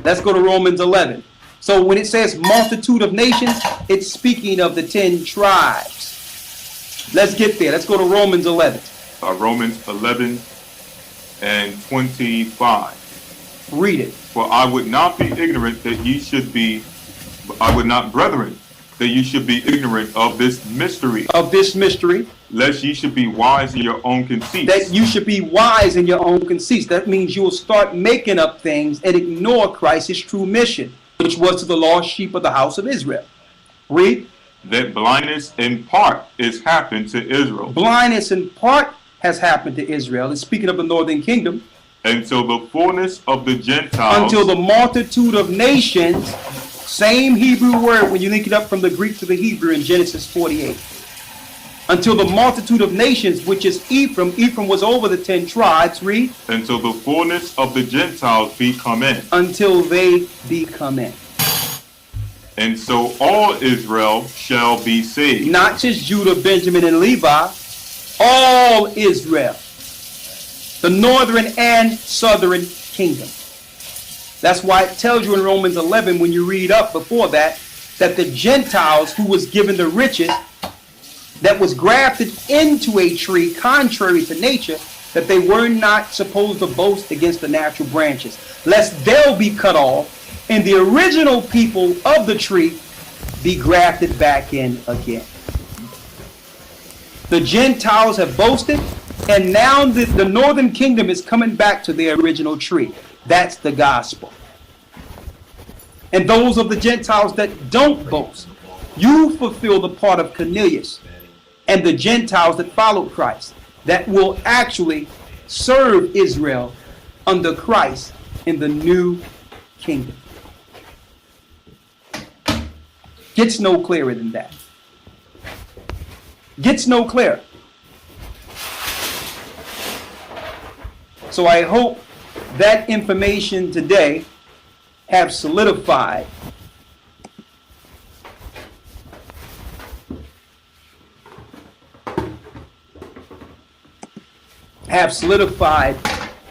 Let's go to Romans 11. So when it says multitude of nations, it's speaking of the 10 tribes. Let's get there. Let's go to Romans 11. Romans 11 and 25. Read it. For I would not be ignorant that ye should be, I would not, brethren, that ye should be ignorant of this mystery. Of this mystery. Lest ye should be wise in your own conceits. That you should be wise in your own conceits. That means you will start making up things and ignore Christ's true mission, which was to the lost sheep of the house of Israel. Read. That blindness in part is happened to Israel. Blindness in part has happened to Israel. It's speaking of the northern kingdom. Until the fullness of the Gentiles. Until the multitude of nations. Same Hebrew word when you link it up from the Greek to the Hebrew in Genesis 48. Until the multitude of nations, which is Ephraim. Ephraim was over the 10 tribes. Read. Until the fullness of the Gentiles be come in. Until they be come in. And so all Israel shall be saved. Not just Judah, Benjamin, and Levi. All Israel. The northern and southern kingdom. That's why it tells you in Romans 11, when you read up before that the Gentiles who was given the riches, that was grafted into a tree contrary to nature, that they were not supposed to boast against the natural branches, lest they'll be cut off and the original people of the tree be grafted back in again. The Gentiles have boasted, and now the northern kingdom is coming back to their original tree. That's the gospel. And those of the Gentiles that don't boast, you fulfill the part of Cornelius and the Gentiles that followed Christ, that will actually serve Israel under Christ in the new kingdom. Gets no clearer than that. Gets no clearer. So I hope that information today have solidified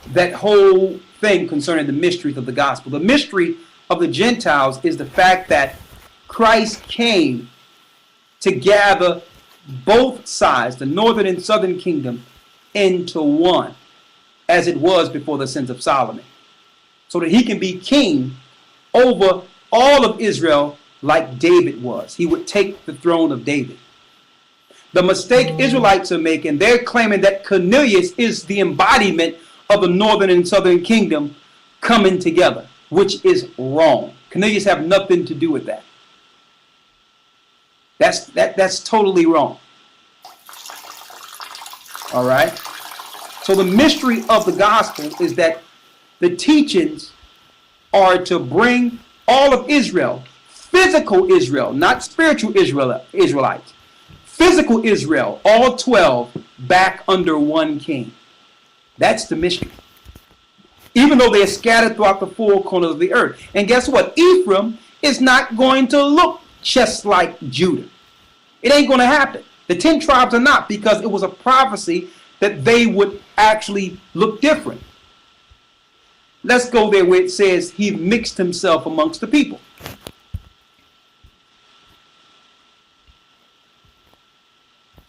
that whole thing concerning the mysteries of the gospel. The mystery of the Gentiles is the fact that Christ came to gather both sides, the northern and southern kingdom, into one, as it was before the sins of Solomon, so that he can be king over all of Israel like David was. He would take the throne of David. The mistake Israelites are making, they're claiming that Cornelius is the embodiment of the northern and southern kingdom coming together, which is wrong. Cornelius have nothing to do with that. That's totally wrong. All right? So the mystery of the gospel is that the teachings are to bring all of Israel, physical Israel, not spiritual Israelites, physical Israel, all 12, back under one king. That's the mystery. Even though they're scattered throughout the four corners of the earth. And guess what? Ephraim is not going to look just like Judah. It ain't going to happen. The 10 tribes are not, because it was a prophecy that they would actually look different. Let's go there where it says he mixed himself amongst the people.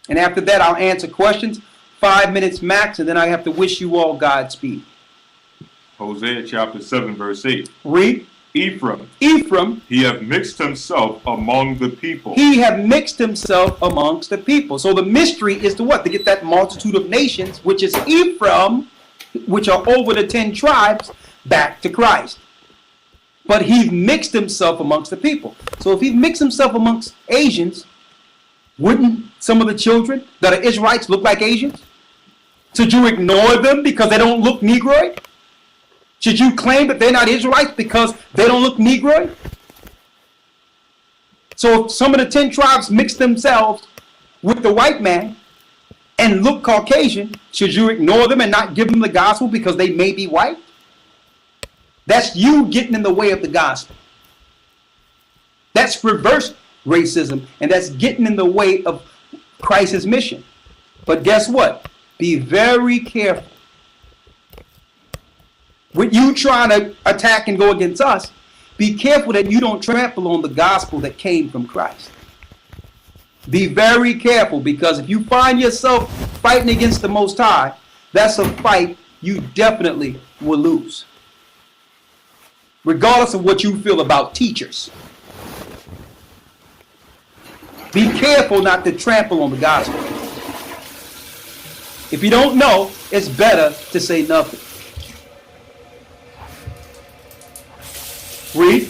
And after that, I'll answer questions, 5 minutes max, and then I have to wish you all Godspeed. Hosea chapter 7 verse 8. Read. Ephraim, He have mixed himself among the people. He have mixed himself amongst the people. So the mystery is to what? To get that multitude of nations, which is Ephraim, which are over the 10 tribes, back to Christ. But he mixed himself amongst the people. So if he mixed himself amongst Asians, wouldn't some of the children that are Israelites look like Asians? Should you ignore them because they don't look Negroid? Should you claim that they're not Israelites because they don't look Negroid? So if some of the 10 tribes mix themselves with the white man and look Caucasian, should you ignore them and not give them the gospel because they may be white? That's you getting in the way of the gospel. That's reverse racism, and that's getting in the way of Christ's mission. But guess what? Be very careful. When you trying to attack and go against us, be careful that you don't trample on the gospel that came from Christ. Be very careful, because if you find yourself fighting against the Most High, that's a fight you definitely will lose. Regardless of what you feel about teachers. Be careful not to trample on the gospel. If you don't know, it's better to say nothing. Read.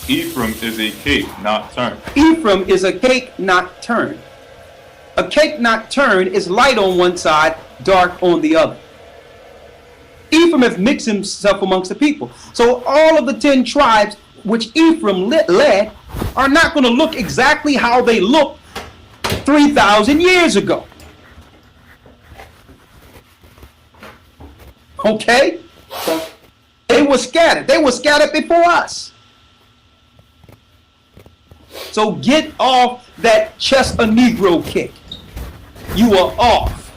Ephraim is a cake not turned. Ephraim is a cake not turned. A cake not turned is light on one side, dark on the other. Ephraim has mixed himself amongst the people. So all of the 10 tribes which Ephraim led are not going to look exactly how they looked 3,000 years ago. Okay? They were scattered. They were scattered before us. So get off that chest a Negro kick. You are off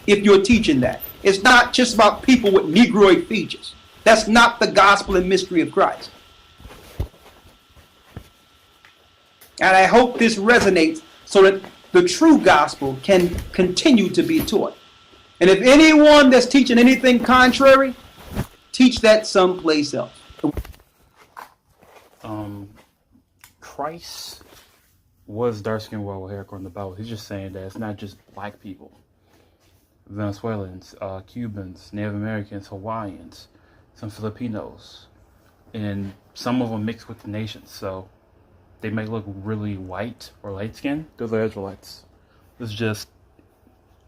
if you're teaching that. It's not just about people with Negroid features. That's not the gospel and mystery of Christ. And I hope this resonates so that the true gospel can continue to be taught. And if anyone that's teaching anything contrary, teach that someplace else. Christ was dark-skinned with hair according to the Bible. He's just saying that it's not just black people. Venezuelans, Cubans, Native Americans, Hawaiians, some Filipinos, and some of them mixed with the nations. So they may look really white or light-skinned. Those are Israelites. It's just,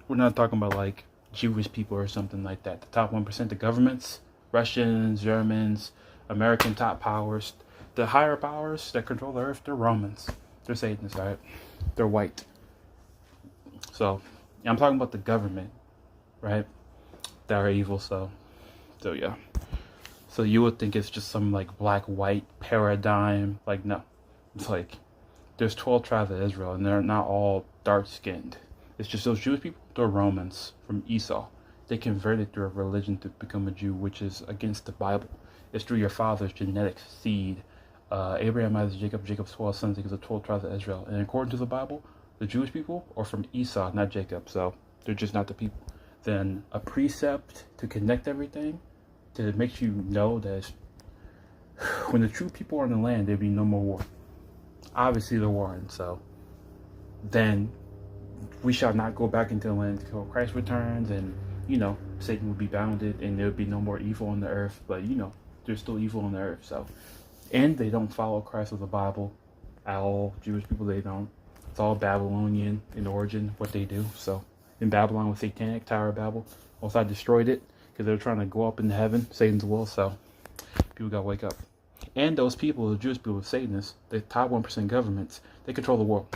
we're not talking about like Jewish people or something like that. The top 1%, the governments, Russians, Germans, American top powers, the higher powers that control the earth, they're Romans. They're Satanists, right? They're white. So, I'm talking about the government, right? That are evil, so yeah. So you would think it's just some like black-white paradigm. Like, no. It's like, there's 12 tribes of Israel, and they're not all dark-skinned. It's just those Jewish people, they're Romans from Esau. They converted through a religion to become a Jew, which is against the Bible. It's through your father's genetic seed. Abraham, Isaac, Jacob, Jacob's 12 sons, because the 12 tribes of Israel. And according to the Bible, the Jewish people are from Esau, not Jacob. So they're just not the people. Then a precept to connect everything, to make you know that when the true people are in the land, there'll be no more war. Obviously, they're warring. So then we shall not go back into the land until Christ returns, and Satan will be bounded, and there'll be no more evil on the earth. But there's still evil on the earth. So, and they don't follow Christ or the Bible at all. Jewish people, they don't. It's all Babylonian in origin, what they do. So in Babylon with Satanic Tower of Babel, also I destroyed it because they were trying to go up into heaven, Satan's will. So people gotta wake up. And those people, the Jewish people, Satanists, the top 1% governments, they control the world.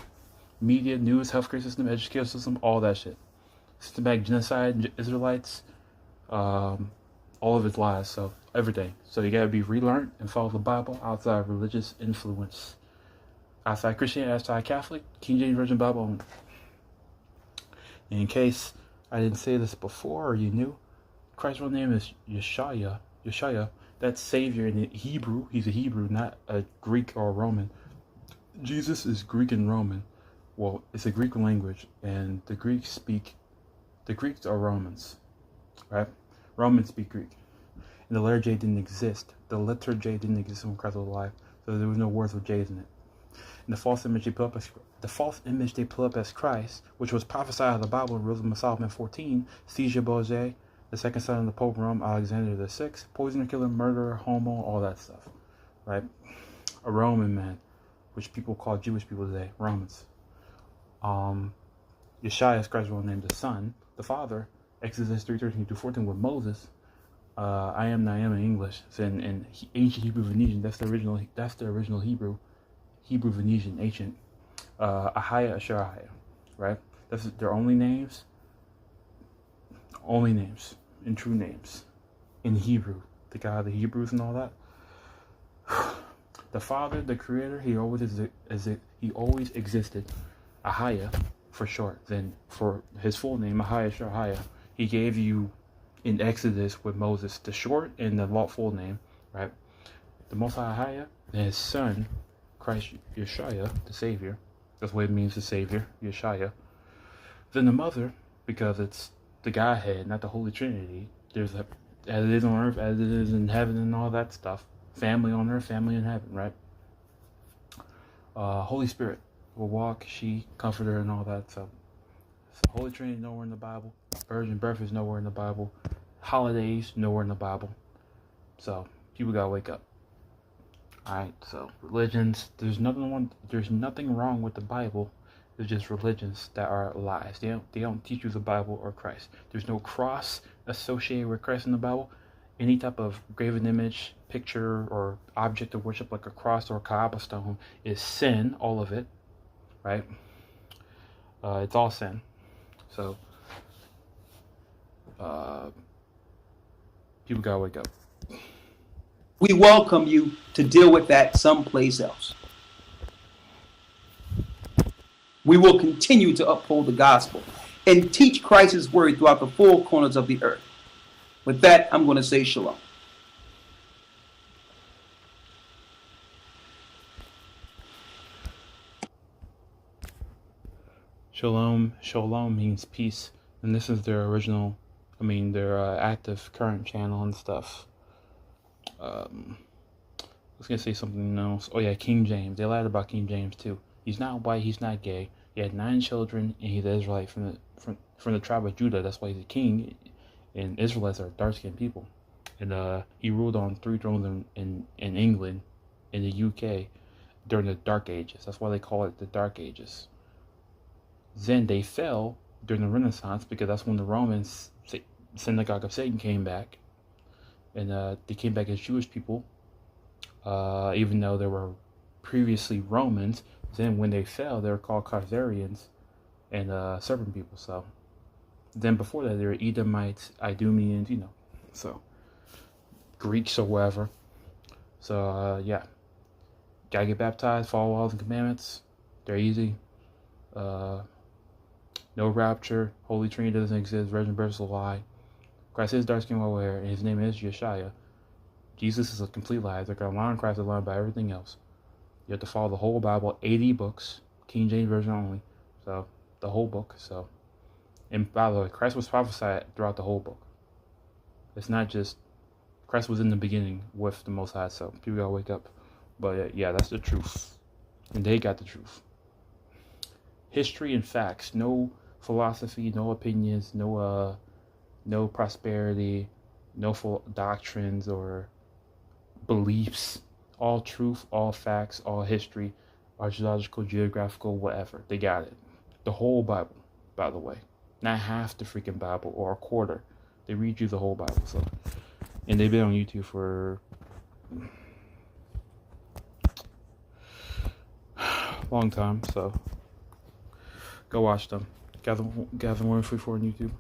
Media, news, healthcare system, education system, all that shit. Systematic genocide, Israelites, all of its lies, so everything. So you gotta be relearned and follow the Bible outside religious influence. Outside Christianity, outside Catholic, King James Version Bible only. And in case I didn't say this before or you knew, Christ's real name is Yeshaya. Yeshaya, that's Savior in Hebrew. He's a Hebrew, not a Greek or a Roman. Jesus is Greek and Roman. Well, it's a Greek language, and the Greeks are Romans, right? Romans speak Greek. And the letter J didn't exist. The letter J didn't exist when Christ was alive, so there was no words with J's in it. And the false image they put up as Christ, which was prophesied of the Bible in Wisdom of Solomon 14, Caesar Borgia, the second son of the Pope of Rome, Alexander VI, poisoner, killer, murderer, homo, all that stuff, right? A Roman man, which people call Jewish people today, Romans. Yeshua is Christ's real name, the Son, the Father, Exodus 3:13-14 with Moses. I am in English. It's in ancient Hebrew Venetian. That's the original Hebrew Venetian, ancient. Ahaya, Asherahaya, right? That's their only names and true names in Hebrew. The God of the Hebrews and all that. The Father, the Creator, he always existed. Ahaya, for short. Then for his full name, Ahaya, Asherahaya, he gave you in Exodus with Moses the short and the full name, right? The Most High Ahaya, and his son, Christ Yeshua, the Savior. That's what it means, the Savior, Yeshua. Then the Mother, because it's the Godhead, not the Holy Trinity. There's as it is on earth, as it is in heaven, and all that stuff. Family on earth, family in heaven, right? Holy Spirit will walk, she, Comforter, and all that. So Holy Trinity nowhere in the Bible. Virgin birth is nowhere in the Bible. Holidays nowhere in the Bible. So people gotta wake up. Alright, so religions, there's nothing wrong with the Bible. There's just religions that are lies. They don't teach you the Bible or Christ. There's no cross associated with Christ in the Bible. Any type of graven image, picture, or object of worship like a cross or a Kaaba stone is sin, all of it, right? It's all sin. So, people gotta wake up. We welcome you to deal with that someplace else. We will continue to uphold the gospel and teach Christ's word throughout the four corners of the earth. With that, I'm going to say shalom. Shalom means peace, and this is their original, their active current channel and stuff. I was gonna say something else. Oh yeah, King James. They lied about King James too. He's not white. He's not gay. He had 9 children, and he's an Israelite from the tribe of Judah. That's why he's a king. And Israelites are dark-skinned people. And he ruled on 3 thrones in England, in the UK, during the Dark Ages. That's why they call it the Dark Ages. Then they fell during the Renaissance because that's when the Romans, synagogue of Satan, came back. And they came back as Jewish people, even though they were previously Romans. Then when they fell, they were called Khazarians and Serpent people. So then before that, they were Edomites, Idumeans, so Greeks or whatever. So yeah, gotta get baptized, follow laws and commandments. They're easy. No rapture, Holy Trinity doesn't exist, virgin birth is a lie. Christ is dark skin, white hair, and his name is Yeshua. Jesus is a complete lie. They're going to lie on Christ, they're lying about everything else. You have to follow the whole Bible, 80 books, King James Version only. So, the whole book. So, and by the way, Christ was prophesied throughout the whole book. It's not just, Christ was in the beginning with the Most High, so people got to wake up. But yeah, that's the truth. And they got the truth. History and facts. No philosophy, no opinions, no prosperity, no full doctrines or beliefs. All truth, all facts, all history, archaeological, geographical, whatever. They got it. The whole Bible, by the way. Not half the freaking Bible or a quarter. They read you the whole Bible. So, and they've been on YouTube for a long time. So go watch them. Gather More Free for on YouTube.